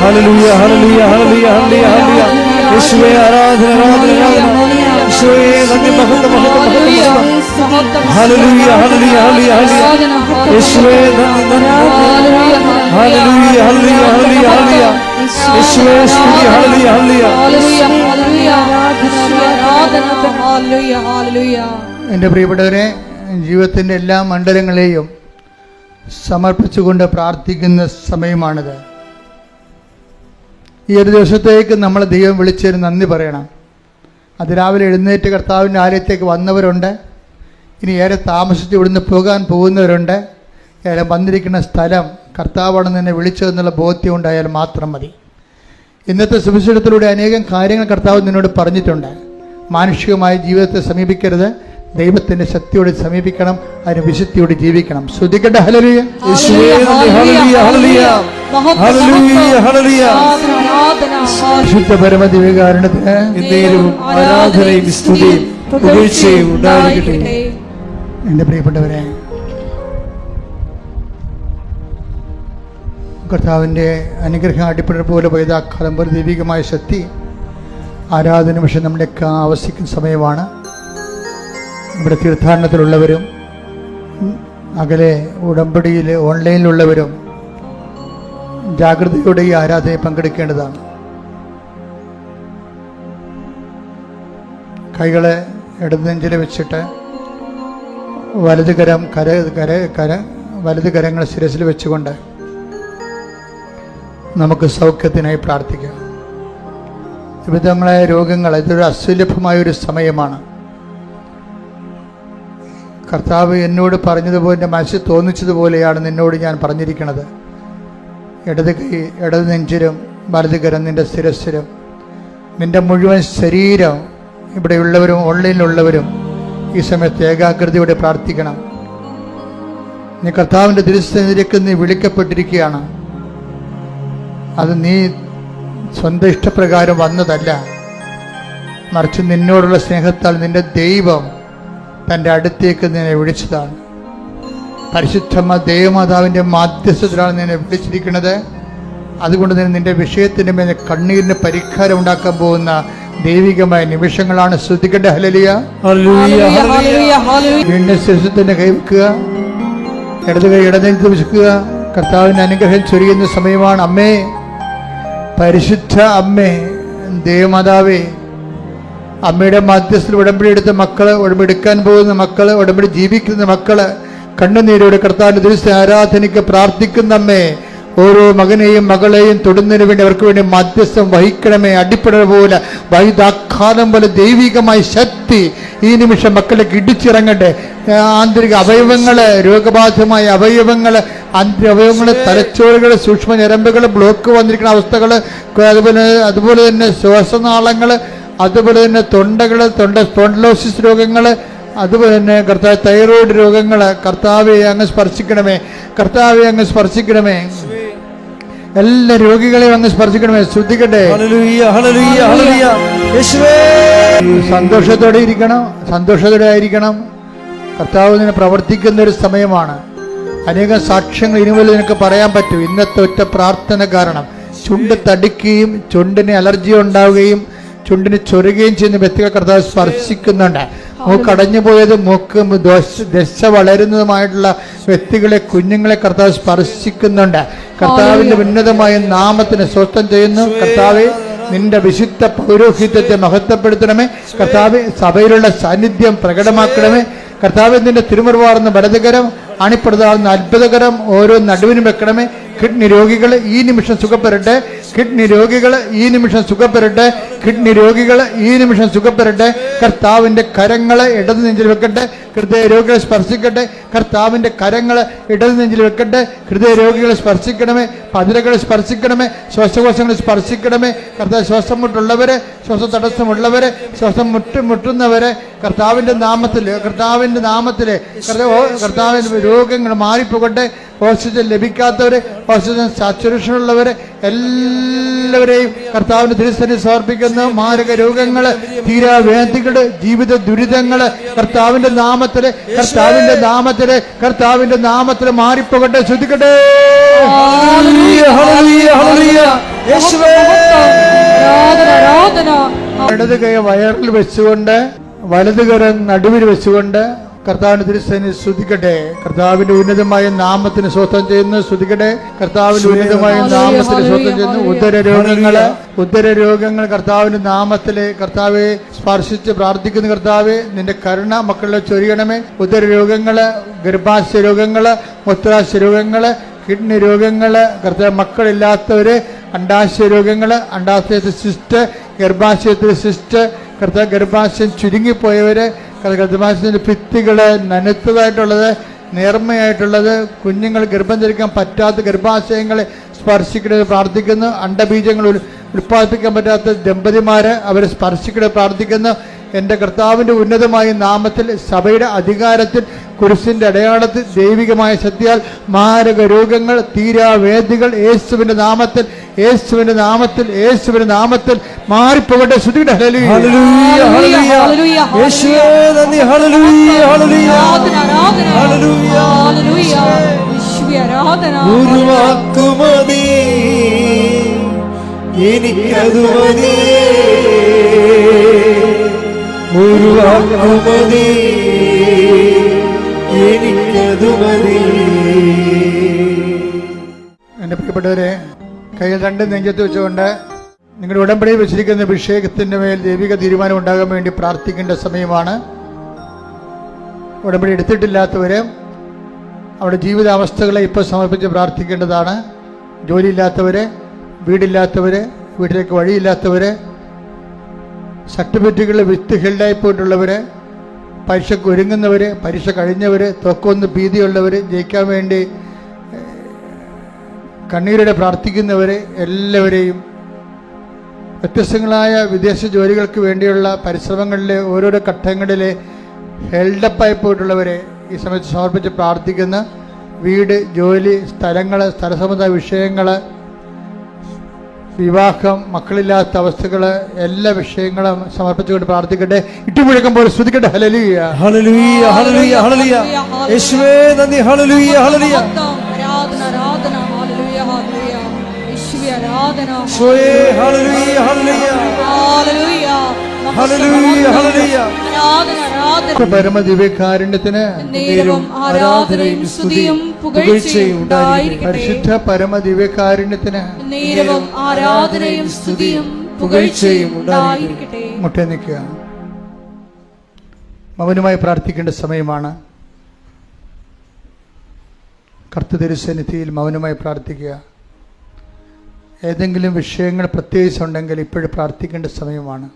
ഹല്ലേലൂയ ഹല്ലേലൂയ ഹല്ലേലൂയ ഹല്ലേലൂയ യേശുവേ ആരാധന ആരാധന യേശുവേ നന്ദി. മഹത്വം മഹത്വം ഹല്ലേലൂയ ഹല്ലേലൂയ ഹല്ലേലൂയ യേശുവേ നന്ദി. ഹല്ലേലൂയ ഹല്ലേലൂയ ഹല്ലേലൂയ യേശുവേ യേശുവേ സ്തുതി ഹല്ലേലൂയ ഹല്ലേലൂയ ഹല്ലേലൂയ ഹല്ലേലൂയ ആരാധന ഹല്ലേലൂയ ഹല്ലേലൂയ. എൻ്റെ പ്രിയപ്പെട്ടവരെ, ജീവിതത്തിൻ്റെ എല്ലാ മണ്ഡലങ്ങളെയും സമർപ്പിച്ചുകൊണ്ട് പ്രാർത്ഥിക്കുന്ന സമയമാണിത്. ഈ ഒരു ദിവസത്തേക്ക് നമ്മൾ ദൈവം വിളിച്ചതിന് നന്ദി പറയണം. അതിരാവിലെ എഴുന്നേറ്റ് കർത്താവിൻ്റെ ആലയത്തേക്ക് വന്നവരുണ്ട്, ഇനി ഏറെ താമസിച്ച് ഇവിടുന്ന് പോകാൻ പോകുന്നവരുണ്ട്. ഏറെ വന്നിരിക്കുന്ന സ്ഥലം കർത്താവാണ് നിന്നെ വിളിച്ചതെന്നുള്ള ബോധ്യം ഉണ്ടായാൽ മാത്രം മതി. ഇന്നത്തെ സുവിശേഷത്തിലൂടെ അനേകം കാര്യങ്ങൾ കർത്താവ് നിന്നോട് പറഞ്ഞിട്ടുണ്ട്. മാനുഷികമായ ജീവിതത്തെ സമീപിക്കരുത്, ദൈവത്തിന്റെ ശക്തിയോട് സമീപിക്കണം, അതിന് വിശുദ്ധിയോട് ജീവിക്കണം. ശ്രുതിക്കട്ടെ ഹല്ലേലൂയ. യേശുവേ ഹല്ലേലൂയ ഹല്ലേലൂയ ഹല്ലേലൂയ ഹല്ലേലൂയ. വിശുദ്ധ പരമദിവ്യകാരുണ്യത്തിന് എന്നേരവും ആരാധനയും സ്തുതിയും പുകഴ്ചയും ഉണ്ടായിരിക്കട്ടെ. എൻ്റെ പ്രിയപ്പെട്ടവരെ, കർത്താവിൻ്റെ അനുഗ്രഹം അടിപ്പട പോലെ പൈതാക്കാലം പോലെ ദൈവികമായ ശക്തി ആരാധന പക്ഷേ നമ്മുടെയൊക്കെ ആവശ്യിക്കുന്ന സമയമാണ്. ഇവിടെ തീർത്ഥാടനത്തിലുള്ളവരും അകലെ ഉടമ്പടിയിൽ ഓൺലൈനിലുള്ളവരും ജാഗ്രതയോടെ ഈ ആരാധനയെ പങ്കെടുക്കേണ്ടതാണ്. കൈകളെ ഇടതുനെഞ്ചിൽ വെച്ചിട്ട് വലത് കരം വലത് കരങ്ങൾ ശിരസിൽ വെച്ചുകൊണ്ട് നമുക്ക് സൗഖ്യത്തിനായി പ്രാർത്ഥിക്കാം. വിവിധങ്ങളായ രോഗങ്ങൾ, ഇതൊരു അസുലഭമായൊരു സമയമാണ്. കർത്താവ് എന്നോട് പറഞ്ഞതുപോലെ, എൻ്റെ മനസ്സിൽ തോന്നിച്ചതുപോലെയാണ് നിന്നോട് ഞാൻ പറഞ്ഞിരിക്കുന്നത്. ഇടത് നെഞ്ചിലും വലത് കരം നിൻ്റെ ശിരസ്സിലും, നിൻ്റെ മുഴുവൻ ശരീരം, ഇവിടെയുള്ളവരും ഓൺലൈനിലുള്ളവരും ഈ സമയത്ത് ഏകാഗ്രതയോടെ പ്രാർത്ഥിക്കണം. നീ കർത്താവിൻ്റെ തിരുസന്നിധിയിലേക്ക് നീ വിളിക്കപ്പെട്ടിരിക്കുകയാണ്. അത് നീ സ്വന്തം ഇഷ്ടപ്രകാരം വന്നതല്ല, മറിച്ച് നിന്നോടുള്ള സ്നേഹത്താൽ നിന്റെ ദൈവം തൻ്റെ അടുത്തേക്ക് നിന്നെ വിളിച്ചതാണ്. പരിശുദ്ധ ദേവമാതാവിൻ്റെ മാധ്യസ്ഥത്തിലാണ് നിന്നെ വിളിച്ചിരിക്കുന്നത്. അതുകൊണ്ട് തന്നെ നിന്റെ വിഷയത്തിൻ്റെ മേലെ കണ്ണീരിന് പരിഹാരം ഉണ്ടാക്കാൻ പോകുന്ന ദൈവികമായ നിമിഷങ്ങളാണ്. ശ്രദ്ധിക്കേണ്ട ഹല്ലേലൂയ ഹല്ലേലൂയ. വീണ്ടും ശിരസിനെ കൈവെക്കുക, ഇടത് കൈ ഇടനെഞ്ച് വെക്കുക. കർത്താവിൻ്റെ അനുഗ്രഹം ചൊരിയുന്ന സമയമാണ്. അമ്മേ, പരിശുദ്ധ അമ്മേ, ദേവമാതാവേ, അമ്മയുടെ മധ്യസ്ഥത്തിൽ ഉടമ്പടി എടുത്ത മക്കള്, ഉടമ്പടി എടുക്കാൻ പോകുന്ന മക്കള്, ഉടമ്പടി ജീവിക്കുന്ന മക്കള്, കണ്ണുനീരോടെ കർത്താവിന്റെ ദിവസ ആരാധനയ്ക്ക് പ്രാർത്ഥിക്കുന്ന അമ്മേ, ഓരോ മകനെയും മകളെയും തൊടുന്നതിന് വേണ്ടി അവർക്ക് വേണ്ടി മധ്യസ്ഥം വഹിക്കണമേ. അടിപ്പട പോലെ വൈദാഘാതം പോലെ ദൈവികമായ ശക്തി ഈ നിമിഷം മക്കളിലേക്ക് ഇടിച്ചിറങ്ങട്ടെ. ആന്തരിക അവയവങ്ങള്, രോഗബാധിതമായ അവയവങ്ങള്, അവയവങ്ങള്, തലച്ചോറുകൾ, സൂക്ഷ്മ ഞരമ്പുകൾ, ബ്ലോക്ക് വന്നിരിക്കുന്ന അവസ്ഥകള്, അതുപോലെ തന്നെ ശ്വാസനാളങ്ങള്, അതുപോലെ തന്നെ തൊണ്ടകള്, സ്പോണ്ടിലോസിസ് രോഗങ്ങള്, അതുപോലെ തന്നെ കർത്താവ് തൈറോയ്ഡ് രോഗങ്ങള്, കർത്താവെ അങ്ങ് സ്പർശിക്കണമേ, കർത്താവെ അങ്ങ് സ്പർശിക്കണമേ. എല്ലാ രോഗികളെയും അങ്ങ് സ്പർശിക്കണമേ. ശ്രദ്ധിക്കട്ടെ. സന്തോഷത്തോടെ ഇരിക്കണം, സന്തോഷത്തോടെ ആയിരിക്കണം. കർത്താവ് നിന്നെ പ്രവർത്തിക്കുന്ന ഒരു സമയമാണ്. അനേകം സാക്ഷ്യങ്ങൾ ഇനിമുതൽ നിനക്ക് പറയാൻ പറ്റും. ഇന്നത്തെ ഒറ്റ പ്രാർത്ഥന കാരണം ചുണ്ട് തടിക്കുകയും ചുണ്ടിന് അലർജി ഉണ്ടാവുകയും ചുണ്ടിന് ചൊരുകയും ചെയ്യുന്ന വ്യക്തികൾ കർത്താവ് സ്പർശിക്കുന്നുണ്ട്. മൂക്ക് അടഞ്ഞു പോയത്, മൂക്ക് ദശ വളരുന്നതുമായിട്ടുള്ള വ്യക്തികളെ, കുഞ്ഞുങ്ങളെ കർത്താവ് സ്പർശിക്കുന്നുണ്ട്. കർത്താവിന്റെ ഉന്നതമായ നാമത്തിന് സ്വസ്ഥം ചെയ്യുന്നു. കർത്താവെ, നിന്റെ വിശുദ്ധ പൗരോഹിത്യത്തെ മഹത്വപ്പെടുത്തണമേ. കർത്താവെ, സഭയിലുള്ള സാന്നിധ്യം പ്രകടമാക്കണമേ. കർത്താവെ, നിന്റെ തിരുമുറിവാർന്ന വലതുകരം, അണിപ്പെടുത്താവുന്ന അത്ഭുതകരം ഓരോ നടുവിനും വെക്കണമേ. കിഡ്നി രോഗികൾ ഈ നിമിഷം സുഖപ്പെടട്ടെ. കിഡ്നി രോഗികൾ ഈ നിമിഷം സുഖപ്പെടട്ടെ. കിഡ്നി രോഗികൾ ഈ നിമിഷം സുഖപ്പെടട്ടെ. കർത്താവിന്റെ കരങ്ങളെ ഇടത് നെഞ്ചിൽ വെക്കട്ടെ. ഹൃദയ രോഗികളെ സ്പർശിക്കട്ടെ. കർത്താവിന്റെ കരങ്ങളെ ഇടത് നെഞ്ചിൽ വെക്കട്ടെ. ഹൃദയ രോഗികളെ സ്പർശിക്കണമേ. പതിരകളെ സ്പർശിക്കണമേ. ശ്വാസകോശങ്ങളെ സ്പർശിക്കണമേ. കർത്താവ് ശ്വാസം മുട്ടുള്ളവരെ, ശ്വാസ തടസ്സമുള്ളവരെ, ശ്വാസം മുട്ടുന്നവരെ കർത്താവിന്റെ നാമത്തില് കർത്താവിന്റെ രോഗങ്ങൾ മാറിപ്പോകട്ടെ. ഓക്സിജൻ ലഭിക്കാത്തവരെ, ഓക്സിജൻ സാച്ചുറേഷൻ ഉള്ളവരെ എല്ലാവരെയും കർത്താവിന്റെ തിരുസന്നിധിയിൽ സമർപ്പിക്കുന്ന മാരക രോഗങ്ങള്, തീരാവേദികള്, ജീവിത ദുരിതങ്ങള് കർത്താവിന്റെ നാമത്തില് മാറിപ്പോകട്ടെ. ശ്രദ്ധിക്കട്ടെ. ഇടത് കൈ വയറിൽ വെച്ചുകൊണ്ട്, വലത് കരം നടുവിൽ വെച്ചുകൊണ്ട് കർത്താവിന്റെ തിരുസേന സ്തുതിക്കട്ടെ. കർത്താവിന്റെ ഉന്നതമായ നാമത്തിന് സ്വസ്ഥം ചെയ്യുന്നു. സ്തുതിക്കട്ടെ. കർത്താവിന്റെ ഉന്നതമായ നാമത്തിന് സ്വസ്ഥം ചെയ്യുന്നു. ഉദര രോഗങ്ങൾ കർത്താവിന്റെ നാമത്തിലെ കർത്താവെ സ്പർശിച്ച് പ്രാർത്ഥിക്കുന്ന കർത്താവെ, നിന്റെ കരുണ മക്കളുടെ ചൊരിയണമേ. ഉദര രോഗങ്ങള്, ഗർഭാശയ രോഗങ്ങള്, മൂത്രാശയ രോഗങ്ങള്, കിഡ്നി രോഗങ്ങള്, കർത്താവ് മക്കളില്ലാത്തവര്, അണ്ടാശയ രോഗങ്ങള്, അണ്ടാശയത്തിൽ സിസ്റ്റ്, ഗർഭാശയത്തിൽ സിസ്റ്റ്, കർത്താവ് ഗർഭാശയം ചുരുങ്ങിപ്പോയവര്, ഗർഭാശയത്തിന്റെ ഭിത്തികള് നനുത്തതായിട്ടുള്ളത്, നേർമ്മയായിട്ടുള്ളത്, കുഞ്ഞുങ്ങൾ ഗർഭം ധരിക്കാൻ പറ്റാത്ത ഗർഭാശയങ്ങളെ സ്പർശിക്കണത് പ്രാർത്ഥിക്കുന്നു. അണ്ടബീജങ്ങൾ ഉൽപ്പാദിപ്പിക്കാൻ പറ്റാത്ത ദമ്പതിമാര് അവരെ സ്പർശിക്കണത് പ്രാർത്ഥിക്കുന്നു. എൻ്റെ കർത്താവിൻ്റെ ഉന്നതമായ നാമത്തിൽ, സഭയുടെ അധികാരത്തിൽ, കുരിശിന്റെ അടയാളത്തിൽ, ദൈവികമായ ശക്തിയാൽ മാരക രോഗങ്ങൾ, തീരാവേദികൾ യേശുവിന്റെ നാമത്തിൽ, യേശുവിന്റെ നാമത്തിൽ, യേശുവിന്റെ നാമത്തിൽ മാറിപ്പോകട്ടെ. ശ്രുതിയുടെ എനിക്കതു മതി, ഒരു വാക്കുമതി, എനിക്കതു മതി. എൻ്റെ പ്രിയപ്പെട്ടവരെ, കയ്യിൽ രണ്ട് നെഞ്ചത്ത് വെച്ചുകൊണ്ട് നിങ്ങളുടെ ഉടമ്പടി വെച്ചിരിക്കുന്ന അഭിഷേകത്തിൻ്റെ മേൽ ദൈവിക തീരുമാനം ഉണ്ടാകാൻ വേണ്ടി പ്രാർത്ഥിക്കേണ്ട സമയമാണ്. ഉടമ്പടി എടുത്തിട്ടില്ലാത്തവര് അവരുടെ ജീവിതാവസ്ഥകളെ ഇപ്പോൾ സമർപ്പിച്ച് പ്രാർത്ഥിക്കേണ്ടതാണ്. ജോലിയില്ലാത്തവര്, വീടില്ലാത്തവര്, വീട്ടിലേക്ക് വഴിയില്ലാത്തവര്, സർട്ടിഫിക്കറ്റുകളിൽ വിത്ത് ഹെൽഡായി പോയിട്ടുള്ളവര്, പരീക്ഷയ്ക്ക് ഒരുങ്ങുന്നവര്, പരീക്ഷ കഴിഞ്ഞവര്, തൊക്കൊന്ന് ഭീതിയുള്ളവര്, ജയിക്കാൻ വേണ്ടി കണ്ണീരോടെ പ്രാർത്ഥിക്കുന്നവര്, എല്ലാവരെയും വ്യത്യസ്തങ്ങളായ വിദേശ ജോലികൾക്ക് വേണ്ടിയുള്ള പരിശ്രമങ്ങളിലെ ഓരോരോ ഘട്ടങ്ങളിലെ ഹെൽഡപ്പായി പോയിട്ടുള്ളവരെ ഈ സമയത്ത് സമർപ്പിച്ച് പ്രാർത്ഥിക്കുന്ന, വീട്, ജോലി, സ്ഥലങ്ങൾ, സ്ഥലസമുദായ വിഷയങ്ങൾ, വിവാഹം, മക്കളില്ലാത്ത അവസ്ഥകൾ, എല്ലാ വിഷയങ്ങളും സമർപ്പിച്ചുകൊണ്ട് പ്രാർത്ഥിക്കട്ടെ. ഇട്ടുമുഴക്കുമ്പോൾ സ്തുതിക്കട്ടെ. ഹല്ലേലൂയ, ഹല്ലേലൂയ, ഹല്ലേലൂയ, ഹല്ലേലൂയ. യേശുവേ നന്ദി. ഹല്ലേലൂയ, ഹല്ലേലൂയ. ആരാധന, ആരാധന. ഹല്ലേലൂയ, ഹല്ലേലൂയ. യേശുവേ ആരാധന. യേശുവേ ഹല്ലേലൂയ, ഹല്ലേലൂയ. ഹല്ലേലൂയ, ഹല്ലേലൂയ, ഹല്ലേലൂയ. ആരാധന, ആരാധന. പരമദിവ്യകാരുണ്യത്തിന് നേരവും ആരാധനയും സ്തുതിയും പുകഴ്ചയും ഉണ്ടായിരിക്കട്ടെ. പരിശുദ്ധ പരമദിവ്യകാരുണ്യത്തിന് നേരവും ആരാധനയും സ്തുതിയും പുകഴ്ചയും ഉണ്ടായിരിക്കട്ടെ. മുട്ടേ നിൽക്കുക. മൗനമായി പ്രാർത്ഥിക്കേണ്ട സമയമാണ്. കർത്തൃസന്നിധിയിൽ മൗനമായി പ്രാർത്ഥിക്കുക. ഏതെങ്കിലും വിഷയങ്ങൾ പ്രത്യേകിച്ചുണ്ടെങ്കിൽ ഇപ്പോഴും പ്രാർത്ഥിക്കേണ്ട സമയമാണ്.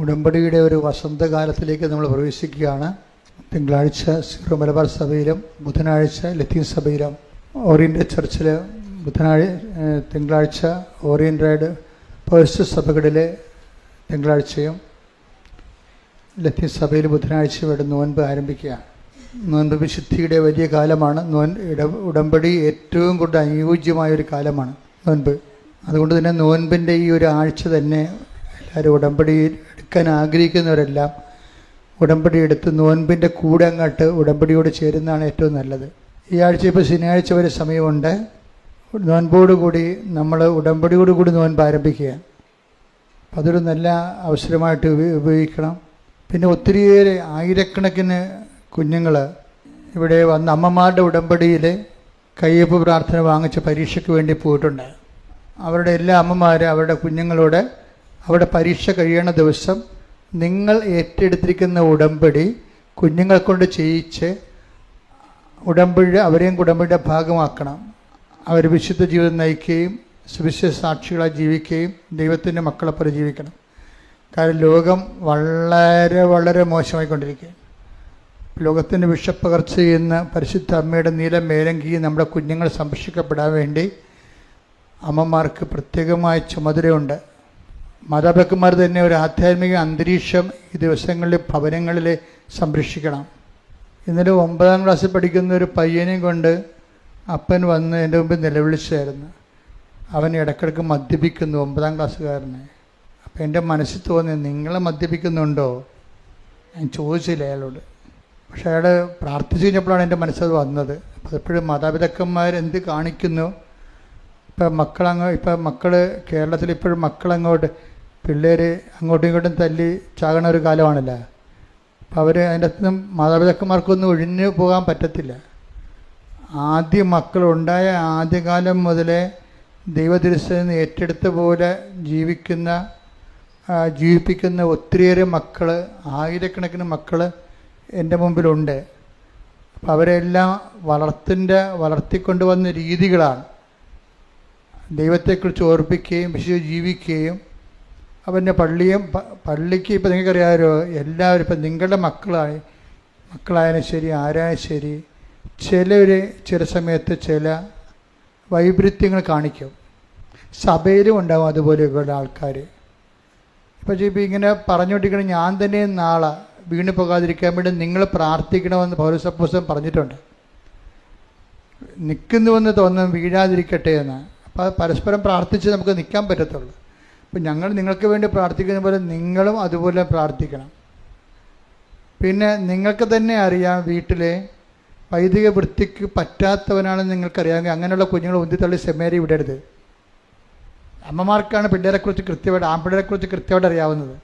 ഉടമ്പടിയുടെ ഒരു വസന്തകാലത്തിലേക്ക് നമ്മൾ പ്രവേശിക്കുകയാണ്. തിങ്കളാഴ്ച സീറോ മലബാർ സഭയിലും ബുധനാഴ്ച ലത്തീൻ സഭയിലും ഓറിയൻ്റൽ ചർച്ചിൽ തിങ്കളാഴ്ച ഓറിയൻ്റഡ് പേഴ്സ് സഭകളിലെ തിങ്കളാഴ്ചയും ലത്തീൻ സഭയിൽ ബുധനാഴ്ചയുടെ നോൻപ് ആരംഭിക്കുക. നോൻപ് വിശുദ്ധിയുടെ വലിയ കാലമാണ്. ഉടമ്പടി ഏറ്റവും കൂടുതൽ അനുയോജ്യമായൊരു കാലമാണ് നോൻപ്. അതുകൊണ്ട് തന്നെ നോൻപിൻ്റെ ഈ ഒരു ആഴ്ച തന്നെ എല്ലാവരും ഉടമ്പടി എടുക്കാൻ ആഗ്രഹിക്കുന്നവരെല്ലാം ഉടമ്പടി എടുത്ത് നോൻപിൻ്റെ കൂടെ അങ്ങോട്ട് ഉടമ്പടിയോട് ചേരുന്നതാണ് ഏറ്റവും നല്ലത്. ഈ ആഴ്ച ഇപ്പോൾ ശനിയാഴ്ച വരെ സമയമുണ്ട്. നോൻപോടുകൂടി നമ്മൾ ഉടമ്പടിയോടുകൂടി നോൻപ് ആരംഭിക്കുക. അതൊരു നല്ല അവസരമായിട്ട് ഉപയോഗിക്കണം. പിന്നെ ഒത്തിരിയേറെ ആയിരക്കണക്കിന് കുഞ്ഞുങ്ങൾ ഇവിടെ വന്ന് അമ്മമാരുടെ ഉടമ്പടിയിൽ കയ്യൊപ്പ് പ്രാർത്ഥന വാങ്ങിച്ച് പരീക്ഷയ്ക്ക് വേണ്ടി പോയിട്ടുണ്ട്. അവരുടെ എല്ലാ അമ്മമാരും അവരുടെ കുഞ്ഞുങ്ങളോട് അവരുടെ പരീക്ഷ കഴിയണ ദിവസം നിങ്ങൾ ഏറ്റെടുത്തിരിക്കുന്ന ഉടമ്പടി കുഞ്ഞുങ്ങൾ കൊണ്ട് ചെയ്യിച്ച് അവരെയും ഉടമ്പടിയുടെ ഭാഗമാക്കണം. അവർ വിശുദ്ധ ജീവിതം നയിക്കുകയും സുവിശേഷ സാക്ഷികളായി ജീവിക്കുകയും ദൈവത്തിൻ്റെ മക്കളെ പോലെ ജീവിക്കണം. കാരണം ലോകം വളരെ വളരെ മോശമായിക്കൊണ്ടിരിക്കുകയാണ്. ലോകത്തിൻ്റെ വിഷപ്പകർച്ച ചെയ്യുന്ന പരിശുദ്ധ അമ്മയുടെ നീല മേലങ്കി നമ്മുടെ കുഞ്ഞുങ്ങൾ സംരക്ഷിക്കപ്പെടാൻ വേണ്ടി അമ്മമാർക്ക് പ്രത്യേകമായ ചുമതലയുണ്ട്. മാതാപിതാക്കന്മാർ തന്നെ ഒരു ആധ്യാത്മിക അന്തരീക്ഷം ഈ ദിവസങ്ങളിൽ ഭവനങ്ങളിൽ സംരക്ഷിക്കണം. ഇന്നലെ 9ാം ക്ലാസ്സിൽ പഠിക്കുന്ന ഒരു പയ്യനെയും കൊണ്ട് അപ്പൻ വന്ന് എൻ്റെ മുമ്പിൽ നിലവിളിച്ചായിരുന്നു. അവൻ ഇടയ്ക്കിടയ്ക്ക് മദ്യപിക്കുന്നു, 9ാം ക്ലാസ്സുകാരനെ. അപ്പം എൻ്റെ മനസ്സിൽ തോന്നി, നിങ്ങളെ മദ്യപിക്കുന്നുണ്ടോ? ഞാൻ ചോദിച്ചില്ല അയാളോട്. പക്ഷെ അയാൾ പ്രാർത്ഥിച്ചു കഴിഞ്ഞപ്പോഴാണ് എൻ്റെ മനസ്സത് വന്നത്. അപ്പോൾ എപ്പോഴും മാതാപിതാക്കന്മാർ എന്ത് കാണിക്കുന്നു, ഇപ്പം മക്കൾ കേരളത്തിൽ ഇപ്പോഴും മക്കളങ്ങോട്ട് പിള്ളേർ അങ്ങോട്ടും ഇങ്ങോട്ടും തല്ലി ചാകണ ഒരു കാലമാണല്ലോ. അപ്പം അവർ അതിൻ്റെ അകത്തുനിന്നും മാതാപിതാക്കന്മാർക്കൊന്നും ഒഴിഞ്ഞു പോകാൻ പറ്റത്തില്ല. ആദ്യം മക്കളുണ്ടായ ആദ്യകാലം മുതലേ ദൈവതിരുസേന ഏറ്റെടുത്ത പോലെ ജീവിപ്പിക്കുന്ന ഒത്തിരിയേറെ മക്കൾ, ആയിരക്കണക്കിന് മക്കൾ എൻ്റെ മുമ്പിലുണ്ട്. അപ്പം അവരെല്ലാം വളർത്തിക്കൊണ്ടുവന്ന രീതികളാണ് ദൈവത്തെക്കുറിച്ച് ഓർപ്പിക്കുകയും ജീവിക്കുകയും. അവൻ്റെ പള്ളിക്ക് ഇപ്പം നിങ്ങൾക്കറിയാമല്ലോ, എല്ലാവരും ഇപ്പം നിങ്ങളുടെ മക്കളായാലും ശരി, ആരായാലും ശരി, ചില സമയത്ത് ചില വൈപരീത്യങ്ങൾ കാണിക്കും. സഭയിലും ഉണ്ടാകും അതുപോലെയൊക്കെയുള്ള ആൾക്കാർ. ഇപ്പം ഇങ്ങനെ പറഞ്ഞുകൊണ്ടിരിക്കണം, ഞാൻ തന്നെ നാളെ വീണ് പോകാതിരിക്കാൻ വേണ്ടി നിങ്ങൾ പ്രാർത്ഥിക്കണമെന്ന് പൗലോസ് അപ്പോസ്തലൻ പറഞ്ഞിട്ടുണ്ട്. നിൽക്കുന്നുവെന്ന് തോന്നുന്നു വീഴാതിരിക്കട്ടെ എന്ന്. അപ്പോൾ പരസ്പരം പ്രാർത്ഥിച്ച് നമുക്ക് നിൽക്കാൻ പറ്റത്തുള്ളൂ. അപ്പം ഞങ്ങൾ നിങ്ങൾക്ക് വേണ്ടി പ്രാർത്ഥിക്കുന്ന പോലെ നിങ്ങളും അതുപോലെ പ്രാർത്ഥിക്കണം. പിന്നെ നിങ്ങൾക്ക് തന്നെ അറിയാം, വീട്ടിലെ വൈദിക വൃത്തിക്ക് പറ്റാത്തവനാണെന്ന് നിങ്ങൾക്കറിയാമെങ്കിൽ അങ്ങനെയുള്ള കുഞ്ഞുങ്ങൾ ഉന്തിത്തള്ളി സെമിനാരി വിടരുത്. അമ്മമാർക്കാണ് പിള്ളേരെക്കുറിച്ച് കൃത്യമായിട്ട്, ആൺപിള്ളേരെക്കുറിച്ച് കൃത്യമായിട്ട് അറിയാവുന്നത്.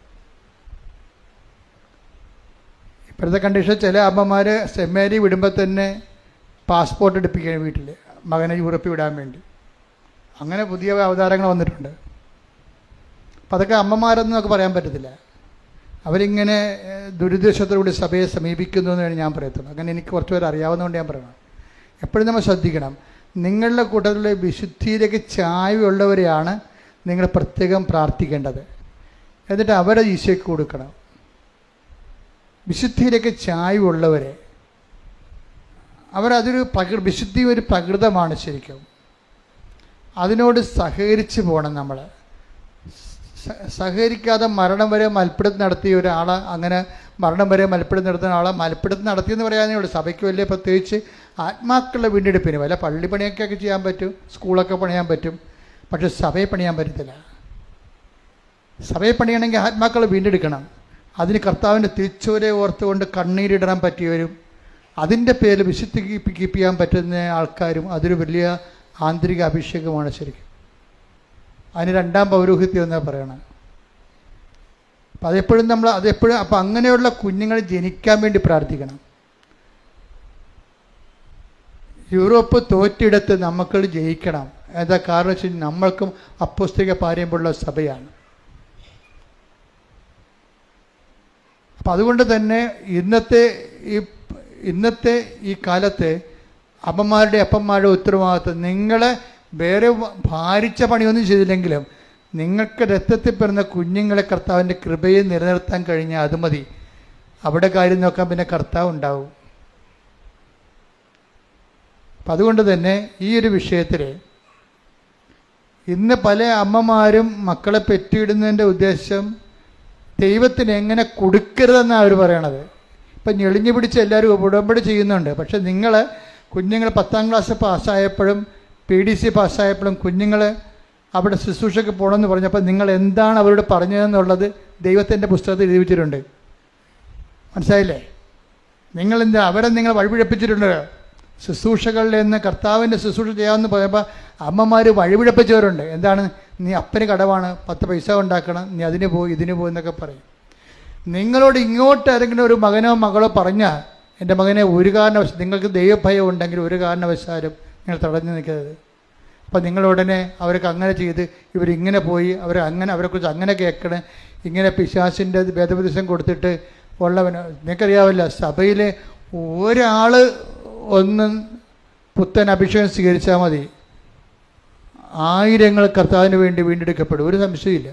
ഇപ്പോഴത്തെ കണ്ടീഷൻ ചില അമ്മമാർ സെമിനാരി വിടുമ്പോൾ തന്നെ പാസ്പോർട്ട് എടുപ്പിക്കുകയാണ് വീട്ടിൽ, മകനെ യൂറോപ്പിൽ വിടാൻ വേണ്ടി. അങ്ങനെ പുതിയ അവതാരങ്ങൾ വന്നിട്ടുണ്ട്. അപ്പം അതൊക്കെ അമ്മമാരെന്ന് നമുക്ക് പറയാൻ പറ്റത്തില്ല. അവരിങ്ങനെ ദുരുദ്ദേശത്തോടുകൂടി സഭയെ സമീപിക്കുന്നു എന്നാണ് ഞാൻ പറയത്തുള്ളൂ. അങ്ങനെ എനിക്ക് കുറച്ച് പേര് അറിയാവുന്നതുകൊണ്ട് ഞാൻ പറയണം. എപ്പോഴും നമ്മൾ ശ്രദ്ധിക്കണം, നിങ്ങളുടെ കൂട്ടത്തിലുള്ള വിശുദ്ധിയിലേക്ക് ചായ്വുള്ളവരെയാണ് നിങ്ങൾ പ്രത്യേകം പ്രാർത്ഥിക്കേണ്ടത്. എന്നിട്ട് അവരെ ഈശോയ്ക്ക് കൊടുക്കണം. വിശുദ്ധിയിലേക്ക് ചായ്വുള്ളവരെ, അവരതൊരു വിശുദ്ധി ഒരു പ്രകൃതമാണ് ശരിക്കും. അതിനോട് സഹകരിച്ച് പോകണം നമ്മൾ. സഹകരിക്കാതെ മരണം വരെ മൽപ്പിടുത്തം നടത്തിയ ഒരാളെ, അങ്ങനെ മരണം വരെ മൽപ്പിടുത്തം നടത്തുന്ന ആളെ മൽപ്പിടുത്തം നടത്തിയെന്ന് പറയാനേ ഉള്ളൂ. സഭയ്ക്ക് വലിയ പ്രത്യേകിച്ച് ആത്മാക്കളുടെ വീണ്ടെടുപ്പിന് വല്ല പള്ളിപ്പണിയൊക്കെ ചെയ്യാൻ പറ്റും, സ്കൂളൊക്കെ പണിയാൻ പറ്റും, പക്ഷെ സഭയെ പണിയാൻ പറ്റത്തില്ല. സഭയെ പണിയണമെങ്കിൽ ആത്മാക്കളെ വീണ്ടെടുക്കണം. അതിന് കർത്താവിൻ്റെ തിരിച്ചുവരെ ഓർത്തുകൊണ്ട് കണ്ണീരിടാൻ പറ്റിയവരും അതിൻ്റെ പേരിൽ വിശുദ്ധി കീപ്പ് ചെയ്യാൻ പറ്റുന്ന ആൾക്കാരും അതൊരു വലിയ ആന്തരിക അഭിഷേകമാണ് ശരിക്കും. അതിന് 2ാം പൗരോഹിത്യം എന്നാണ് പറയണത്. അപ്പം അതെപ്പോഴും അപ്പം അങ്ങനെയുള്ള കുഞ്ഞുങ്ങൾ ജനിക്കാൻ വേണ്ടി പ്രാർത്ഥിക്കണം. യൂറോപ്പ് തോറ്റിടത്ത് നമുക്ക് ജയിക്കണം. എന്താ കാരണം വെച്ചാൽ നമ്മൾക്കും അപ്പോസ്തലിക പാരമ്പര്യമുള്ള സഭയാണ്. അപ്പം അതുകൊണ്ട് തന്നെ ഇന്നത്തെ ഈ കാലത്തെ അപ്പന്മാരുടെ ഉത്തരവാദിത്വം, നിങ്ങളെ വേറെ ഭാരിച്ച പണിയൊന്നും ചെയ്തില്ലെങ്കിലും നിങ്ങൾക്ക് രക്തത്തിൽ പിറന്ന കുഞ്ഞുങ്ങളെ കർത്താവിൻ്റെ കൃപയെ നിലനിർത്താൻ കഴിഞ്ഞാൽ അത് മതി. അവിടെ കാര്യം നോക്കാൻ പിന്നെ കർത്താവ് ഉണ്ടാവും. അപ്പം അതുകൊണ്ട് തന്നെ ഈ ഒരു വിഷയത്തിൽ ഇന്ന് പല അമ്മമാരും മക്കളെ പെറ്റിയിടുന്നതിൻ്റെ ഉദ്ദേശം ദൈവത്തിന് എങ്ങനെ കൊടുക്കരുതെന്നാണ് അവർ പറയണത്. ഇപ്പം ഞെളിഞ്ഞു പിടിച്ച് എല്ലാവരും ഉടമ്പടി ചെയ്യുന്നുണ്ട്. പക്ഷെ നിങ്ങൾ കുഞ്ഞുങ്ങൾ 10ാം ക്ലാസ് പാസ്സായപ്പോഴും PDC പാസ്സായപ്പോഴും കുഞ്ഞുങ്ങൾ അവിടെ ശുശ്രൂഷയ്ക്ക് പോകണമെന്ന് പറഞ്ഞപ്പോൾ നിങ്ങൾ എന്താണ് അവരോട് പറഞ്ഞതെന്നുള്ളത് ദൈവത്തിൻ്റെ പുസ്തകത്തിൽ എഴുതി വെച്ചിട്ടുണ്ട്. മനസ്സിലായില്ലേ? നിങ്ങൾ വഴിപിഴപ്പിച്ചിട്ടുണ്ട്. ശുശ്രൂഷകളിൽ നിന്ന് കർത്താവിൻ്റെ ശുശ്രൂഷ ചെയ്യാമെന്ന് പറയുമ്പോൾ അമ്മമാർ വഴിപിഴപ്പിച്ചവരുണ്ട്. എന്താണ്, നീ അപ്പന് കടവാണ്, 10 പൈസ ഉണ്ടാക്കണം, നീ അതിന് പോയി ഇതിന് പോയി എന്നൊക്കെ പറയും. നിങ്ങളോട് ഇങ്ങോട്ട് ആരെങ്കിലും ഒരു മകനോ മകളോ പറഞ്ഞാൽ, എൻ്റെ മകനെ ഒരു കാരണവശാലും, നിങ്ങൾക്ക് ദൈവഭയം ഉണ്ടെങ്കിൽ ഒരു കാരണവശാലും നിങ്ങൾ തടഞ്ഞു നിൽക്കരുത്. അപ്പം നിങ്ങളുടനെ അവർക്ക് അങ്ങനെ ചെയ്ത് ഇവരിങ്ങനെ പോയി അവരെക്കുറിച്ച് അങ്ങനെ കേൾക്കണം, ഇങ്ങനെ പിശാചിൻ്റെ വേദോപദേശം കൊടുത്തിട്ട് ഉള്ളവന്. നിങ്ങൾക്കറിയാവില്ല, സഭയിൽ ഒരാൾ ഒന്ന് പുത്തൻ അഭിഷേകം സ്വീകരിച്ചാൽ മതി, 1000 കർത്താവിന് വേണ്ടി വീണ്ടെടുക്കപ്പെടും, ഒരു സംശയമില്ല.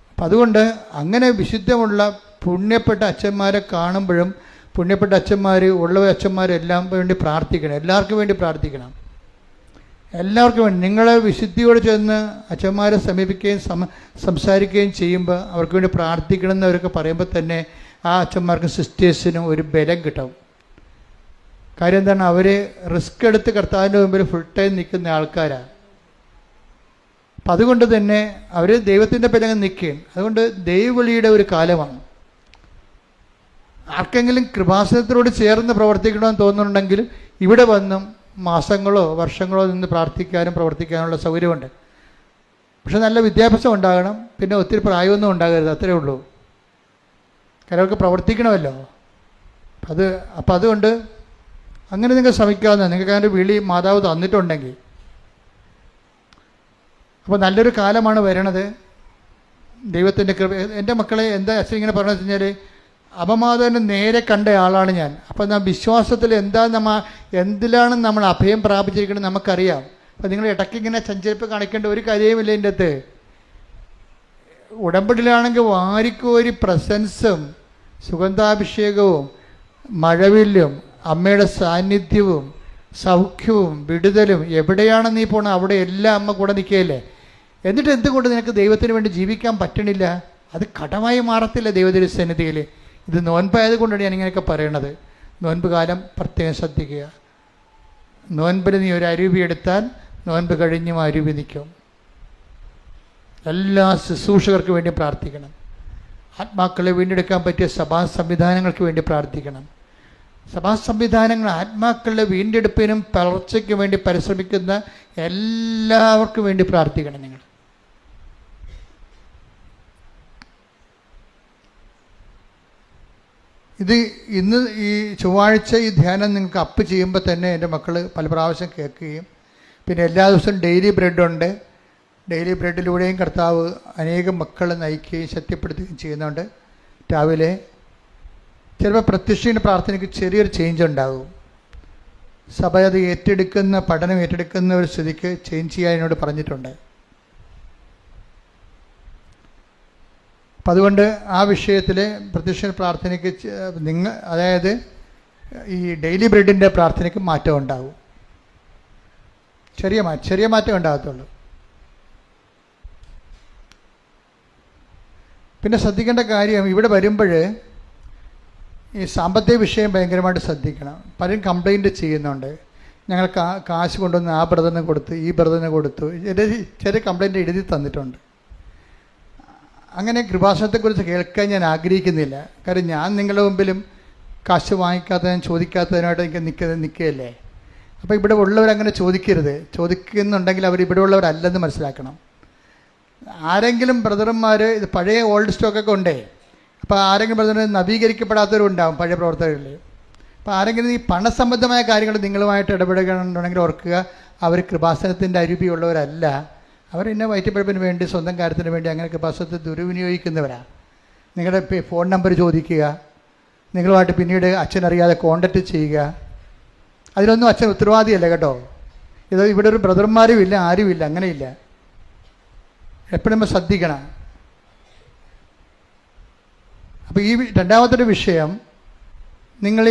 അപ്പം അതുകൊണ്ട് അങ്ങനെ വിശുദ്ധമുള്ള പുണ്യപ്പെട്ട അച്ഛന്മാരെ കാണുമ്പോഴും, പുണ്യപ്പെട്ട അച്ഛന്മാർ ഉള്ള അച്ഛന്മാരെല്ലാം വേണ്ടി പ്രാർത്ഥിക്കണം, എല്ലാവർക്കും വേണ്ടി പ്രാർത്ഥിക്കണം, എല്ലാവർക്കും വേണ്ടി. നിങ്ങൾ വിശുദ്ധിയോട് ചെന്ന് അച്ഛന്മാരെ സമീപിക്കുകയും സംസാരിക്കുകയും ചെയ്യുമ്പോൾ അവർക്ക് വേണ്ടി പ്രാർത്ഥിക്കണം എന്നവരൊക്കെ പറയുമ്പോൾ തന്നെ ആ അച്ഛന്മാർക്കും സിസ്റ്റേഴ്സിനും ഒരു ബലം കിട്ടും. കാര്യം എന്താണ്, അവർ റിസ്ക് എടുത്ത് കർത്താവിൻ്റെ മുമ്പിൽ ഫുൾ ടൈം നിൽക്കുന്ന ആൾക്കാരാണ്. അപ്പം അതുകൊണ്ട് തന്നെ അവർ ദൈവത്തിൻ്റെ ബലം നിൽക്കുകയും, അതുകൊണ്ട് ദൈവവിളിയുടെ ഒരു കാലമാണ്. ആർക്കെങ്കിലും കൃപാസനത്തിനോട് ചേർന്ന് പ്രവർത്തിക്കണമെന്ന് തോന്നുന്നുണ്ടെങ്കിൽ ഇവിടെ വന്നും മാസങ്ങളോ വർഷങ്ങളോ നിന്ന് പ്രാർത്ഥിക്കാനും പ്രവർത്തിക്കാനുള്ള സൗകര്യമുണ്ട്. പക്ഷെ നല്ല വിദ്യാഭ്യാസം ഉണ്ടാകണം, പിന്നെ ഒത്തിരി പ്രായമൊന്നും ഉണ്ടാകരുത്, അത്രയേ ഉള്ളൂ. കാരണം അവർക്ക് പ്രവർത്തിക്കണമല്ലോ. അപ്പം അതുകൊണ്ട് അങ്ങനെ നിങ്ങൾ ശ്രമിക്കാവുന്ന, നിങ്ങൾക്ക് അതിൻ്റെ വിളി മാതാവ് തന്നിട്ടുണ്ടെങ്കിൽ. അപ്പോൾ നല്ലൊരു കാലമാണ് വരണത്, ദൈവത്തിൻ്റെ കൃപ. എൻ്റെ മക്കളെ എന്താ അച്ഛൻ ഇങ്ങനെ പറഞ്ഞതെന്ന് വെച്ച് കഴിഞ്ഞാൽ, അപമാതാവിനെ നേരെ കണ്ട ആളാണ് ഞാൻ. അപ്പം വിശ്വാസത്തിൽ എന്തിലാണ് നമ്മൾ അഭയം പ്രാപിച്ചിരിക്കുന്നത് നമുക്കറിയാം. അപ്പം നിങ്ങൾ ഇടയ്ക്ക് ഇങ്ങനെ ചഞ്ചരിപ്പ് കാണിക്കേണ്ട ഒരു കാര്യവുമില്ല. ഇതിൻ്റെ അകത്ത് ഉടമ്പടിയിലാണെങ്കിൽ വാരിക്കോരി പ്രസൻസും സുഗന്ധാഭിഷേകവും മഴവില്ലും അമ്മയുടെ സാന്നിധ്യവും സൗഖ്യവും വിടുതലും, എവിടെയാണ് നീ പോണത് അവിടെ എല്ലാം അമ്മ കൂടെ നിൽക്കുകയല്ലേ. എന്നിട്ട് എന്തുകൊണ്ട് നിനക്ക് ദൈവത്തിന് വേണ്ടി ജീവിക്കാൻ പറ്റണില്ല? അത് കടമായി മാറത്തില്ല ദൈവത്തിൻ്റെ സന്നിധിയിൽ. ഇത് നോൻപായത് കൊണ്ടാണ് ഞാൻ ഇങ്ങനെയൊക്കെ പറയണത്. നോൻപ് കാലം പ്രത്യേകം ശ്രദ്ധിക്കുക. നോൻപിൽ നീ ഒരു അരുവി എടുത്താൽ നോൻപ് കഴിഞ്ഞും അരുവി നിൽക്കും. എല്ലാ ശുശ്രൂഷകർക്ക് വേണ്ടി പ്രാർത്ഥിക്കണം. ആത്മാക്കളെ വീണ്ടെടുക്കാൻ പറ്റിയ സഭാ സംവിധാനങ്ങൾക്ക് വേണ്ടി പ്രാർത്ഥിക്കണം. സഭാ സംവിധാനങ്ങൾ ആത്മാക്കളുടെ വീണ്ടെടുപ്പിനും വളർച്ചയ്ക്കും വേണ്ടി പരിശ്രമിക്കുന്ന എല്ലാവർക്കും വേണ്ടി പ്രാർത്ഥിക്കണം നിങ്ങൾ. ഇത് ഇന്ന് ഈ ചൊവ്വാഴ്ച ഈ ധ്യാനം നിങ്ങൾക്ക് അപ്പ് ചെയ്യുമ്പോൾ തന്നെ എൻ്റെ മക്കൾ പല പ്രാവശ്യം കേൾക്കുകയും, പിന്നെ എല്ലാ ദിവസവും ഡെയിലി ബ്രെഡുണ്ട്. ഡെയിലി ബ്രെഡിലൂടെയും കർത്താവ് അനേകം മക്കളെ നയിക്കുകയും ശക്തിപ്പെടുത്തുകയും ചെയ്യുന്നുണ്ട്. രാവിലെ ചിലപ്പോൾ പ്രത്യക്ഷീണ പ്രാർത്ഥനയ്ക്ക് ചെറിയൊരു ചേഞ്ച് ഉണ്ടാകും. സഭ അത് പഠനം ഏറ്റെടുക്കുന്ന ഒരു സ്ഥിതിക്ക് ചേഞ്ച് ചെയ്യാൻ എന്നോട് പറഞ്ഞിട്ടുണ്ട്. അപ്പം അതുകൊണ്ട് ആ വിഷയത്തിൽ പ്രത്യക്ഷ പ്രാർത്ഥനയ്ക്ക് അതായത് ഈ ഡെയിലി ബ്രെഡിൻ്റെ പ്രാർത്ഥനയ്ക്ക് മാറ്റം ഉണ്ടാകും. ചെറിയ മാറ്റം ഉണ്ടാകത്തുള്ളൂ. പിന്നെ ശ്രദ്ധിക്കേണ്ട കാര്യം, ഇവിടെ വരുമ്പോൾ ഈ സാമ്പത്തിക വിഷയം ഭയങ്കരമായിട്ട് ശ്രദ്ധിക്കണം. പലരും കംപ്ലൈൻറ്റ് ചെയ്യുന്നുണ്ട്, ഞങ്ങൾ കാശ് കൊണ്ടുവന്ന് ആ ബ്രദറിന് കൊടുത്തു, ഈ ബ്രദറിന് കൊടുത്തു. ചെറിയ കംപ്ലൈൻറ്റ് എഴുതി തന്നിട്ടുണ്ട്. അങ്ങനെ കൃപാസനത്തെക്കുറിച്ച് കേൾക്കാൻ ഞാൻ ആഗ്രഹിക്കുന്നില്ല. കാരണം ഞാൻ നിങ്ങളുടെ മുമ്പിലും കാശ് വാങ്ങിക്കാത്തതിനും ചോദിക്കാത്തതിനായിട്ട് എനിക്ക് നിൽക്കുകയല്ലേ. അപ്പോൾ ഇവിടെ ഉള്ളവരങ്ങനെ ചോദിക്കരുത്. ചോദിക്കുന്നുണ്ടെങ്കിൽ അവർ ഇവിടെ ഉള്ളവരല്ലെന്ന് മനസ്സിലാക്കണം. ആരെങ്കിലും ബ്രദർമാർ ഇത് പഴയ ഓൾഡ് സ്റ്റോക്കൊക്കെ ഉണ്ടേ, അപ്പോൾ ആരെങ്കിലും ബ്രദർ നവീകരിക്കപ്പെടാത്തവരുണ്ടാകും പഴയ പ്രവർത്തകരിൽ. അപ്പോൾ ആരെങ്കിലും ഈ പണസംബന്ധമായ കാര്യങ്ങൾ നിങ്ങളുമായിട്ട് ഇടപെടുകയാണെന്നുണ്ടെങ്കിൽ ഓർക്കുക, അവർ കൃപാസനത്തിൻ്റെ അരുവിയുള്ളവരല്ല. അവരെന്നെ വയറ്റിപ്പഴപ്പിന് വേണ്ടി സ്വന്തം കാര്യത്തിന് വേണ്ടി അങ്ങനെ കൃപാസനത്തെ ദുരുവിനിയോഗിക്കുന്നവരാണ്. നിങ്ങളുടെ ഫോൺ നമ്പർ ചോദിക്കുക, നിങ്ങളുമായിട്ട് പിന്നീട് അച്ഛനറിയാതെ കോണ്ടാക്റ്റ് ചെയ്യുക. അതിലൊന്നും അച്ഛൻ ഉത്തരവാദിയല്ല കേട്ടോ. ഇത് ഇവിടെ ഒരു ബ്രദർമാരും ഇല്ല, ആരുമില്ല, അങ്ങനെയില്ല. എപ്പോഴും നമ്മൾ ശ്രദ്ധിക്കണം. അപ്പോൾ ഈ രണ്ടാമത്തെ വിഷയം, നിങ്ങൾ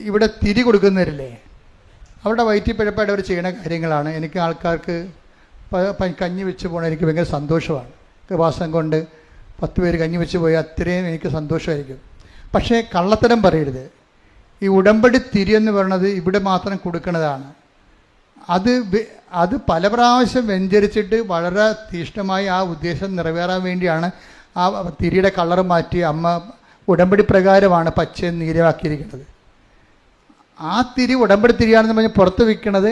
ഇവിടെ തിരി കൊടുക്കുന്നവരില്ലേ, അവരുടെ വയറ്റിപ്പഴപ്പായിട്ട് അവർ ചെയ്യുന്ന കാര്യങ്ങളാണ്. എനിക്ക് ആൾക്കാർക്ക് കഞ്ഞി വെച്ച് പോകണം, എനിക്ക് ഭയങ്കര സന്തോഷമാണ്. കൃപാസനം കൊണ്ട് 10 പേര് കഞ്ഞി വെച്ച് പോയാൽ അത്രയും എനിക്ക് സന്തോഷമായിരിക്കും. പക്ഷേ കള്ളത്തരം പറയരുത്. ഈ ഉടമ്പടി തിരി എന്ന് പറയുന്നത് ഇവിടെ മാത്രം കൊടുക്കുന്നതാണ്. അത് പല പ്രാവശ്യം വ്യഞ്ചരിച്ചിട്ട് വളരെ തീഷ്ണമായി ആ ഉദ്ദേശം നിറവേറാൻ വേണ്ടിയാണ് ആ തിരിയുടെ കളറ് മാറ്റി അമ്മ ഉടമ്പടി പ്രകാരമാണ് പച്ചയും നീലമാക്കിയിരിക്കുന്നത്. ആ തിരി ഉടമ്പടി തിരിയാണെന്ന് പറഞ്ഞ് പുറത്ത് വിൽക്കുന്നത്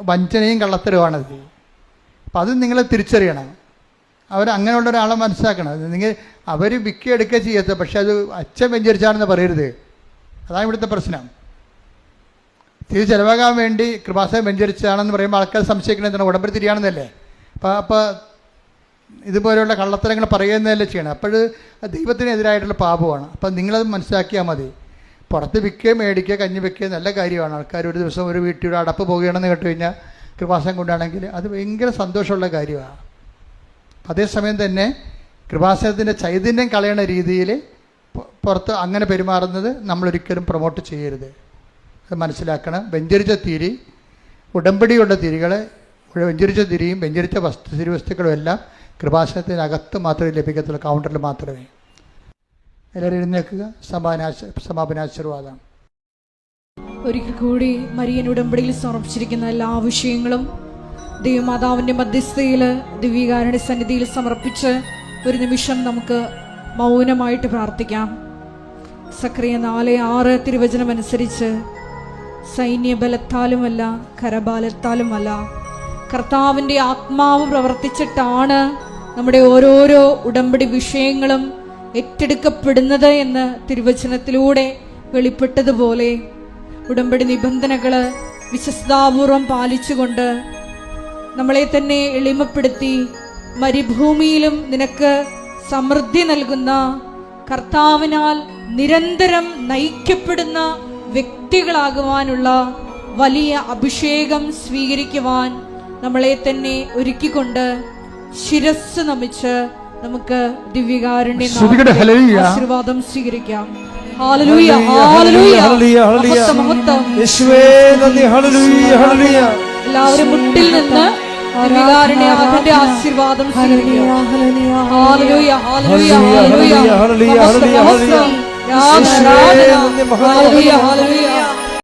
വഞ്ചനയും കള്ളത്തരവുമാണത്. അപ്പം അത് നിങ്ങൾ തിരിച്ചറിയണം. അങ്ങനെയുള്ള ഒരാളെ മനസ്സിലാക്കണം. നിങ്ങൾ അവർ വിൽക്കുകയെടുക്കുക ചെയ്യാത്ത, പക്ഷെ അത് അച്ഛൻ വെഞ്ചരിച്ചാണെന്ന് പറയരുത്. അതാണ് ഇവിടുത്തെ പ്രശ്നം. തിരി ചിലവാകാൻ വേണ്ടി കൃപാസനം വെഞ്ചരിച്ചാണെന്ന് പറയുമ്പോൾ ആൾക്കാർ സംശയിക്കുന്നത് എന്താണ്? ഉടമ്പടി തിരിയാണെന്നല്ലേ. അപ്പോൾ ഇതുപോലെയുള്ള കള്ളത്തരങ്ങൾ പറയുന്നതല്ലേ ചെയ്യണം. അപ്പോൾ ദൈവത്തിനെതിരായിട്ടുള്ള പാപമാണ്. അപ്പം നിങ്ങളത് മനസ്സിലാക്കിയാൽ മതി. പുറത്ത് വിൽക്കുക, മേടിക്കുക, കഞ്ഞി വെക്കുക നല്ല കാര്യമാണ്. ആൾക്കാർ ഒരു ദിവസം ഒരു വീട്ടിൽ ഒരു അടപ്പ് പോകുകയാണെന്ന് കേട്ട് കഴിഞ്ഞാൽ കൃപാസനം കൊണ്ടാണെങ്കിൽ അത് ഭയങ്കര സന്തോഷമുള്ള കാര്യമാണ്. അതേസമയം തന്നെ കൃപാസനത്തിൻ്റെ ചൈതന്യം കളയണ രീതിയിൽ പുറത്ത് അങ്ങനെ പെരുമാറുന്നത് നമ്മളൊരിക്കലും പ്രൊമോട്ട് ചെയ്യരുത്. അത് മനസ്സിലാക്കണം. വെഞ്ചരിച്ച തിരി, ഉടമ്പടിയുള്ള തിരികൾ, വെഞ്ചരിച്ച തിരിയും വെഞ്ചരിച്ച തിരുവസ്തുക്കളും എല്ലാം കൃപാസനത്തിനകത്ത് മാത്രമേ ലഭിക്കത്തുള്ളൂ, കൗണ്ടറിൽ മാത്രമേ. എല്ലാവരും എഴുന്നേൽക്കുക. സമാപനാശീർവാദം. ഒരിക്കൽ കൂടി മരിയൻ ഉടമ്പടിയിൽ സമർപ്പിച്ചിരിക്കുന്ന എല്ലാ വിഷയങ്ങളും ദൈവമാതാവിൻ്റെ മധ്യസ്ഥയിൽ ദിവ്യകാരുണ്യ സന്നിധിയിൽ സമർപ്പിച്ച് ഒരു നിമിഷം നമുക്ക് മൗനമായിട്ട് പ്രാർത്ഥിക്കാം. സക്രിയ 4:6 തിരുവചനമനുസരിച്ച് സൈന്യബലത്താലുമല്ല കരബലത്താലുമല്ല കർത്താവിൻ്റെ ആത്മാവ് പ്രവർത്തിച്ചിട്ടാണ് നമ്മുടെ ഓരോരോ ഉടമ്പടി വിഷയങ്ങളും ഏറ്റെടുക്കപ്പെടുന്നത് എന്ന് തിരുവചനത്തിലൂടെ വെളിപ്പെട്ടതുപോലെ ഉടമ്പടി നിബന്ധനകൾ വിശ്വസ്താപൂർവം പാലിച്ചുകൊണ്ട് നമ്മളെ തന്നെ എളിമപ്പെടുത്തി മരുഭൂമിയിലും നിനക്ക് സമൃദ്ധി നൽകുന്ന കർത്താവിനാൽ നിരന്തരം നയിക്കപ്പെടുന്ന വ്യക്തികളാകുവാനുള്ള വലിയ അഭിഷേകം സ്വീകരിക്കുവാൻ നമ്മളെ തന്നെ ഒരുക്കിക്കൊണ്ട് ശിരസ് നമിച്ച് നമുക്ക് ദിവ്യകാരുണ്യ ആശീർവാദം സ്വീകരിക്കാം. ഹല്ലേലൂയ, ഹല്ലേലൂയ, മഹത്വം, മഹത്വം. യേശുവേ നന്ദി. ഹല്ലേലൂയ, ഹല്ലേലൂയ. എല്ലാവരും മുട്ടിൽ നിന്ന് ദിവ്യകാരുണ്യത്തിന്റെ ആശീർവാദം സ്വീകരിക്കുക. ഹല്ലേലൂയ, ഹല്ലേലൂയ, ഹല്ലേലൂയ, ഹല്ലേലൂയ, ഹല്ലേലൂയ, ഹല്ലേലൂയ, ഹല്ലേലൂയ.